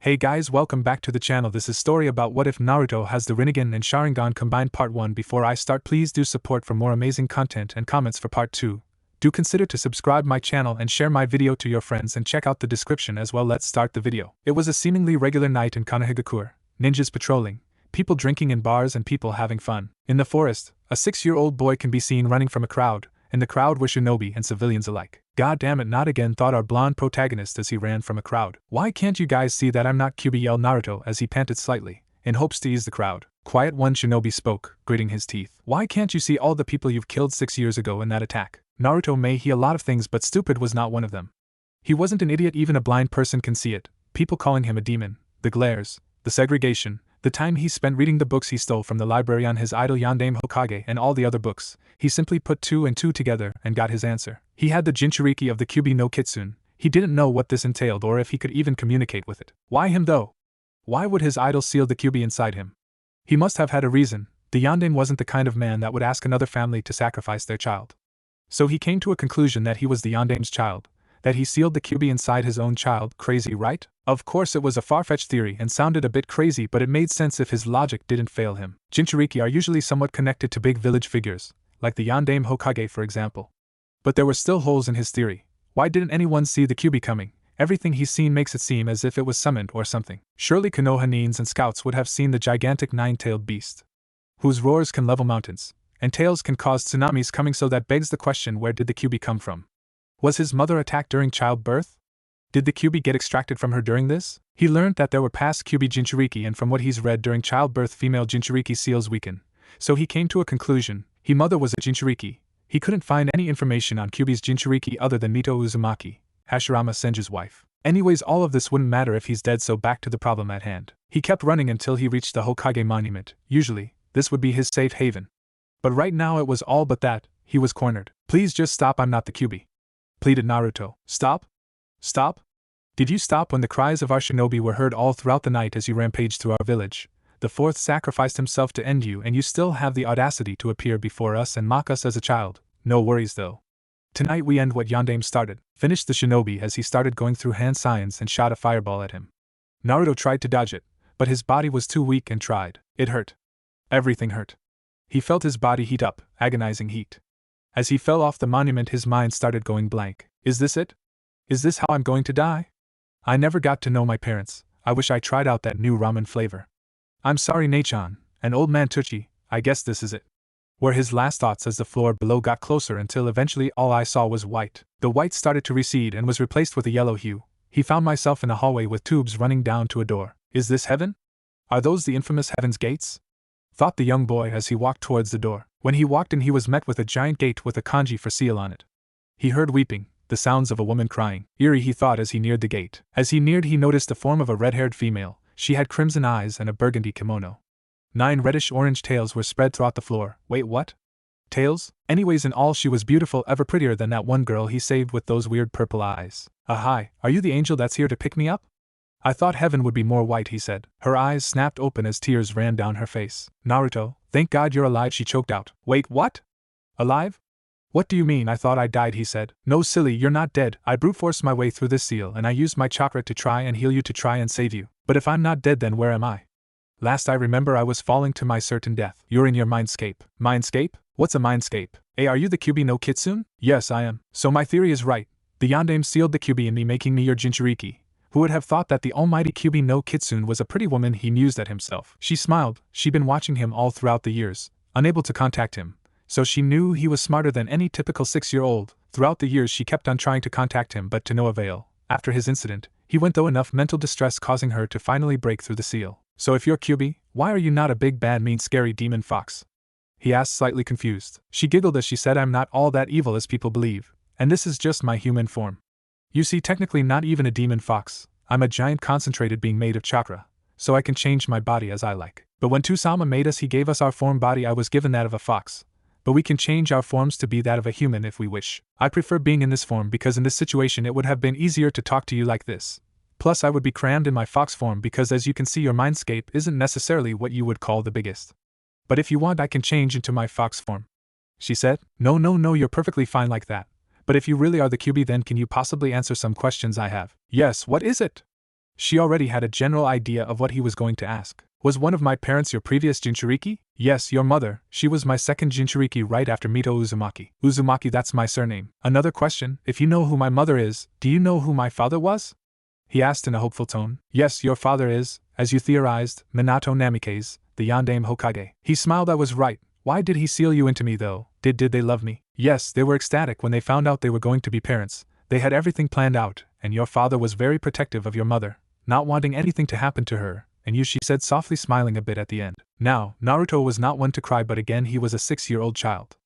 Hey guys, welcome back to the channel. This is story about what if Naruto has the Rinnegan and Sharingan combined part 1. Before I start, please do support for more amazing content and comments for part 2. Do consider to subscribe my channel and share my video to your friends and check out the description as well. Let's start the video. It was a seemingly regular night in Konohagakure, ninjas patrolling, people drinking in bars and people having fun. In the forest, a 6-year-old boy can be seen running from a crowd, and the crowd were shinobi and civilians alike. God damn it, not again, thought our blonde protagonist as he ran from a crowd. Why can't you guys see that I'm not Kyuubi, yelled Naruto as he panted slightly, in hopes to ease the crowd. Quiet, one shinobi spoke, gritting his teeth. Why can't you see all the people you've killed 6 years ago in that attack? Naruto may he a lot of things, but stupid was not one of them. He wasn't an idiot, even a blind person can see it. People calling him a demon, the glares, the segregation, the time he spent reading the books he stole from the library on his idol Yondaime Hokage and all the other books. He simply put 2 and 2 together and got his answer. He had the Jinchuriki of the Kyuubi no Kitsune. He didn't know what this entailed or if he could even communicate with it. Why him though? Why would his idol seal the Kyuubi inside him? He must have had a reason. The Yondaime wasn't the kind of man that would ask another family to sacrifice their child. So he came to a conclusion that he was the Yondaime's child, that he sealed the Kyuubi inside his own child. Crazy, right? Of course it was a far-fetched theory and sounded a bit crazy, but it made sense if his logic didn't fail him. Jinchuriki are usually somewhat connected to big village figures, like the Yondaime Hokage for example. But there were still holes in his theory. Why didn't anyone see the Kyuubi coming? Everything he's seen makes it seem as if it was summoned or something. Surely Konoha Nins and scouts would have seen the gigantic 9-tailed beast, whose roars can level mountains, and tails can cause tsunamis coming, so that begs the question, where did the Kyuubi come from? Was his mother attacked during childbirth? Did the Kyuubi get extracted from her during this? He learned that there were past Kyuubi Jinchuriki, and from what he's read, during childbirth female Jinchuriki seals weaken. So he came to a conclusion. His mother was a Jinchuriki. He couldn't find any information on Kyuubi's Jinchuriki other than Mito Uzumaki, Hashirama Senju's wife. Anyways, all of this wouldn't matter if he's dead, so back to the problem at hand. He kept running until he reached the Hokage monument. Usually, this would be his safe haven. But right now it was all but that. He was cornered. Please just stop, I'm not the Kyuubi, pleaded Naruto. Stop? Stop? Did you stop? When the cries of our shinobi were heard all throughout the night as you rampaged through our village. The fourth sacrificed himself to end you, and you still have the audacity to appear before us and mock us as a child. No worries though. Tonight we end what Yondaime started, finished the shinobi as he started going through hand signs and shot a fireball at him. Naruto tried to dodge it, but his body was too weak and tried. It hurt. Everything hurt. He felt his body heat up, agonizing heat. As he fell off the monument, his mind started going blank. Is this it? Is this how I'm going to die? I never got to know my parents. I wish I tried out that new ramen flavor. I'm sorry, Nachan, and old man Tucci, I guess this is it, were his last thoughts as the floor below got closer until eventually all I saw was white. The white started to recede and was replaced with a yellow hue. He found myself in a hallway with tubes running down to a door. Is this heaven? Are those the infamous heaven's gates? Thought the young boy as he walked towards the door. When he walked in, he was met with a giant gate with a kanji for seal on it. He heard weeping, the sounds of a woman crying. Eerie, he thought as he neared the gate. As he neared, he noticed the form of a red-haired female. She had crimson eyes and a burgundy kimono. 9 reddish-orange tails were spread throughout the floor. Wait, what? Tails? Anyways, in all she was beautiful, ever prettier than that one girl he saved with those weird purple eyes. Hi, are you the angel that's here to pick me up? I thought heaven would be more white, he said. Her eyes snapped open as tears ran down her face. Naruto, thank God you're alive, she choked out. Wait, what? Alive? What do you mean? I thought I died, he said. No, silly, you're not dead. I brute forced my way through this seal and I used my chakra to try and heal you, to try and save you. But if I'm not dead, then where am I? Last I remember, I was falling to my certain death. You're in your mindscape. Mindscape? What's a mindscape? Hey, are you the Kyuubi no Kitsune? Yes, I am. So my theory is right. The Yondaime sealed the Kyuubi in me, making me your Jinchuriki. Who would have thought that the almighty Kyuubi no Kitsune was a pretty woman? He mused at himself. She smiled. She'd been watching him all throughout the years, unable to contact him. So she knew he was smarter than any typical 6-year-old. Throughout the years she kept on trying to contact him, but to no avail. After his incident, he went through enough mental distress, causing her to finally break through the seal. So if you're Kyuubi, why are you not a big bad mean scary demon fox? He asked, slightly confused. She giggled as she said, I'm not all that evil as people believe, and this is just my human form. You see, technically not even a demon fox. I'm a giant concentrated being made of chakra, so I can change my body as I like. But when Tusama made us, he gave us our form body. I was given that of a fox. But we can change our forms to be that of a human if we wish. I prefer being in this form because in this situation it would have been easier to talk to you like this. Plus I would be crammed in my fox form because, as you can see, your mindscape isn't necessarily what you would call the biggest. But if you want, I can change into my fox form, she said. No, you're perfectly fine like that. But if you really are the Kyuubi, then can you possibly answer some questions I have? Yes, what is it? She already had a general idea of what he was going to ask. Was one of my parents your previous Jinchuriki? Yes, your mother. She was my second Jinchuriki right after Mito Uzumaki. Uzumaki, that's my surname. Another question, if you know who my mother is, do you know who my father was? He asked in a hopeful tone. Yes, your father is, as you theorized, Minato Namikaze, the Yondaime Hokage. He smiled. I was right. Why did he seal you into me though? Did they love me? Yes, they were ecstatic when they found out they were going to be parents. They had everything planned out, and your father was very protective of your mother, not wanting anything to happen to her, and you, she said softly, smiling a bit at the end. Now, Naruto was not one to cry, but again he was a 6-year-old child.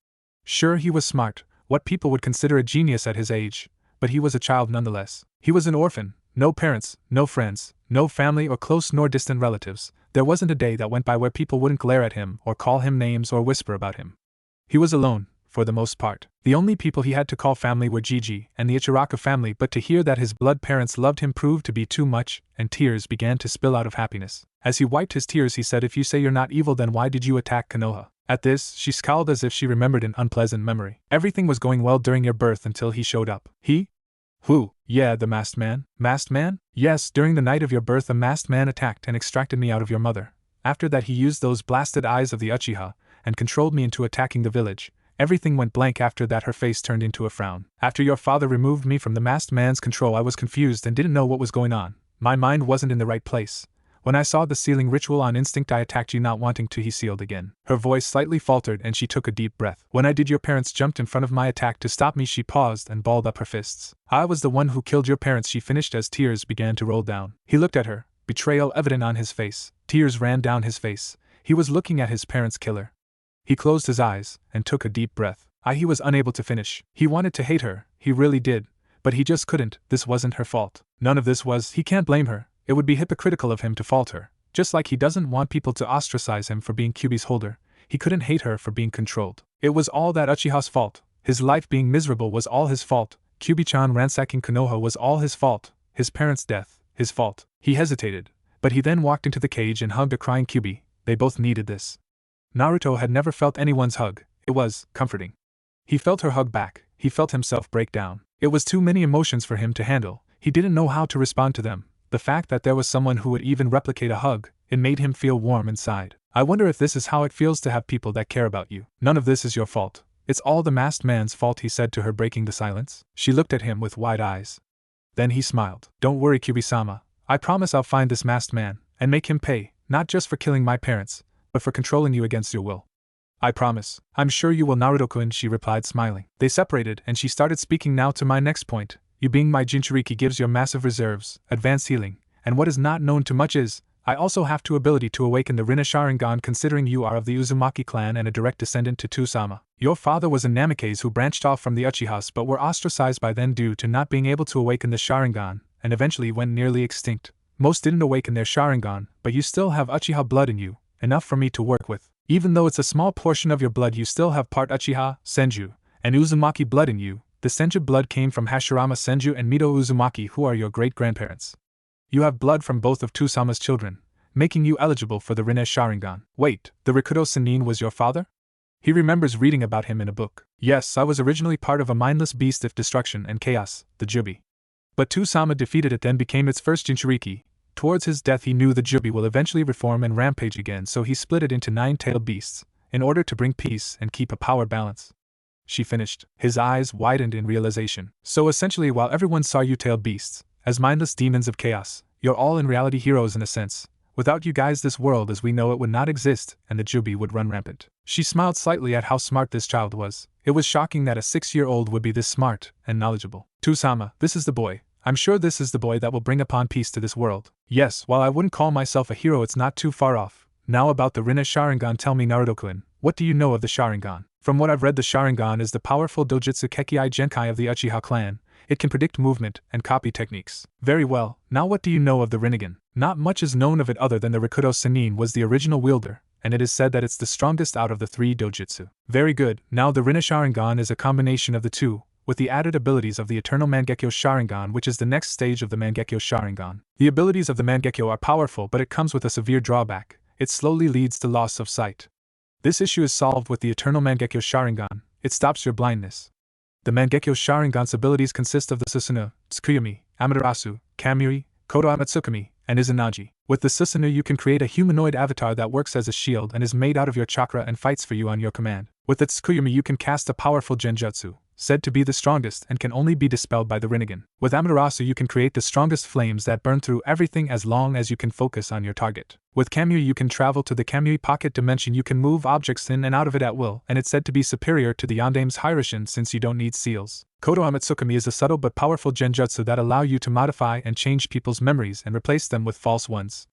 Sure, he was smart, what people would consider a genius at his age, but he was a child nonetheless. He was an orphan, no parents, no friends, no family or close nor distant relatives. There wasn't a day that went by where people wouldn't glare at him or call him names or whisper about him. He was alone, for the most part. The only people he had to call family were Gigi and the Ichiraka family, but to hear that his blood parents loved him proved to be too much, and tears began to spill out of happiness. As he wiped his tears, he said, if you say you're not evil, then why did you attack Konoha? At this, she scowled as if she remembered an unpleasant memory. Everything was going well during your birth until he showed up. He? Who? Yeah, the masked man. Masked man? Yes, during the night of your birth a masked man attacked and extracted me out of your mother. After that he used those blasted eyes of the Uchiha and controlled me into attacking the village. Everything went blank after that. Her face turned into a frown. After your father removed me from the masked man's control, I was confused and didn't know what was going on. My mind wasn't in the right place. When I saw the sealing ritual on instinct, I attacked you, not wanting to. He sealed again. Her voice slightly faltered and she took a deep breath. When I did, your parents jumped in front of my attack to stop me. She paused and balled up her fists. I was the one who killed your parents, she finished as tears began to roll down. He looked at her, betrayal evident on his face. Tears ran down his face. He was looking at his parents' killer. He closed his eyes and took a deep breath. He was unable to finish. He wanted to hate her, he really did, but he just couldn't. This wasn't her fault. None of this was. He can't blame her. It would be hypocritical of him to fault her. Just like he doesn't want people to ostracize him for being Kyuubi's holder, he couldn't hate her for being controlled. It was all that Uchiha's fault. His life being miserable was all his fault. Kyuubi-chan ransacking Konoha was all his fault. His parents' death, his fault. He hesitated, but he then walked into the cage and hugged a crying Kyuubi. They both needed this. Naruto had never felt anyone's hug. It was comforting. He felt her hug back. He felt himself break down. It was too many emotions for him to handle. He didn't know how to respond to them. The fact that there was someone who would even replicate a hug, it made him feel warm inside. I wonder if this is how it feels to have people that care about you. None of this is your fault. It's all the masked man's fault, he said to her, breaking the silence. She looked at him with wide eyes. Then he smiled. Don't worry, Kyuubi-sama. I promise I'll find this masked man and make him pay, not just for killing my parents, but for controlling you against your will. I promise. I'm sure you will, Naruto-kun, she replied, smiling. They separated and she started speaking. Now to my next point. You being my Jinchuriki gives your massive reserves, advanced healing, and what is not known to much is, I also have the ability to awaken the Rinnegan Sharingan, considering you are of the Uzumaki clan and a direct descendant to Tusama. Your father was a Namikaze who branched off from the Uchihas but were ostracized by then due to not being able to awaken the Sharingan, and eventually went nearly extinct. Most didn't awaken their Sharingan, but you still have Uchiha blood in you, enough for me to work with. Even though it's a small portion of your blood, you still have part Uchiha, Senju, and Uzumaki blood in you. The Senju blood came from Hashirama Senju and Mito Uzumaki, who are your great-grandparents. You have blood from both of Tusama's children, making you eligible for the Rinnegan Sharingan. Wait, the Rikudo Sennin was your father? He remembers reading about him in a book. Yes, I was originally part of a mindless beast of destruction and chaos, the Jubi. But Tusama defeated it, then became its first Jinchuriki. Towards his death he knew the Jubi will eventually reform and rampage again, so he split it into 9-tailed beasts, in order to bring peace and keep a power balance. She finished. His eyes widened in realization. So essentially, while everyone saw you tailed beasts, as mindless demons of chaos, you're all in reality heroes in a sense. Without you guys, this world as we know it would not exist, and the Jubi would run rampant. She smiled slightly at how smart this child was. It was shocking that a 6-year-old would be this smart and knowledgeable. Tusama, this is the boy. I'm sure this is the boy that will bring upon peace to this world. Yes, while I wouldn't call myself a hero, it's not too far off. Now about the Rinnegan Sharingan, tell me, Naruto-kun, what do you know of the Sharingan? From what I've read, the Sharingan is the powerful dojutsu Kekkai Genkai of the Uchiha clan. It can predict movement and copy techniques. Very well, now what do you know of the Rinnegan? Not much is known of it other than the Rikudo Sennin was the original wielder, and it is said that it's the strongest out of the 3 dojutsu. Very good, now the Rinnegan Sharingan is a combination of the two, with the added abilities of the Eternal Mangekyo Sharingan, which is the next stage of the Mangekyo Sharingan. The abilities of the Mangekyo are powerful, but it comes with a severe drawback. It slowly leads to loss of sight. This issue is solved with the Eternal Mangekyo Sharingan. It stops your blindness. The Mangekyo Sharingan's abilities consist of the Susanoo, Tsukuyomi, Amaterasu, Kamiri, Koto Amatsukami, and Izanagi. With the Susanoo you can create a humanoid avatar that works as a shield and is made out of your chakra and fights for you on your command. With the Tsukuyumi you can cast a powerful genjutsu, said to be the strongest and can only be dispelled by the Rinnegan. With Amaterasu you can create the strongest flames that burn through everything as long as you can focus on your target. With Kamui you can travel to the Kamui pocket dimension. You can move objects in and out of it at will, and it's said to be superior to the Yondame's Hyrushin since you don't need seals. Koto Amatsukami is a subtle but powerful genjutsu that allow you to modify and change people's memories and replace them with false ones.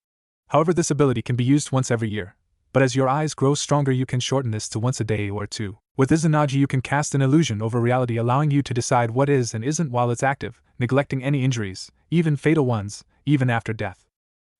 However, this ability can be used once every year, but as your eyes grow stronger you can shorten this to once a day or two. With Izanagi you can cast an illusion over reality, allowing you to decide what is and isn't while it's active, neglecting any injuries, even fatal ones, even after death.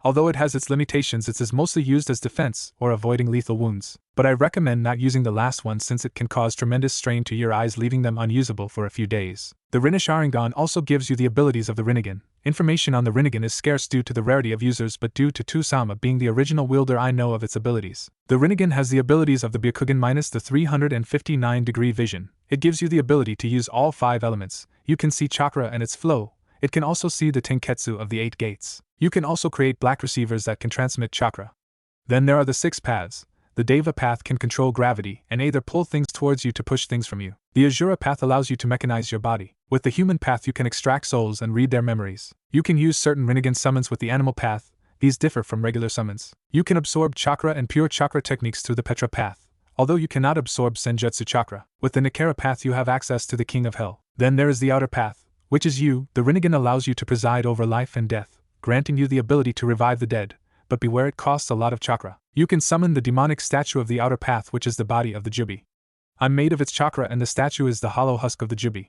Although it has its limitations, it is mostly used as defense or avoiding lethal wounds, but I recommend not using the last one since it can cause tremendous strain to your eyes, leaving them unusable for a few days. The Sharingan also gives you the abilities of the Rinnegan. Information on the Rinnegan is scarce due to the rarity of users, but due to Tusama being the original wielder I know of its abilities. The Rinnegan has the abilities of the Byakugan minus the 359-degree vision. It gives you the ability to use all 5 elements. You can see chakra and its flow. It can also see the Tenketsu of the 8 gates. You can also create black receivers that can transmit chakra. Then there are the 6 paths. The Deva path can control gravity and either pull things towards you to push things from you. The Asura path allows you to mechanize your body. With the human path you can extract souls and read their memories. You can use certain Rinnegan summons with the animal path. These differ from regular summons. You can absorb chakra and pure chakra techniques through the Petra path, although you cannot absorb Senjutsu chakra. With the Nikara path you have access to the King of Hell. Then there is the outer path, which is you. The Rinnegan allows you to preside over life and death, granting you the ability to revive the dead, but beware, it costs a lot of chakra. You can summon the demonic statue of the outer path, which is the body of the Jubi. I'm made of its chakra and the statue is the hollow husk of the Jubi.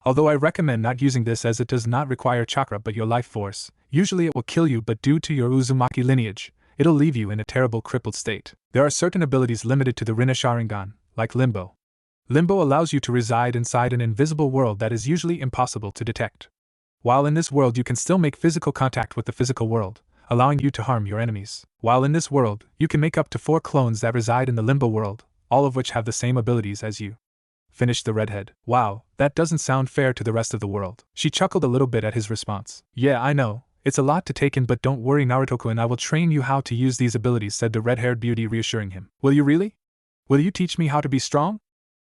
Although I recommend not using this as it does not require chakra but your life force. Usually it will kill you, but due to your Uzumaki lineage, it'll leave you in a terrible crippled state. There are certain abilities limited to the Sharingan, like Limbo. Limbo allows you to reside inside an invisible world that is usually impossible to detect. While in this world you can still make physical contact with the physical world, allowing you to harm your enemies. While in this world, you can make up to 4 clones that reside in the Limbo world, all of which have the same abilities as you. Finished the redhead. Wow, that doesn't sound fair to the rest of the world. She chuckled a little bit at his response. Yeah, I know. It's a lot to take in, but don't worry, Naruto-kun, I will train you how to use these abilities, said the red-haired beauty, reassuring him. Will you really? Will you teach me how to be strong?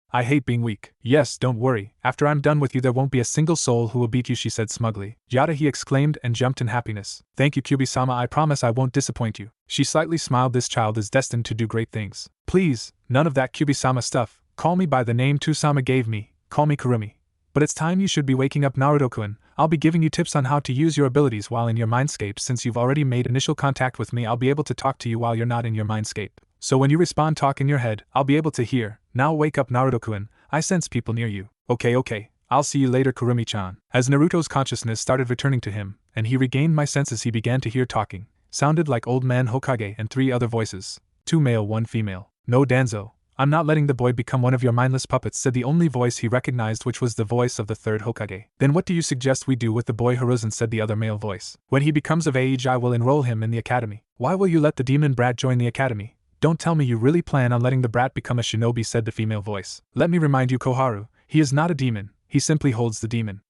I hate being weak. Yes, don't worry. After I'm done with you there won't be a single soul who will beat you, she said smugly. Yada, he exclaimed and jumped in happiness. Thank you, Kyubi-sama, I promise I won't disappoint you. She slightly smiled. This child is destined to do great things. Please, none of that Kyubi-sama stuff. Call me by the name Tusama gave me. Call me Kurumi. But it's time you should be waking up, Naruto-kun. I'll be giving you tips on how to use your abilities while in your mindscape. Since you've already made initial contact with me, I'll be able to talk to you while you're not in your mindscape. So when you respond, talk in your head, I'll be able to hear. Now wake up, Naruto-kun. I sense people near you. Okay. I'll see you later, Kurumi-chan. As Naruto's consciousness started returning to him, and he regained my senses, he began to hear talking. Sounded like Old Man Hokage and 3 other voices. 2 male, 1 female. No, Danzo. I'm not letting the boy become one of your mindless puppets, said the only voice he recognized, which was the voice of the 3rd Hokage. Then what do you suggest we do with the boy Hiruzen, said the other male voice. When he becomes of age I will enroll him in the academy. Why will you let the demon brat join the academy? Don't tell me you really plan on letting the brat become a shinobi, said the female voice. Let me remind you, Koharu, he is not a demon, he simply holds the demon,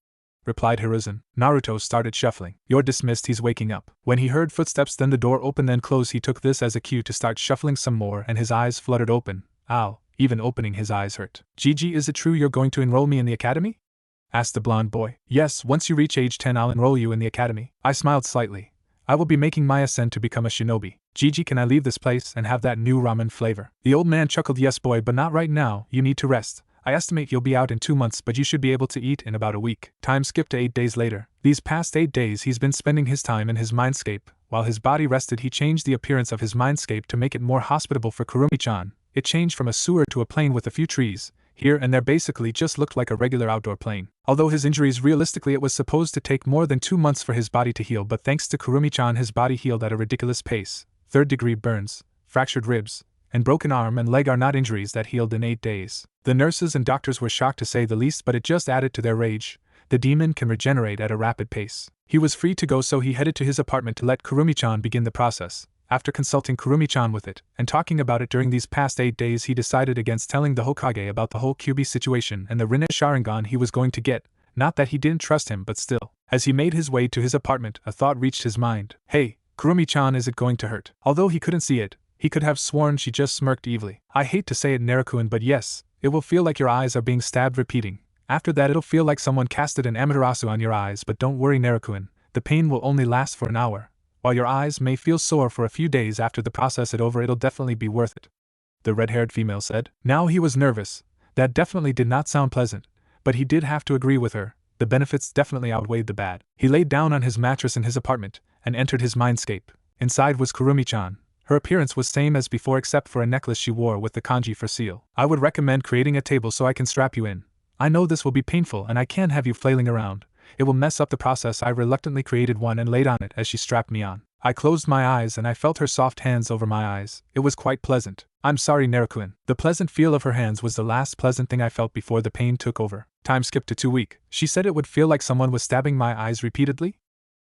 replied Hiruzen. Naruto started shuffling. You're dismissed, he's waking up. When he heard footsteps, then the door opened then closed, he took this as a cue to start shuffling some more and his eyes fluttered open. Ow, even opening his eyes hurt. Gigi, is it true you're going to enroll me in the academy? Asked the blonde boy. Yes, once you reach age 10 I'll enroll you in the academy. I smiled slightly. I will be making my ascent to become a shinobi. Gigi, can I leave this place and have that new ramen flavor? The old man chuckled. Yes, boy, but not right now, you need to rest. I estimate you'll be out in 2 months, but you should be able to eat in about a week. Time skipped to 8 days later. These past 8 days he's been spending his time in his mindscape. While his body rested, he changed the appearance of his mindscape to make it more hospitable for Kurumi-chan. It changed from a sewer to a plain with a few trees. Here and there basically just looked like a regular outdoor plain. Although his injuries, realistically it was supposed to take more than 2 months for his body to heal, but thanks to Kurumi-chan his body healed at a ridiculous pace. 3rd-degree burns, fractured ribs, and broken arm and leg are not injuries that healed in 8 days. The nurses and doctors were shocked to say the least, but it just added to their rage. The demon can regenerate at a rapid pace. He was free to go, so he headed to his apartment to let Kurumi-chan begin the process. After consulting Kurumi-chan with it, and talking about it during these past 8 days, he decided against telling the Hokage about the whole Kyuubi situation and the Rinnegan Sharingan he was going to get. Not that he didn't trust him, but still. As he made his way to his apartment, a thought reached his mind. Hey, Kurumi-chan, is it going to hurt? Although he couldn't see it, he could have sworn she just smirked evilly. I hate to say it, Naruto-kun, but yes, it will feel like your eyes are being stabbed. Repeating. After that it'll feel like someone casted an Amaterasu on your eyes, but don't worry, Naruto-kun, the pain will only last for an hour. While your eyes may feel sore for a few days after the process is over, it'll definitely be worth it, the red-haired female said. Now he was nervous. That definitely did not sound pleasant, but he did have to agree with her. The benefits definitely outweighed the bad. He laid down on his mattress in his apartment and entered his mindscape. Inside was Kurumi-chan. Her appearance was same as before except for a necklace she wore with the kanji for seal. I would recommend creating a table so I can strap you in. I know this will be painful and I can't have you flailing around. It will mess up the process. I reluctantly created one and laid on it as she strapped me on. I closed my eyes and I felt her soft hands over my eyes. It was quite pleasant. I'm sorry, Naruto-kun. The pleasant feel of her hands was the last pleasant thing I felt before the pain took over. Time skipped to 2 weeks. She said it would feel like someone was stabbing my eyes repeatedly?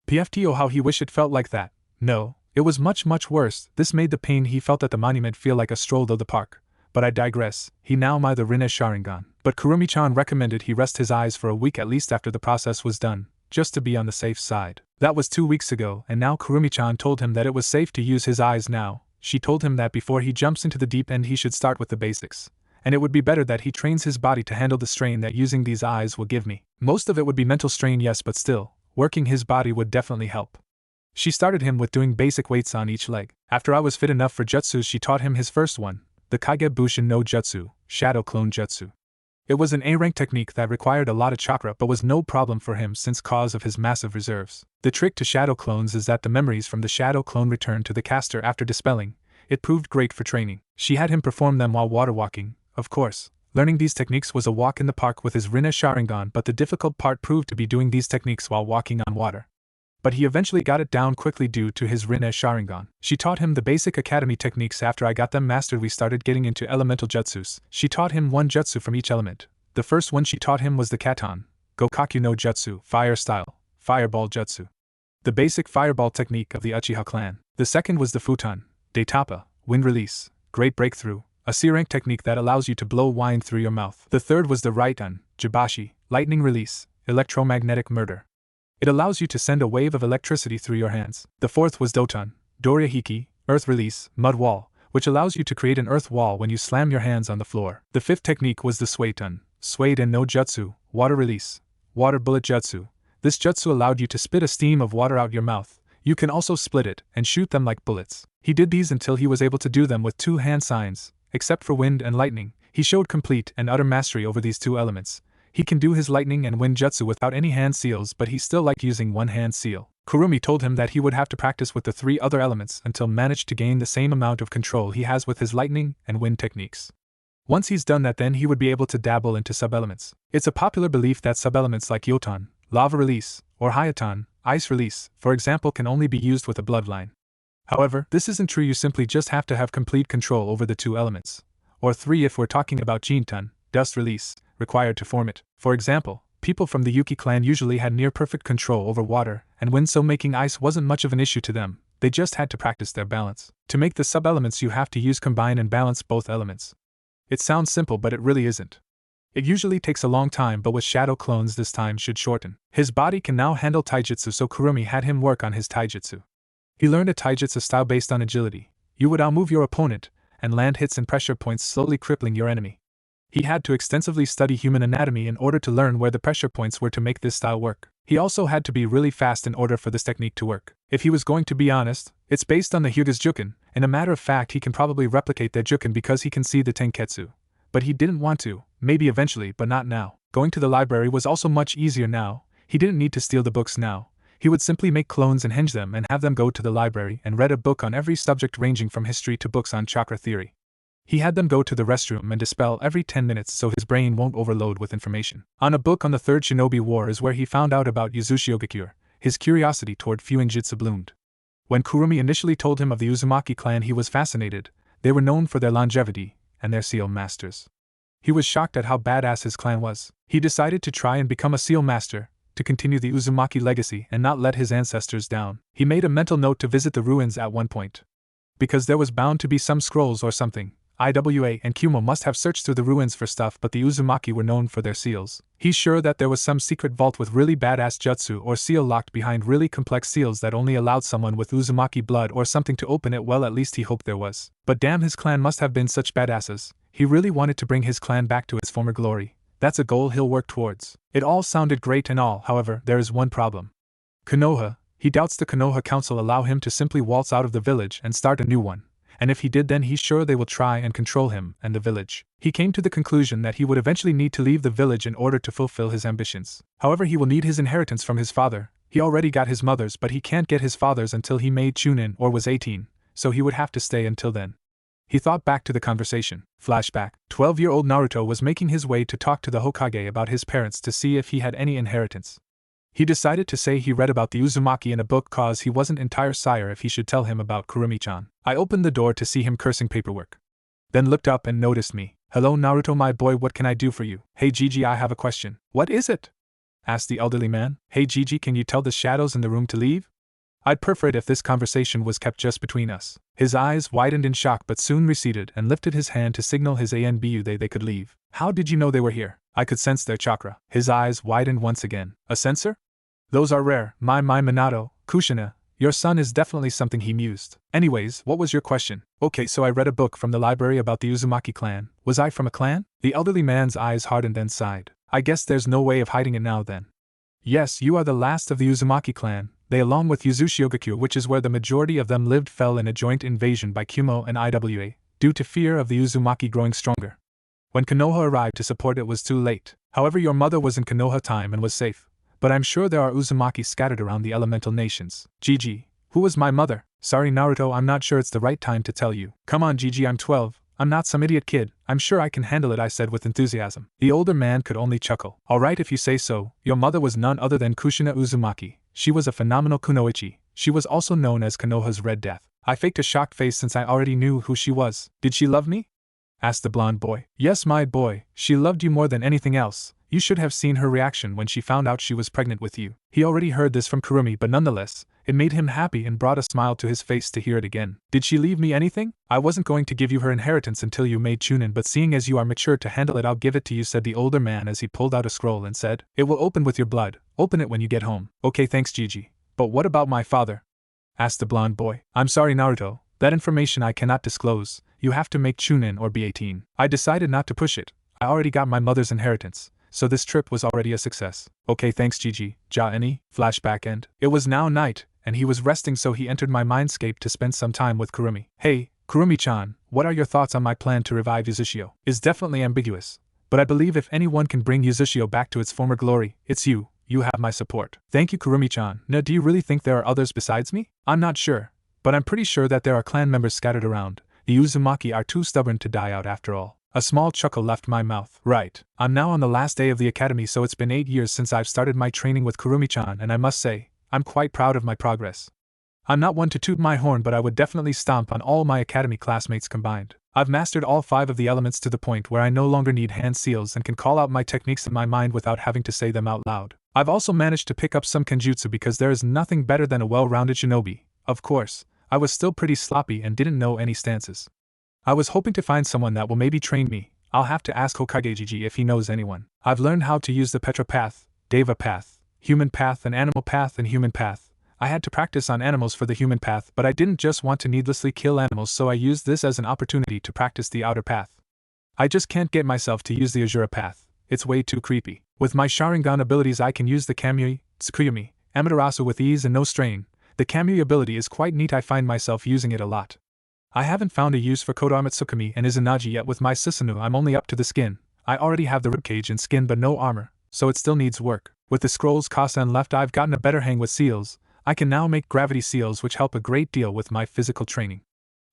PFTO, how he wished it felt like that. No, it was much worse. This made the pain he felt at the monument feel like a stroll through the park. But I digress. He now might the Rinnegan Sharingan. But Kurumi-chan recommended he rest his eyes for a week at least after the process was done, just to be on the safe side. That was 2 weeks ago, and now Kurumi-chan told him that it was safe to use his eyes now. She told him that before he jumps into the deep end he should start with the basics. And it would be better that he trains his body to handle the strain that using these eyes will give me. Most of it would be mental strain, yes, but still, working his body would definitely help. She started him with doing basic weights on each leg. After I was fit enough for jutsus, she taught him his first one, the Kage Bushin no Jutsu, Shadow Clone Jutsu. It was an A-rank technique that required a lot of chakra but was no problem for him since cause of his massive reserves. The trick to shadow clones is that the memories from the shadow clone return to the caster after dispelling. It proved great for training. She had him perform them while water walking. Of course, learning these techniques was a walk in the park with his Rinnegan Sharingan, but the difficult part proved to be doing these techniques while walking on water. But he eventually got it down quickly due to his Rinnegan Sharingan. She taught him the basic academy techniques. After I got them mastered, we started getting into elemental jutsus. She taught him one jutsu from each element. The first one she taught him was the Katon, Gokaku no Jutsu, fire style, fireball jutsu. The basic fireball technique of the Uchiha clan. The second was the Futon, Daitapa, wind release, great breakthrough, a C-rank technique that allows you to blow wine through your mouth. The third was the Raiton, Jibashi, lightning release, electromagnetic murder. It allows you to send a wave of electricity through your hands. The fourth was Doton, Doryahiki, earth release, mud wall, which allows you to create an earth wall when you slam your hands on the floor. The fifth technique was the Suiton, Suiton no Jutsu, water release, water bullet jutsu. This jutsu allowed you to spit a steam of water out your mouth. You can also split it and shoot them like bullets. He did these until he was able to do them with 2 hand signs. Except for wind and lightning, he showed complete and utter mastery over these 2 elements. He can do his lightning and wind jutsu without any hand seals, but he still liked using one hand seal. Kurumi told him that he would have to practice with the 3 other elements until managed to gain the same amount of control he has with his lightning and wind techniques. Once he's done that, then he would be able to dabble into sub-elements. It's a popular belief that sub-elements like Yoton, lava release, or Hyaton, ice release, for example, can only be used with a bloodline. However, this isn't true. You simply just have to have complete control over the 2 elements. Or 3 if we're talking about Jinton, dust release, required to form it. For example, people from the Yuki clan usually had near-perfect control over water and wind, so making ice wasn't much of an issue to them. They just had to practice their balance. To make the sub-elements you have to use combine and balance both elements. It sounds simple, but it really isn't. It usually takes a long time, but with shadow clones this time should shorten. His body can now handle taijutsu, so Kurumi had him work on his taijutsu. He learned a taijutsu style based on agility. You would outmove your opponent and land hits and pressure points, slowly crippling your enemy. He had to extensively study human anatomy in order to learn where the pressure points were to make this style work. He also had to be really fast in order for this technique to work. If he was going to be honest, it's based on the Hyuga's Juken, and a matter of fact he can probably replicate their Juken because he can see the Tenketsu. But he didn't want to, maybe eventually, but not now. Going to the library was also much easier now. He didn't need to steal the books now. He would simply make clones and henge them and have them go to the library and read a book on every subject ranging from history to books on chakra theory. He had them go to the restroom and dispel every 10 minutes so his brain won't overload with information. On a book on the Third Shinobi War is where he found out about Uzushi Ogakure. His curiosity toward Fuing Jitsu bloomed. When Kurumi initially told him of the Uzumaki clan, he was fascinated. They were known for their longevity and their seal masters. He was shocked at how badass his clan was. He decided to try and become a seal master, to continue the Uzumaki legacy and not let his ancestors down. He made a mental note to visit the ruins at one point. Because there was bound to be some scrolls or something. Iwa and Kumo must have searched through the ruins for stuff, but the Uzumaki were known for their seals. He's sure that there was some secret vault with really badass jutsu or seal locked behind really complex seals that only allowed someone with Uzumaki blood or something to open it. Well, at least he hoped there was. But damn, his clan must have been such badasses. He really wanted to bring his clan back to its former glory. That's a goal he'll work towards. It all sounded great and all, however, there is one problem. Konoha. He doubts the Konoha Council allow him to simply waltz out of the village and start a new one. And if he did, then he's sure they will try and control him and the village. He came to the conclusion that he would eventually need to leave the village in order to fulfill his ambitions. However, he will need his inheritance from his father. He already got his mother's, but he can't get his father's until he made Chunin or was 18, so he would have to stay until then. He thought back to the conversation. Flashback. 12-year-old Naruto was making his way to talk to the Hokage about his parents to see if he had any inheritance. He decided to say he read about the Uzumaki in a book cause he wasn't entire sire if he should tell him about Kurumi-chan. I opened the door to see him cursing paperwork. Then looked up and noticed me. Hello Naruto my boy, what can I do for you? Hey Gigi, I have a question. What is it? Asked the elderly man. Hey Gigi, can you tell the shadows in the room to leave? I'd prefer it if this conversation was kept just between us. His eyes widened in shock but soon receded and lifted his hand to signal his ANBU they could leave. How did you know they were here? I could sense their chakra. His eyes widened once again. A sensor? Those are rare. My Minato, Kushina, your son is definitely something, he mused. Anyways, what was your question? Okay, so I read a book from the library about the Uzumaki clan. Was I from a clan? The elderly man's eyes hardened and sighed. I guess there's no way of hiding it now then. Yes, you are the last of the Uzumaki clan. They, along with Yuzushiogaku, which is where the majority of them lived, fell in a joint invasion by Kumo and Iwa, due to fear of the Uzumaki growing stronger. When Konoha arrived to support, it was too late. However, your mother was in Konoha time and was safe. But I'm sure there are Uzumaki scattered around the elemental nations. Gigi, who was my mother? Sorry Naruto, I'm not sure it's the right time to tell you. Come on Gigi, I'm 12. I'm not some idiot kid. I'm sure I can handle it, I said with enthusiasm. The older man could only chuckle. Alright if you say so. Your mother was none other than Kushina Uzumaki. She was a phenomenal kunoichi. She was also known as Konoha's Red Death. I faked a shocked face since I already knew who she was. Did she love me? Asked the blonde boy. Yes my boy, she loved you more than anything else. You should have seen her reaction when she found out she was pregnant with you. He already heard this from Kurumi, but nonetheless, it made him happy and brought a smile to his face to hear it again. Did she leave me anything? I wasn't going to give you her inheritance until you made Chunin, but seeing as you are mature to handle it, I'll give it to you, said the older man as he pulled out a scroll and said, It will open with your blood. Open it when you get home. Okay, thanks Gigi. But what about my father? Asked the blonde boy. I'm sorry Naruto, that information I cannot disclose. You have to make Chunin or be 18. I decided not to push it. I already got my mother's inheritance. So this trip was already a success. Okay, thanks Gigi. Any? Flashback end. It was now night, and he was resting, so he entered my mindscape to spend some time with Kurumi. Hey, Kurumi-chan, what are your thoughts on my plan to revive Yuzushio? Is definitely ambiguous, but I believe if anyone can bring Yuzushio back to its former glory, it's you. You have my support. Thank you Kurumi-chan. Now do you really think there are others besides me? I'm not sure, but I'm pretty sure that there are clan members scattered around. The Uzumaki are too stubborn to die out after all. A small chuckle left my mouth. Right. I'm now on the last day of the academy, so it's been 8 years since I've started my training with Kurumi-chan, and I must say, I'm quite proud of my progress. I'm not one to toot my horn, but I would definitely stomp on all my academy classmates combined. I've mastered all 5 of the elements to the point where I no longer need hand seals and can call out my techniques in my mind without having to say them out loud. I've also managed to pick up some kenjutsu because there is nothing better than a well-rounded shinobi. Of course, I was still pretty sloppy and didn't know any stances. I was hoping to find someone that will maybe train me. I'll have to ask Hokage Gigi if he knows anyone. I've learned how to use the Petra path, Deva path, human path and animal path and human path. I had to practice on animals for the human path, but I didn't just want to needlessly kill animals, so I used this as an opportunity to practice the outer path. I just can't get myself to use the Azura path. It's way too creepy. With my Sharingan abilities I can use the Kamui, Tsukuyomi, Amaterasu with ease and no strain. The Kamui ability is quite neat, I find myself using it a lot. I haven't found a use for Kodo Amatsukomi and Izanagi yet. With my Susanoo I'm only up to the skin. I already have the ribcage and skin but no armor, so it still needs work. With the scrolls Kasen left I've gotten a better hang with seals. I can now make gravity seals which help a great deal with my physical training.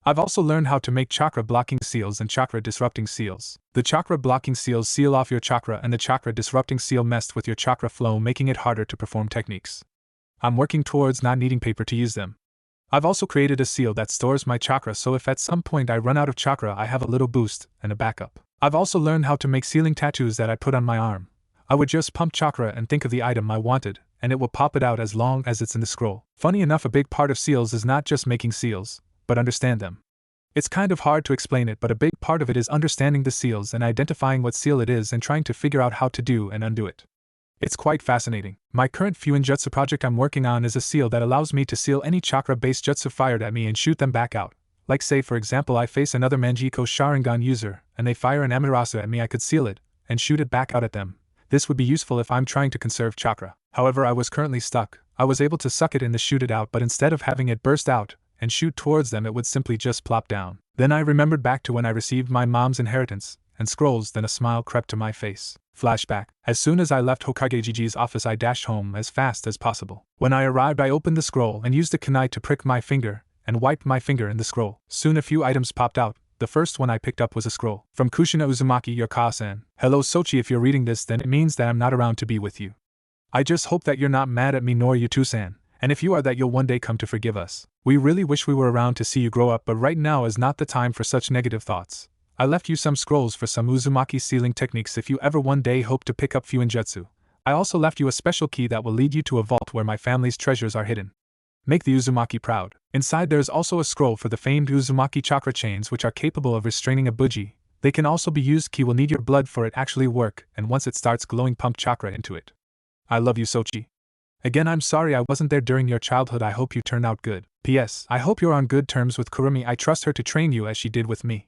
I've also learned how to make chakra blocking seals and chakra disrupting seals. The chakra blocking seals seal off your chakra and the chakra disrupting seal messed with your chakra flow, making it harder to perform techniques. I'm working towards not needing paper to use them. I've also created a seal that stores my chakra, so if at some point I run out of chakra I have a little boost and a backup. I've also learned how to make sealing tattoos that I put on my arm. I would just pump chakra and think of the item I wanted, and it will pop it out as long as it's in the scroll. Funny enough, a big part of seals is not just making seals, but understand them. It's kind of hard to explain it, but a big part of it is understanding the seals and identifying what seal it is and trying to figure out how to do and undo it. It's quite fascinating. My current Fuinjutsu project I'm working on is a seal that allows me to seal any chakra-based jutsu fired at me and shoot them back out. Like say for example I face another Manjiko Sharingan user, and they fire an Amaterasu at me, I could seal it, and shoot it back out at them. This would be useful if I'm trying to conserve chakra. However, I was currently stuck. I was able to suck it in the shoot it out, but instead of having it burst out and shoot towards them, it would simply just plop down. Then I remembered back to when I received my mom's inheritance, and scrolls, then a smile crept to my face. Flashback. As soon as I left Hokage Gigi's office I dashed home as fast as possible. When I arrived I opened the scroll and used a kunai to prick my finger, and wiped my finger in the scroll. Soon a few items popped out. The first one I picked up was a scroll. From Kushina Uzumaki, your Ka-san. Hello Sochi, if you're reading this then it means that I'm not around to be with you. I just hope that you're not mad at me nor you too-san, and if you are that you'll one day come to forgive us. We really wish we were around to see you grow up, but right now is not the time for such negative thoughts. I left you some scrolls for some Uzumaki sealing techniques if you ever one day hope to pick up Fuinjutsu. I also left you a special key that will lead you to a vault where my family's treasures are hidden. Make the Uzumaki proud. Inside there is also a scroll for the famed Uzumaki chakra chains which are capable of restraining a buji. They can also be used. Key will need your blood for it actually work, and once it starts glowing pump chakra into it. I love you Sochi. Again I'm sorry I wasn't there during your childhood. I hope you turn out good. P.S. I hope you're on good terms with Kurumi. I trust her to train you as she did with me.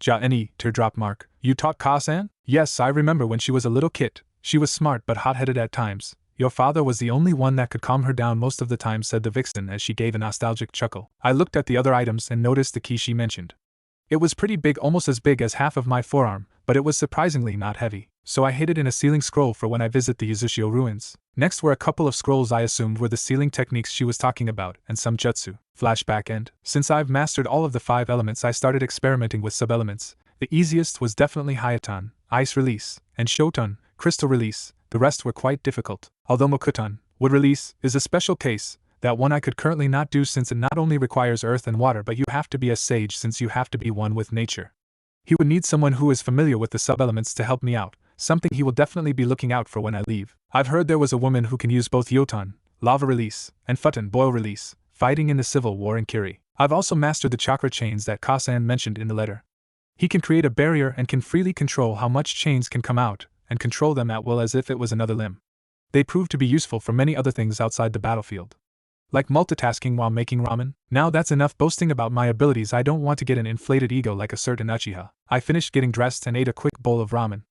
Ja-ni, teardrop mark. You taught Ka-san? Yes, I remember when she was a little kid. She was smart but hot-headed at times. Your father was the only one that could calm her down most of the time, said the vixen as she gave a nostalgic chuckle. I looked at the other items and noticed the key she mentioned. It was pretty big, almost as big as half of my forearm, but it was surprisingly not heavy, so I hid it in a sealing scroll for when I visit the Uzushio ruins. Next were a couple of scrolls I assumed were the sealing techniques she was talking about, and some jutsu. Flashback end. Since I've mastered all of the 5 elements I started experimenting with sub-elements. The easiest was definitely Hayatan, ice release, and Shotan, crystal release. The rest were quite difficult. Although Mokutan, wood release, is a special case, that one I could currently not do since it not only requires earth and water but you have to be a sage since you have to be one with nature. He would need someone who is familiar with the sub-elements to help me out, something he will definitely be looking out for when I leave. I've heard there was a woman who can use both Yotan, lava release, and Futan, boil release, fighting in the civil war in Kiri. I've also mastered the chakra chains that Ka-san mentioned in the letter. He can create a barrier and can freely control how much chains can come out, and control them at will as if it was another limb. They prove to be useful for many other things outside the battlefield. Like multitasking while making ramen. Now that's enough boasting about my abilities. I don't want to get an inflated ego like a certain Uchiha. I finished getting dressed and ate a quick bowl of ramen.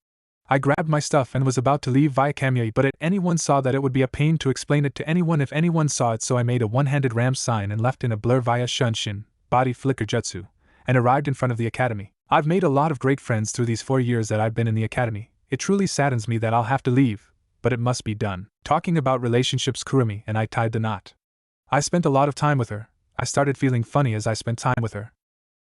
I grabbed my stuff and was about to leave via Kamiya, but if anyone saw that it would be a pain to explain it to anyone if anyone saw it, so I made a one-handed ram sign and left in a blur via Shunshin, body flicker jutsu, and arrived in front of the academy. I've made a lot of great friends through these 4 years that I've been in the academy. It truly saddens me that I'll have to leave, but it must be done. Talking about relationships, Kurumi and I tied the knot. I spent a lot of time with her. I started feeling funny as I spent time with her.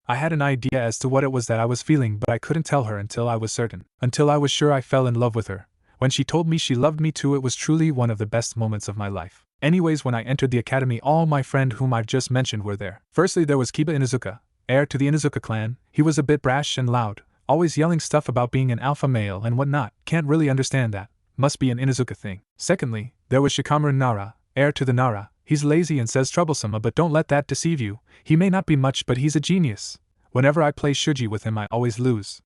I had an idea as to what it was that I was feeling, but I couldn't tell her until I was certain. Until I was sure I fell in love with her. When she told me she loved me too, it was truly one of the best moments of my life. Anyways, when I entered the academy, all my friends whom I've just mentioned were there. Firstly, there was Kiba Inuzuka, heir to the Inuzuka clan. He was a bit brash and loud, always yelling stuff about being an alpha male and whatnot. Can't really understand that. Must be an Inuzuka thing. Secondly, there was Shikamaru Nara, heir to the Nara. He's lazy and says troublesome, but don't let that deceive you. He may not be much, but he's a genius. Whenever I play Shuji with him, I always lose.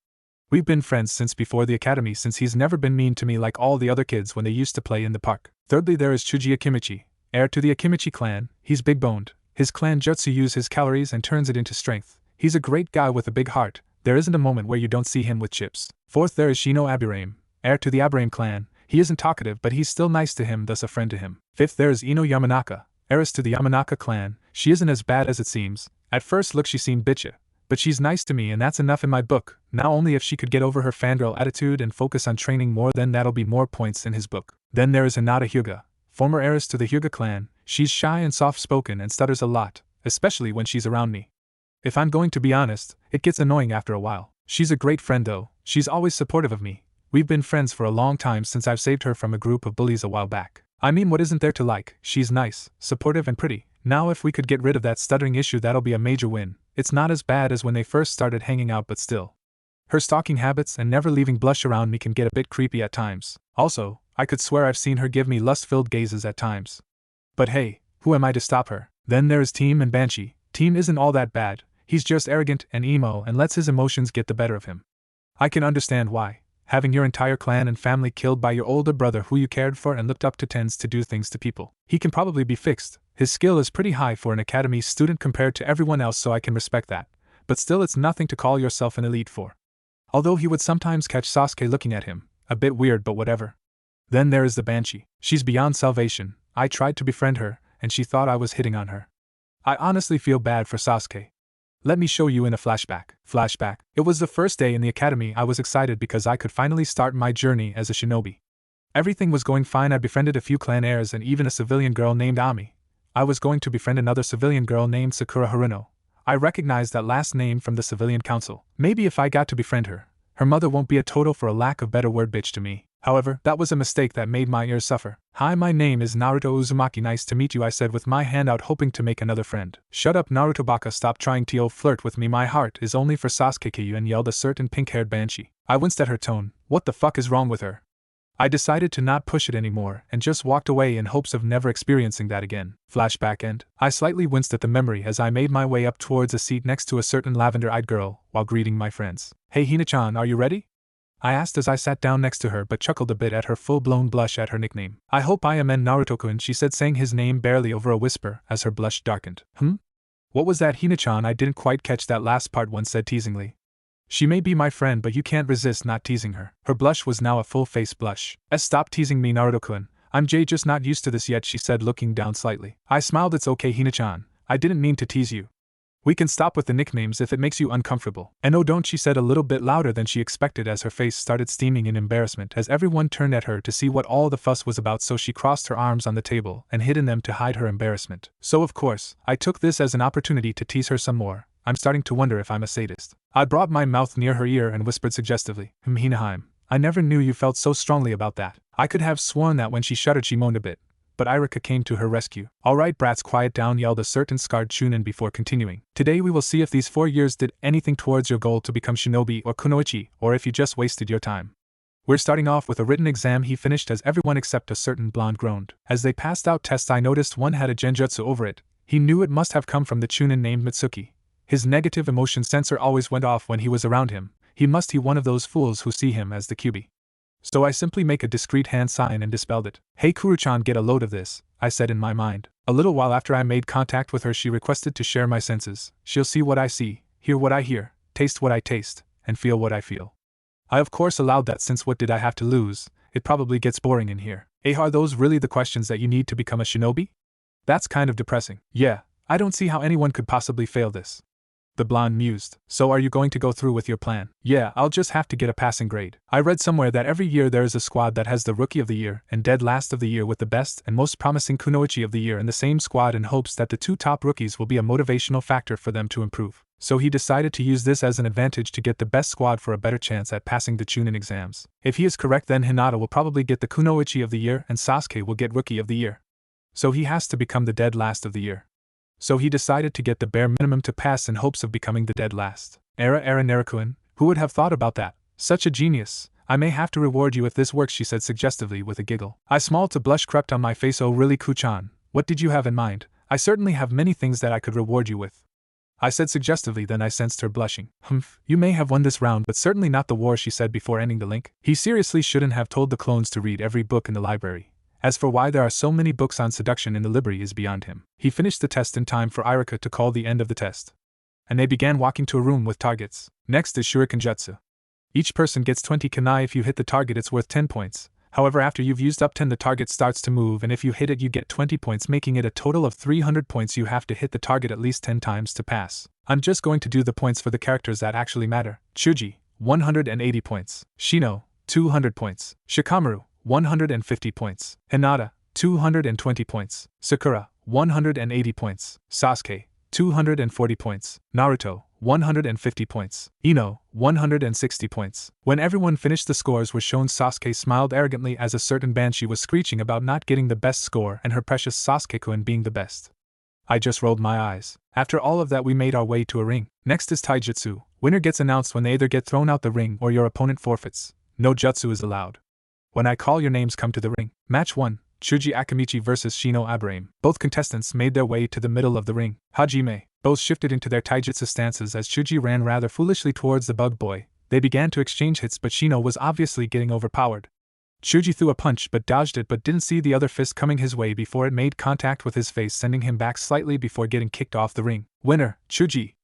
We've been friends since before the academy, since he's never been mean to me like all the other kids when they used to play in the park. Thirdly, there is Chuji Akimichi, heir to the Akimichi clan. He's big-boned. His clan jutsu uses his calories and turns it into strength. He's a great guy with a big heart. There isn't a moment where you don't see him with chips. Fourth, there is Shino Abirame, heir to the Abirame clan. He isn't talkative, but he's still nice to him, thus a friend to him. Fifth, there is Ino Yamanaka, heiress to the Yamanaka clan. She isn't as bad as it seems. At first look she seemed bitchy, but she's nice to me and that's enough in my book. Now only if she could get over her fangirl attitude and focus on training more, then that'll be more points in his book. Then there is Hinata Hyuga, former heiress to the Hyuga clan. She's shy and soft-spoken and stutters a lot, especially when she's around me. If I'm going to be honest, it gets annoying after a while. She's a great friend though. She's always supportive of me. We've been friends for a long time since I've saved her from a group of bullies a while back. I mean, what isn't there to like? She's nice, supportive and pretty. Now if we could get rid of that stuttering issue, that'll be a major win. It's not as bad as when they first started hanging out, but still. Her stalking habits and never leaving blush around me can get a bit creepy at times. Also, I could swear I've seen her give me lust-filled gazes at times. But hey, who am I to stop her? Then there is Team and Banshee. Team isn't all that bad. He's just arrogant and emo and lets his emotions get the better of him. I can understand why. Having your entire clan and family killed by your older brother who you cared for and looked up to tends to do things to people. He can probably be fixed. His skill is pretty high for an academy student compared to everyone else, so I can respect that. But still, it's nothing to call yourself an elite for. Although he would sometimes catch Sasuke looking at him. A bit weird, but whatever. Then there is the Banshee. She's beyond salvation. I tried to befriend her, and she thought I was hitting on her. I honestly feel bad for Sasuke. Let me show you in a flashback. Flashback. It was the first day in the academy. I was excited because I could finally start my journey as a shinobi. Everything was going fine. I befriended a few clan heirs and even a civilian girl named Ami. I was going to befriend another civilian girl named Sakura Haruno. I recognized that last name from the civilian council. Maybe if I got to befriend her, her mother won't be a total, for a lack of better word, bitch to me. However, that was a mistake that made my ears suffer. Hi, my name is Naruto Uzumaki. Nice to meet you, I said with my hand out, hoping to make another friend. Shut up, Naruto Baka, stop trying to flirt with me. My heart is only for Sasuke Kyu, yelled a certain pink-haired Banshee. I winced at her tone. What the fuck is wrong with her? I decided to not push it anymore and just walked away in hopes of never experiencing that again. Flashback end. I slightly winced at the memory as I made my way up towards a seat next to a certain lavender-eyed girl while greeting my friends. Hey Hina-chan, are you ready? I asked as I sat down next to her, but chuckled a bit at her full-blown blush at her nickname. I hope I am Naruto-kun, she said, saying his name barely over a whisper as her blush darkened. What was that, Hina-chan? I didn't quite catch that last part, one said teasingly. She may be my friend, but you can't resist not teasing her. Her blush was now a full-face blush. Stop teasing me, Naruto-kun. I'm just not used to this yet, she said, looking down slightly. I smiled. It's okay, Hina-chan. I didn't mean to tease you. We can stop with the nicknames if it makes you uncomfortable. And oh, don't, she said a little bit louder than she expected as her face started steaming in embarrassment as everyone turned at her to see what all the fuss was about, so she crossed her arms on the table and hid in them to hide her embarrassment. So of course, I took this as an opportunity to tease her some more. I'm starting to wonder if I'm a sadist. I brought my mouth near her ear and whispered suggestively, Hinaheim, I never knew you felt so strongly about that. I could have sworn that when she shuddered she moaned a bit. But Irika came to her rescue. Alright brats, quiet down, yelled a certain scarred Chunin before continuing. Today we will see if these 4 years did anything towards your goal to become shinobi or kunoichi, or if you just wasted your time. We're starting off with a written exam, he finished as everyone except a certain blonde groaned. As they passed out tests, I noticed one had a genjutsu over it. He knew it must have come from the Chunin named Mitsuki. His negative emotion sensor always went off when he was around him. He must be one of those fools who see him as the QB. So I simply make a discreet hand sign and dispelled it. Hey Kuru-chan, get a load of this, I said in my mind. A little while after I made contact with her, she requested to share my senses. She'll see what I see, hear what I hear, taste what I taste, and feel what I feel. I of course allowed that, since what did I have to lose? It probably gets boring in here. Are those really the questions that you need to become a shinobi? That's kind of depressing. Yeah, I don't see how anyone could possibly fail this. The blonde mused. So are you going to go through with your plan? Yeah, I'll just have to get a passing grade. I read somewhere that every year there is a squad that has the Rookie of the Year and Dead Last of the Year, with the best and most promising Kunoichi of the Year in the same squad, in hopes that the 2 top rookies will be a motivational factor for them to improve. So he decided to use this as an advantage to get the best squad for a better chance at passing the Chunin exams. If he is correct, then Hinata will probably get the Kunoichi of the Year and Sasuke will get Rookie of the Year. So he has to become the Dead Last of the Year. So he decided to get the bare minimum to pass in hopes of becoming the dead last. Era Naruto-kun, who would have thought about that? Such a genius. I may have to reward you if this works, she said suggestively with a giggle. I smiled. A blush crept on my face. Oh really, Ku-chan? What did you have in mind? I certainly have many things that I could reward you with, I said suggestively. Then I sensed her blushing. You may have won this round, but certainly not the war, she said before ending the link. He seriously shouldn't have told the clones to read every book in the library. As for why there are so many books on seduction in the library is beyond him. He finished the test in time for Irika to call the end of the test, and they began walking to a room with targets. Next is Shuriken Jutsu. Each person gets 20 kunai. If you hit the target, it's worth 10 points. However, after you've used up 10, the target starts to move, and if you hit it, you get 20 points, making it a total of 300 points. You have to hit the target at least 10 times to pass. I'm just going to do the points for the characters that actually matter. Chuji, 180 points. Shino, 200 points. Shikamaru, 150 points. Hinata, 220 points. Sakura, 180 points. Sasuke, 240 points. Naruto, 150 points. Ino, 160 points. When everyone finished, the scores were shown. Sasuke smiled arrogantly as a certain Banshee was screeching about not getting the best score and her precious Sasuke-kun being the best. I just rolled my eyes. After all of that, we made our way to a ring. Next is Taijutsu. Winner gets announced when they either get thrown out the ring or your opponent forfeits. No jutsu is allowed. When I call your names, come to the ring. Match 1, Chuji Akamichi vs Shino Abrame. Both contestants made their way to the middle of the ring. Hajime. Both shifted into their taijutsu stances as Chuji ran rather foolishly towards the bug boy. They began to exchange hits, but Shino was obviously getting overpowered. Chuji threw a punch but dodged it, but didn't see the other fist coming his way before it made contact with his face, sending him back slightly before getting kicked off the ring. Winner, Chuji,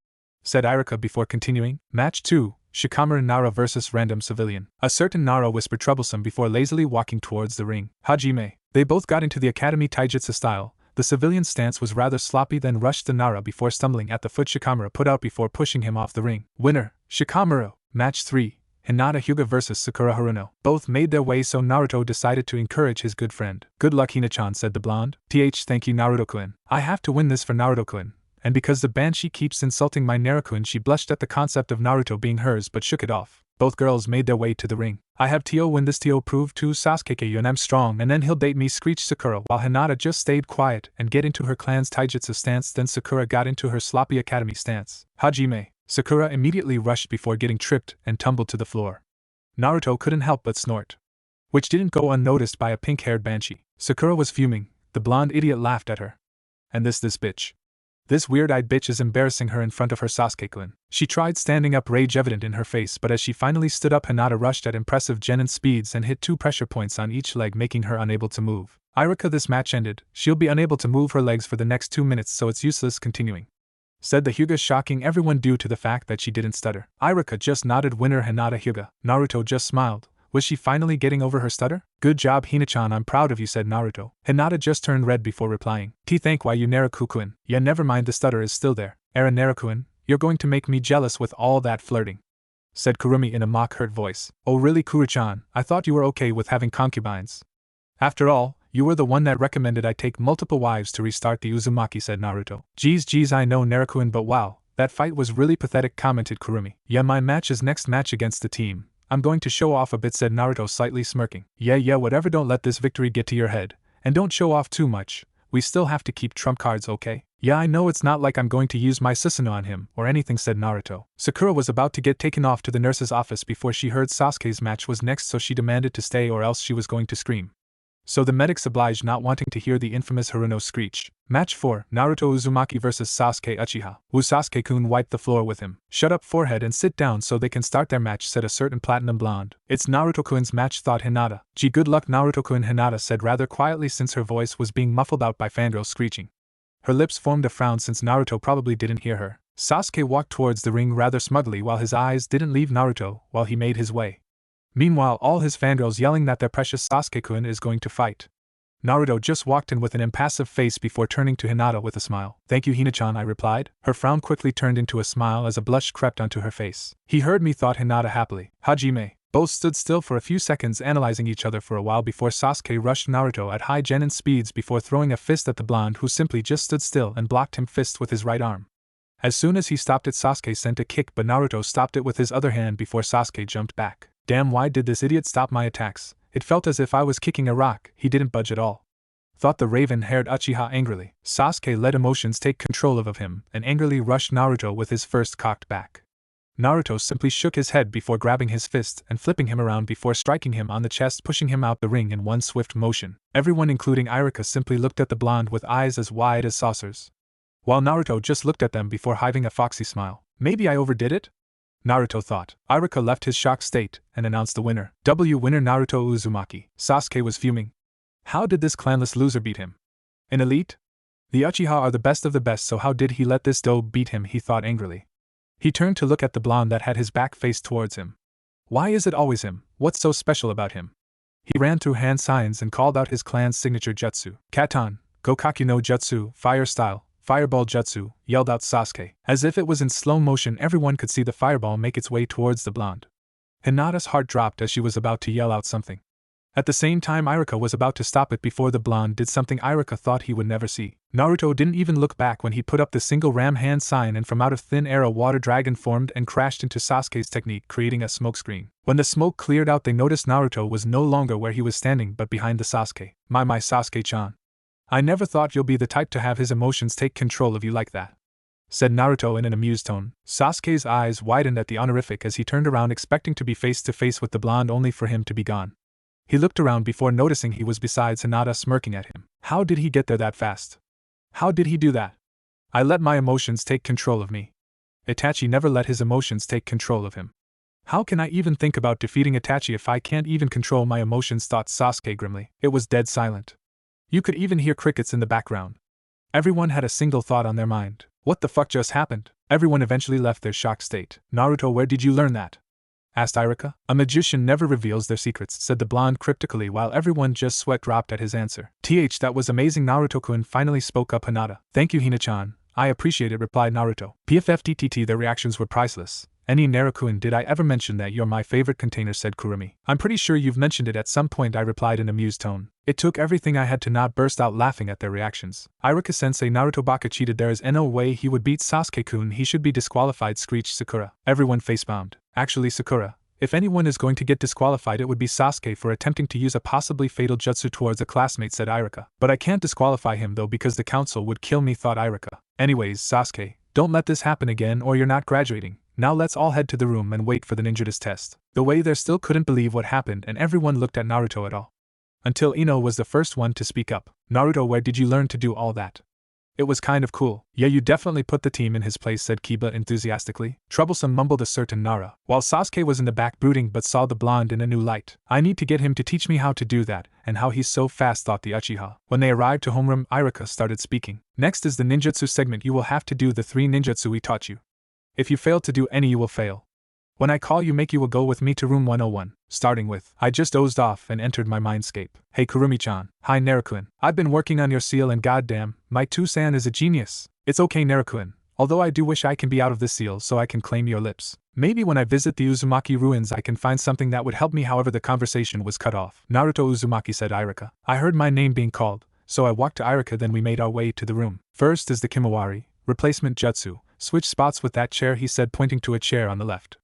said Irika before continuing. Match 2, Shikamaru Nara vs Random Civilian. A certain Nara whispered troublesome before lazily walking towards the ring. Hajime. They both got into the academy taijutsu style. The civilian's stance was rather sloppy, then rushed the Nara before stumbling at the foot Shikamaru put out before pushing him off the ring. Winner, Shikamaru. Match 3, Hinata Hyuga vs Sakura Haruno. Both made their way, so Naruto decided to encourage his good friend. Good luck, Hina-chan, said the blonde. Thank you, Naruto-kun. I have to win this for Naruto-kun. And because the Banshee keeps insulting my Naruto-kun, she blushed at the concept of Naruto being hers but shook it off. Both girls made their way to the ring. I have Tio win this. Tio prove to Sasuke and I'm strong, and then he'll date me, screeched Sakura, while Hinata just stayed quiet and get into her clan's taijutsu stance. Then Sakura got into her sloppy academy stance. Hajime. Sakura immediately rushed before getting tripped and tumbled to the floor. Naruto couldn't help but snort, which didn't go unnoticed by a pink-haired Banshee. Sakura was fuming. The blonde idiot laughed at her. And this bitch. This weird-eyed bitch is embarrassing her in front of her Sasuke-kun. She tried standing up, rage evident in her face, but as she finally stood up, Hinata rushed at impressive genin speeds and hit 2 pressure points on each leg, making her unable to move. Irika, this match ended. She'll be unable to move her legs for the next 2 minutes, so it's useless continuing, said the Hyuga, shocking everyone due to the fact that she didn't stutter. Irika just nodded. Winner, Hinata Hyuga. Naruto just smiled. Was she finally getting over her stutter? Good job, Hina-chan, I'm proud of you, said Naruto. Hinata just turned red before replying. Thank you, Naruto-kun. Yeah, never mind, the stutter is still there. Naruto-kun, you're going to make me jealous with all that flirting, said Kurumi in a mock-hurt voice. Oh really, Kuru-chan? I thought you were okay with having concubines. After all, you were the one that recommended I take multiple wives to restart the Uzumaki, said Naruto. Geez, I know, Naruto-kun, but wow, that fight was really pathetic, commented Kurumi. Yeah, my match is next match against the team. I'm going to show off a bit, said Naruto, slightly smirking. Yeah, whatever, don't let this victory get to your head. And don't show off too much. We still have to keep trump cards, okay? Yeah, I know, it's not like I'm going to use my Susanoo on him or anything, said Naruto. Sakura was about to get taken off to the nurse's office before she heard Sasuke's match was next, so she demanded to stay or else she was going to scream. So the medics obliged, not wanting to hear the infamous Haruno screech. Match 4, Naruto Uzumaki vs Sasuke Uchiha. Sasuke-kun wiped the floor with him. Shut up, forehead, and sit down so they can start their match, said a certain platinum blonde. It's Naruto-kun's match, thought Hinata. Gee, good luck, Naruto-kun, Hinata said rather quietly since her voice was being muffled out by fangirl screeching. Her lips formed a frown since Naruto probably didn't hear her. Sasuke walked towards the ring rather smugly while his eyes didn't leave Naruto while he made his way. Meanwhile, all his fangirls yelling that their precious Sasuke-kun is going to fight. Naruto just walked in with an impassive face before turning to Hinata with a smile. Thank you, Hina-chan, I replied. Her frown quickly turned into a smile as a blush crept onto her face. He heard me, thought Hinata happily. Hajime. Both stood still for a few seconds, analyzing each other for a while before Sasuke rushed Naruto at high genin speeds before throwing a fist at the blonde, who simply just stood still and blocked him fist with his right arm. As soon as he stopped it, Sasuke sent a kick, but Naruto stopped it with his other hand before Sasuke jumped back. Damn, why did this idiot stop my attacks? It felt as if I was kicking a rock. He didn't budge at all, thought the raven-haired Uchiha angrily. Sasuke let emotions take control of him and angrily rushed Naruto with his fist cocked back. Naruto simply shook his head before grabbing his fist and flipping him around before striking him on the chest, pushing him out the ring in one swift motion. Everyone, including Irika, simply looked at the blonde with eyes as wide as saucers, while Naruto just looked at them before hiving a foxy smile. Maybe I overdid it? Naruto thought. Irika left his shocked state and announced the winner. Winner Naruto Uzumaki. Sasuke was fuming. How did this clanless loser beat him? An elite? The Uchiha are the best of the best, so how did he let this doe beat him, he thought angrily. He turned to look at the blonde that had his back faced towards him. Why is it always him? What's so special about him? He ran through hand signs and called out his clan's signature jutsu. Katan, Gokaku no Jutsu, Fire Style, Fireball Jutsu, yelled out Sasuke. As if it was in slow motion, everyone could see the fireball make its way towards the blonde. Hinata's heart dropped as she was about to yell out something. At the same time, Irika was about to stop it before the blonde did something Irika thought he would never see. Naruto didn't even look back when he put up the single ram hand sign, and from out of thin air a water dragon formed and crashed into Sasuke's technique, creating a smokescreen. When the smoke cleared out, they noticed Naruto was no longer where he was standing but behind the Sasuke. My Sasuke-chan. I never thought you'll be the type to have his emotions take control of you like that, said Naruto in an amused tone. Sasuke's eyes widened at the honorific as he turned around expecting to be face to face with the blonde, only for him to be gone. He looked around before noticing he was beside Hinata smirking at him. How did he get there that fast? How did he do that? I let my emotions take control of me. Itachi never let his emotions take control of him. How can I even think about defeating Itachi if I can't even control my emotions, thought Sasuke grimly. It was dead silent. You could even hear crickets in the background. Everyone had a single thought on their mind. What the fuck just happened? Everyone eventually left their shocked state. Naruto, where did you learn that? Asked Iruka. A magician never reveals their secrets, said the blonde cryptically while everyone just sweat dropped at his answer. That was amazing, Naruto-kun, finally spoke up Hinata. Thank you, Hina-chan. I appreciate it, replied Naruto. PFFTTT, their reactions were priceless. Any Naruto-kun, did I ever mention that you're my favorite container, said Kurumi. I'm pretty sure you've mentioned it at some point, I replied in amused tone. It took everything I had to not burst out laughing at their reactions. Iruka-sensei, Naruto Baka cheated, there is no way he would beat Sasuke-kun, he should be disqualified, screeched Sakura. Everyone facepalmed. Actually, Sakura, if anyone is going to get disqualified it would be Sasuke for attempting to use a possibly fatal jutsu towards a classmate, said Iruka. But I can't disqualify him though because the council would kill me, thought Iruka. Anyways, Sasuke, don't let this happen again or you're not graduating. Now let's all head to the room and wait for the ninja's test. The way there still couldn't believe what happened and everyone looked at Naruto at all. Until Ino was the first one to speak up. Naruto, where did you learn to do all that? It was kind of cool. Yeah, you definitely put the team in his place, said Kiba enthusiastically. Troublesome, mumbled a certain Nara, while Sasuke was in the back brooding but saw the blonde in a new light. I need to get him to teach me how to do that, and how he's so fast, thought the Uchiha. When they arrived to homeroom, Iruka started speaking. Next is the ninjutsu segment. You will have to do the 3 ninjutsu we taught you. If you fail to do any you will fail. When I call you, you will go with me to room 101, starting with, I just dozed off and entered my mindscape. Hey Kurumi-chan. Hi Naruto-kun. I've been working on your seal and goddamn, my Two-san is a genius. It's okay Naruto-kun, although I do wish I can be out of this seal so I can claim your lips. Maybe when I visit the Uzumaki ruins I can find something that would help me. However, the conversation was cut off. Naruto Uzumaki, said Iruka. I heard my name being called, so I walked to Iruka, then we made our way to the room. First is the Kimawari, replacement jutsu. Switch spots with that chair, he said, pointing to a chair on the left.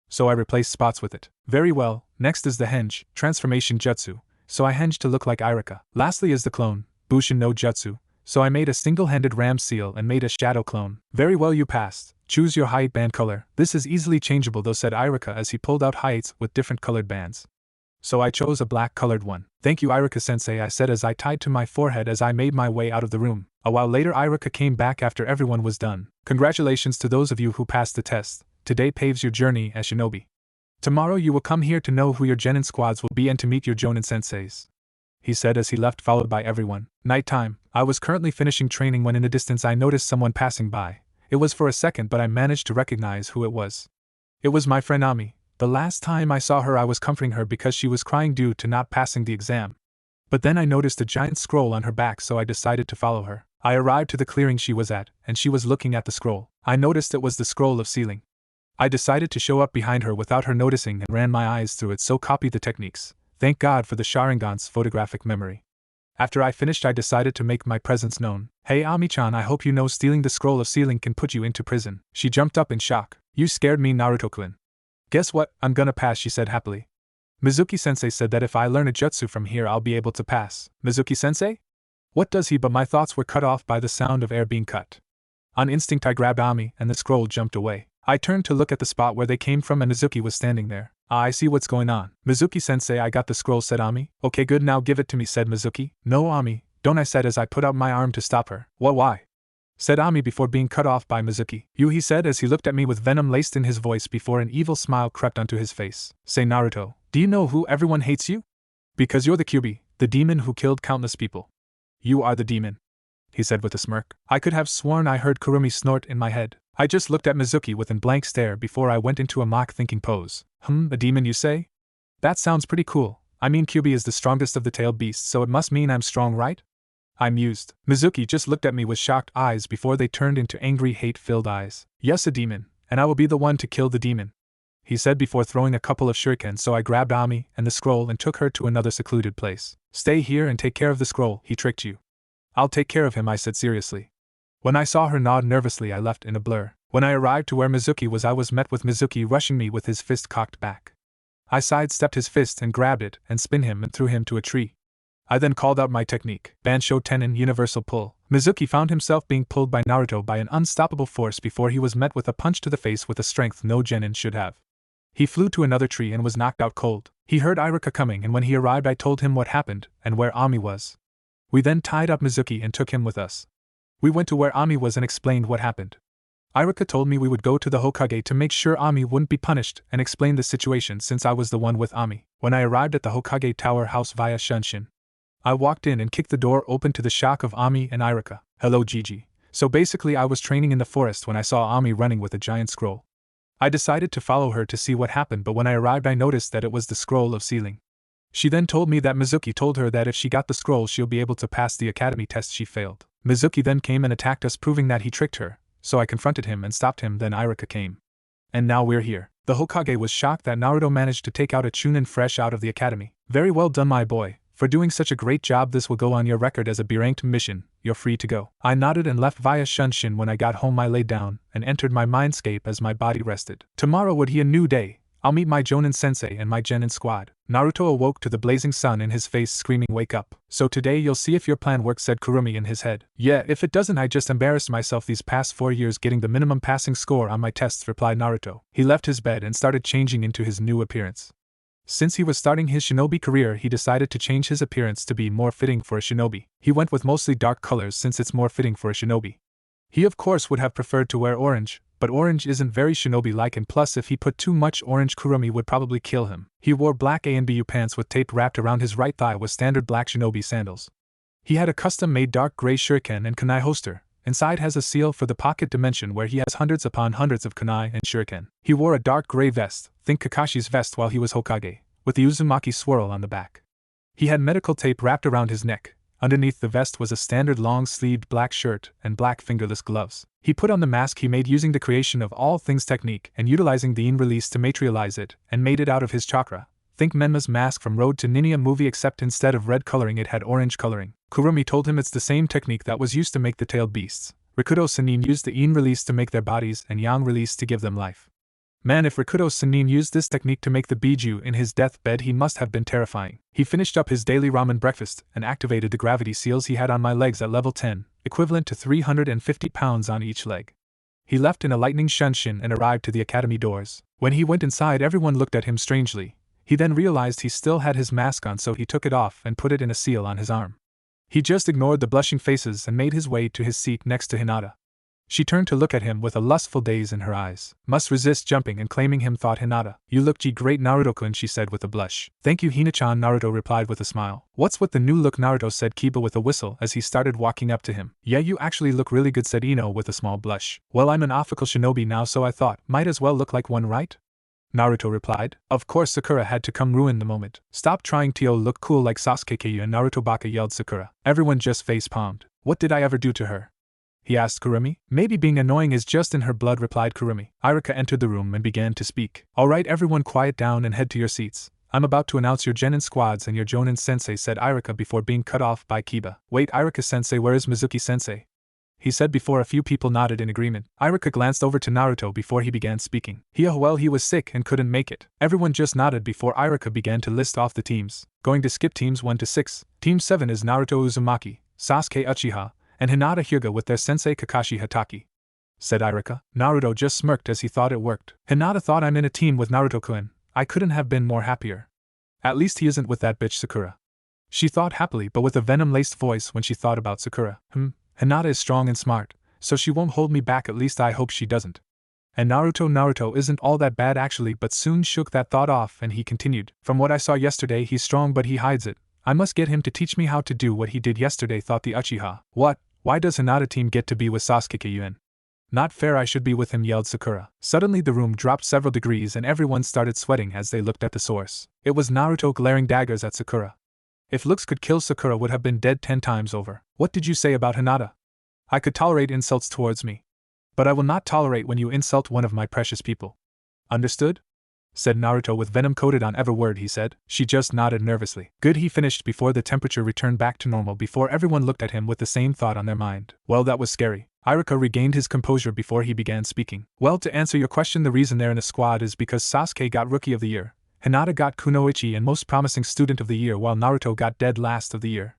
So I replaced spots with it. Very well. Next is the henge, transformation jutsu, so I henged to look like Iruka. Lastly is the clone, Bushin no jutsu, so I made a single-handed ram seal and made a shadow clone. Very well, you passed. Choose your height band color. This is easily changeable though, said Iruka as he pulled out heights with different colored bands. So I chose a black-colored one. Thank you Iruka-sensei, I said as I tied to my forehead as I made my way out of the room. A while later Iruka came back after everyone was done. Congratulations to those of you who passed the test. Today paves your journey as shinobi. Tomorrow you will come here to know who your genin squads will be and to meet your jonin senseis, he said as he left, followed by everyone. Nighttime. I was currently finishing training when in the distance I noticed someone passing by. It was for a second but I managed to recognize who it was. It was my friend Ami. The last time I saw her I was comforting her because she was crying due to not passing the exam. But then I noticed a giant scroll on her back, so I decided to follow her. I arrived to the clearing she was at, and she was looking at the scroll. I noticed it was the scroll of sealing. I decided to show up behind her without her noticing and ran my eyes through it, so copied the techniques. Thank God for the Sharingan's photographic memory. After I finished I decided to make my presence known. Hey Ami-chan, I hope you know stealing the scroll of sealing can put you into prison. She jumped up in shock. You scared me, Naruto-kun. Guess what, I'm gonna pass, she said happily. Mizuki-sensei said that if I learn a jutsu from here I'll be able to pass. Mizuki-sensei? What does he? But my thoughts were cut off by the sound of air being cut. On instinct I grabbed Ami and the scroll jumped away. I turned to look at the spot where they came from and Mizuki was standing there. I see what's going on. Mizuki-sensei, I got the scroll, said Ami. Okay good, now give it to me, said Mizuki. No Ami, don't, I said as I put out my arm to stop her. What, why? Said Ami before being cut off by Mizuki. You, he said as he looked at me with venom laced in his voice before an evil smile crept onto his face. Say Naruto, do you know who everyone hates you? Because you're the Kyuubi, the demon who killed countless people. You are the demon, he said with a smirk. I could have sworn I heard Kurumi snort in my head. I just looked at Mizuki with a blank stare before I went into a mock thinking pose. A demon you say? That sounds pretty cool. I mean Kyuubi is the strongest of the tailed beasts, so it must mean I'm strong, right? I mused. Mizuki just looked at me with shocked eyes before they turned into angry hate-filled eyes. Yes, a demon, and I will be the one to kill the demon, he said before throwing a couple of shurikens, so I grabbed Ami and the scroll and took her to another secluded place. Stay here and take care of the scroll, he tricked you. I'll take care of him, I said seriously. When I saw her nod nervously I left in a blur. When I arrived to where Mizuki was I was met with Mizuki rushing me with his fist cocked back. I sidestepped his fist and grabbed it and spin him and threw him to a tree. I then called out my technique, Bansho Tenin Universal Pull. Mizuki found himself being pulled by Naruto by an unstoppable force before he was met with a punch to the face with a strength no genin should have. He flew to another tree and was knocked out cold. He heard Iruka coming, and when he arrived I told him what happened and where Ami was. We then tied up Mizuki and took him with us. We went to where Ami was and explained what happened. Iruka told me we would go to the Hokage to make sure Ami wouldn't be punished and explain the situation since I was the one with Ami. When I arrived at the Hokage Tower house via Shunshin, I walked in and kicked the door open to the shock of Ami and Iruka. Hello Gigi. So basically I was training in the forest when I saw Ami running with a giant scroll. I decided to follow her to see what happened, but when I arrived I noticed that it was the scroll of sealing. She then told me that Mizuki told her that if she got the scroll she'll be able to pass the academy test she failed. Mizuki then came and attacked us, proving that he tricked her, so I confronted him and stopped him. Then Iruka came. And now we're here. The Hokage was shocked that Naruto managed to take out a Chunin fresh out of the academy. Very well done my boy. For doing such a great job, this will go on your record as a B-ranked mission. You're free to go. I nodded and left via Shunshin. When I got home I laid down and entered my mindscape as my body rested. Tomorrow would be a new day. I'll meet my Jonin sensei and my Genin squad. Naruto awoke to the blazing sun in his face, screaming, "Wake up." So today you'll see if your plan works, said Kurumi in his head. Yeah, if it doesn't I just embarrassed myself these past 4 years getting the minimum passing score on my tests, replied Naruto. He left his bed and started changing into his new appearance. Since he was starting his shinobi career, he decided to change his appearance to be more fitting for a shinobi. He went with mostly dark colors since it's more fitting for a shinobi. He of course would have preferred to wear orange, but orange isn't very shinobi-like, and plus if he put too much orange Kurumi would probably kill him. He wore black A&BU pants with tape wrapped around his right thigh with standard black shinobi sandals. He had a custom-made dark gray shuriken and kunai holster. Inside has a seal for the pocket dimension where he has hundreds upon hundreds of kunai and shuriken. He wore a dark gray vest, think Kakashi's vest while he was Hokage, with the Uzumaki swirl on the back. He had medical tape wrapped around his neck. Underneath the vest was a standard long-sleeved black shirt and black fingerless gloves. He put on the mask he made using the creation of all things technique and utilizing the in release to materialize it, and made it out of his chakra. Think Menma's mask from Road to Ninja movie, except instead of red coloring it had orange coloring. Kurumi told him it's the same technique that was used to make the tailed beasts. Rikudo Sanin used the Yin release to make their bodies and Yang release to give them life. Man, if Rikudo Sanin used this technique to make the Biju in his deathbed, he must have been terrifying. He finished up his daily ramen breakfast and activated the gravity seals he had on my legs at level 10, equivalent to 350 pounds on each leg. He left in a lightning shunshin and arrived to the academy doors. When he went inside everyone looked at him strangely. He then realized he still had his mask on, so he took it off and put it in a seal on his arm. He just ignored the blushing faces and made his way to his seat next to Hinata. She turned to look at him with a lustful daze in her eyes. Must resist jumping and claiming him, thought Hinata. You look great Naruto-kun, she said with a blush. Thank you Hina-chan, Naruto replied with a smile. What's with the new look, Naruto, said Kiba with a whistle as he started walking up to him. Yeah, you actually look really good, said Ino with a small blush. Well, I'm an official shinobi now, so I thought, might as well look like one, right? Naruto replied. Of course, Sakura had to come ruin the moment. Stop trying to look cool like Sasuke and Naruto, Baka yelled Sakura. Everyone just face-palmed. What did I ever do to her? He asked Kurumi. Maybe being annoying is just in her blood, replied Kurumi. Iruka entered the room and began to speak. Alright everyone, quiet down and head to your seats. I'm about to announce your Genin squads and your Jonin sensei, said Iruka before being cut off by Kiba. Wait, Iruka sensei, where is Mizuki sensei? He said before a few people nodded in agreement. Iruka glanced over to Naruto before he began speaking. Well, he was sick and couldn't make it. Everyone just nodded before Iruka began to list off the teams. Going to skip teams 1 to 6. Team 7 is Naruto Uzumaki, Sasuke Uchiha, and Hinata Hyuga with their sensei Kakashi Hatake, said Iruka. Naruto just smirked as he thought it worked. Hinata thought, I'm in a team with Naruto-kun. I couldn't have been more happier. At least he isn't with that bitch Sakura. She thought happily but with a venom-laced voice when she thought about Sakura. Hinata is strong and smart, so she won't hold me back, at least I hope she doesn't. And Naruto isn't all that bad actually, but soon shook that thought off and he continued. From what I saw yesterday, he's strong but he hides it. I must get him to teach me how to do what he did yesterday, thought the Uchiha. What? Why does Hinata team get to be with Sasuke-un? Not fair, I should be with him, yelled Sakura. Suddenly the room dropped several degrees and everyone started sweating as they looked at the source. It was Naruto glaring daggers at Sakura. If looks could kill, Sakura would have been dead 10 times over. What did you say about Hinata? I could tolerate insults towards me, but I will not tolerate when you insult one of my precious people. Understood? Said Naruto with venom coated on every word he said. She just nodded nervously. Good, he finished before the temperature returned back to normal before everyone looked at him with the same thought on their mind. Well, that was scary. Iruka regained his composure before he began speaking. Well, to answer your question, the reason they're in a squad is because Sasuke got Rookie of the Year, Hinata got Kunoichi and Most Promising Student of the Year, while Naruto got Dead Last of the Year.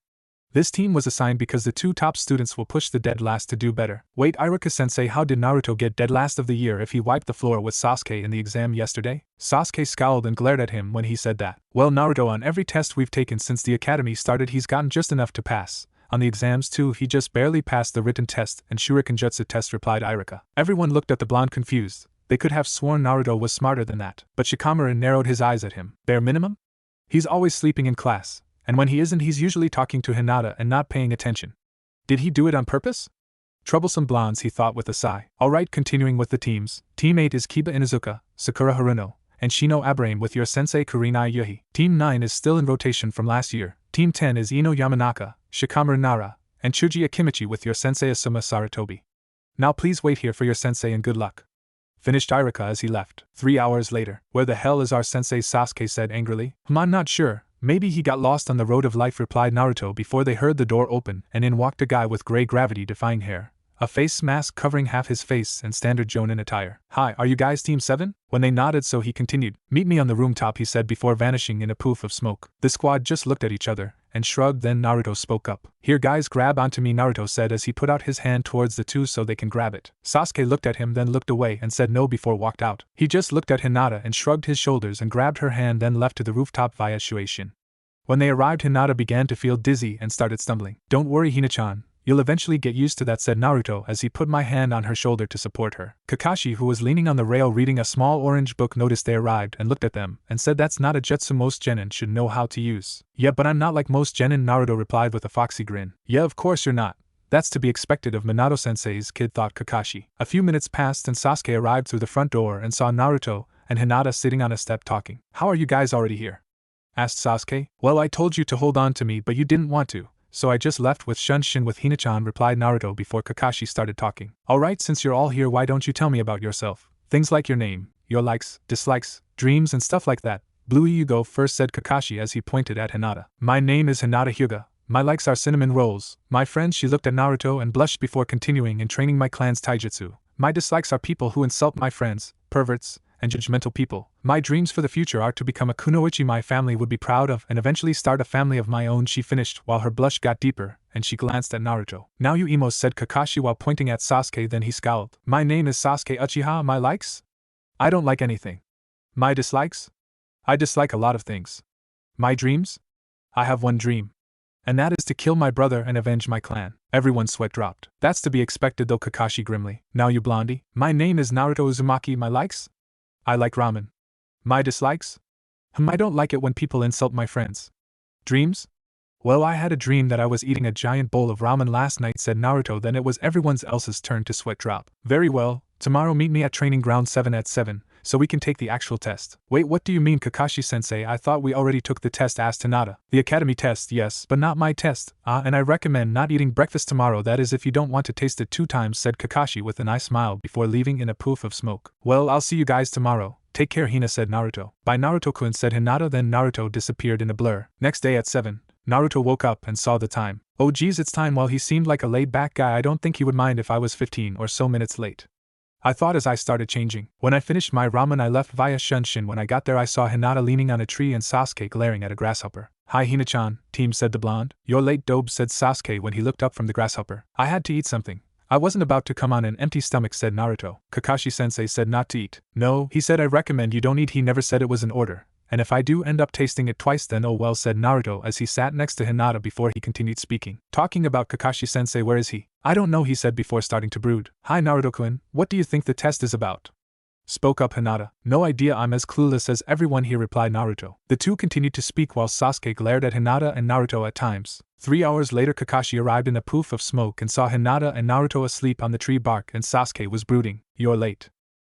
This team was assigned because the 2 top students will push the dead last to do better. Wait, Iruka-sensei, how did Naruto get dead last of the year if he wiped the floor with Sasuke in the exam yesterday? Sasuke scowled and glared at him when he said that. Well, Naruto, on every test we've taken since the academy started he's gotten just enough to pass. On the exams too, he just barely passed the written test and Shuriken Jutsu test, replied Iruka. Everyone looked at the blonde confused. They could have sworn Naruto was smarter than that. But Shikamaru narrowed his eyes at him. Bare minimum? He's always sleeping in class, and when he isn't he's usually talking to Hinata and not paying attention. Did he do it on purpose? Troublesome blondes, he thought with a sigh. Alright, continuing with the teams. Team 8 is Kiba Inuzuka, Sakura Haruno, and Shino Abraham with your sensei Kurinai Yuhi. Team 9 is still in rotation from last year. Team 10 is Ino Yamanaka, Shikamaru Nara, and Chuji Akimichi with your sensei Asuma Saratobi. Now please wait here for your sensei and good luck. Finished Iruka as he left. 3 hours later. Where the hell is our sensei? Sasuke said angrily. I'm not sure. Maybe he got lost on the road of life, replied Naruto before they heard the door open and in walked a guy with gray gravity-defying hair, a face mask covering half his face and standard Jonin attire. Hi, are you guys Team 7? When they nodded so he continued. Meet me on the rooftop, he said before vanishing in a poof of smoke. The squad just looked at each other and shrugged, then Naruto spoke up. Here guys, grab onto me, Naruto said as he put out his hand towards the 2 so they can grab it. Sasuke looked at him then looked away and said no before walked out. He just looked at Hinata and shrugged his shoulders and grabbed her hand then left to the rooftop via Shueishin. When they arrived, Hinata began to feel dizzy and started stumbling. Don't worry, Hina-chan. You'll eventually get used to that, said Naruto as he put my hand on her shoulder to support her. Kakashi, who was leaning on the rail reading a small orange book, noticed they arrived and looked at them and said that's not a jutsu most genin should know how to use. Yeah, but I'm not like most genin, Naruto replied with a foxy grin. Yeah, of course you're not. That's to be expected of Minato-sensei's kid, thought Kakashi. A few minutes passed and Sasuke arrived through the front door and saw Naruto and Hinata sitting on a step talking. How are you guys already here? Asked Sasuke. Well, I told you to hold on to me but you didn't want to, so I just left with Shunshin with Hina-chan, replied Naruto before Kakashi started talking. Alright, since you're all here, why don't you tell me about yourself? Things like your name, your likes, dislikes, dreams and stuff like that. Bluey, you go first, said Kakashi as he pointed at Hinata. My name is Hinata Hyuga. My likes are cinnamon rolls. My friends, she looked at Naruto and blushed before continuing in training my clan's taijutsu. My dislikes are people who insult my friends, perverts, and judgmental people. My dreams for the future are to become a kunoichi my family would be proud of and eventually start a family of my own, she finished while her blush got deeper and she glanced at Naruto. Now you emos, said Kakashi while pointing at Sasuke, then he scowled. My name is Sasuke Uchiha. My likes? I don't like anything. My dislikes? I dislike a lot of things. My dreams? I have one dream. And that is to kill my brother and avenge my clan. Everyone's sweat dropped. That's to be expected though, Kakashi grimly. Now you blondie. My name is Naruto Uzumaki. My likes? I like ramen. My dislikes? I don't like it when people insult my friends. Dreams? Well, I had a dream that I was eating a giant bowl of ramen last night, said Naruto, then it was everyone else's turn to sweat drop. Very well, tomorrow meet me at training ground 7 at 7, so we can take the actual test. Wait, what do you mean, Kakashi-sensei? I thought we already took the test, asked Hinata. The academy test, yes, but not my test. And I recommend not eating breakfast tomorrow, that is if you don't want to taste it 2 times, said Kakashi with an eye smile before leaving in a poof of smoke. Well, I'll see you guys tomorrow. Take care, Hina, said Naruto. Bye, Naruto-kun, said Hinata, then Naruto disappeared in a blur. Next day at 7, Naruto woke up and saw the time. Oh geez, it's time. While he seemed like a laid-back guy, I don't think he would mind if I was 15 or so minutes late. I thought as I started changing. When I finished my ramen I left via Shunshin. When I got there I saw Hinata leaning on a tree and Sasuke glaring at a grasshopper. Hi Hina-chan, team, said the blonde. You're late, dobe, said Sasuke when he looked up from the grasshopper. I had to eat something. I wasn't about to come on an empty stomach, said Naruto. Kakashi-sensei said not to eat. No, he said I recommend you don't eat. He never said it was an order. And if I do end up tasting it twice then oh well, said Naruto as he sat next to Hinata before he continued speaking. Talking about Kakashi-sensei, where is he? I don't know, he said before starting to brood. Hi Naruto-kun, what do you think the test is about? Spoke up Hinata. No idea, I'm as clueless as everyone here, replied Naruto. The two continued to speak while Sasuke glared at Hinata and Naruto at times. 3 hours later Kakashi arrived in a poof of smoke and saw Hinata and Naruto asleep on the tree bark and Sasuke was brooding. You're late,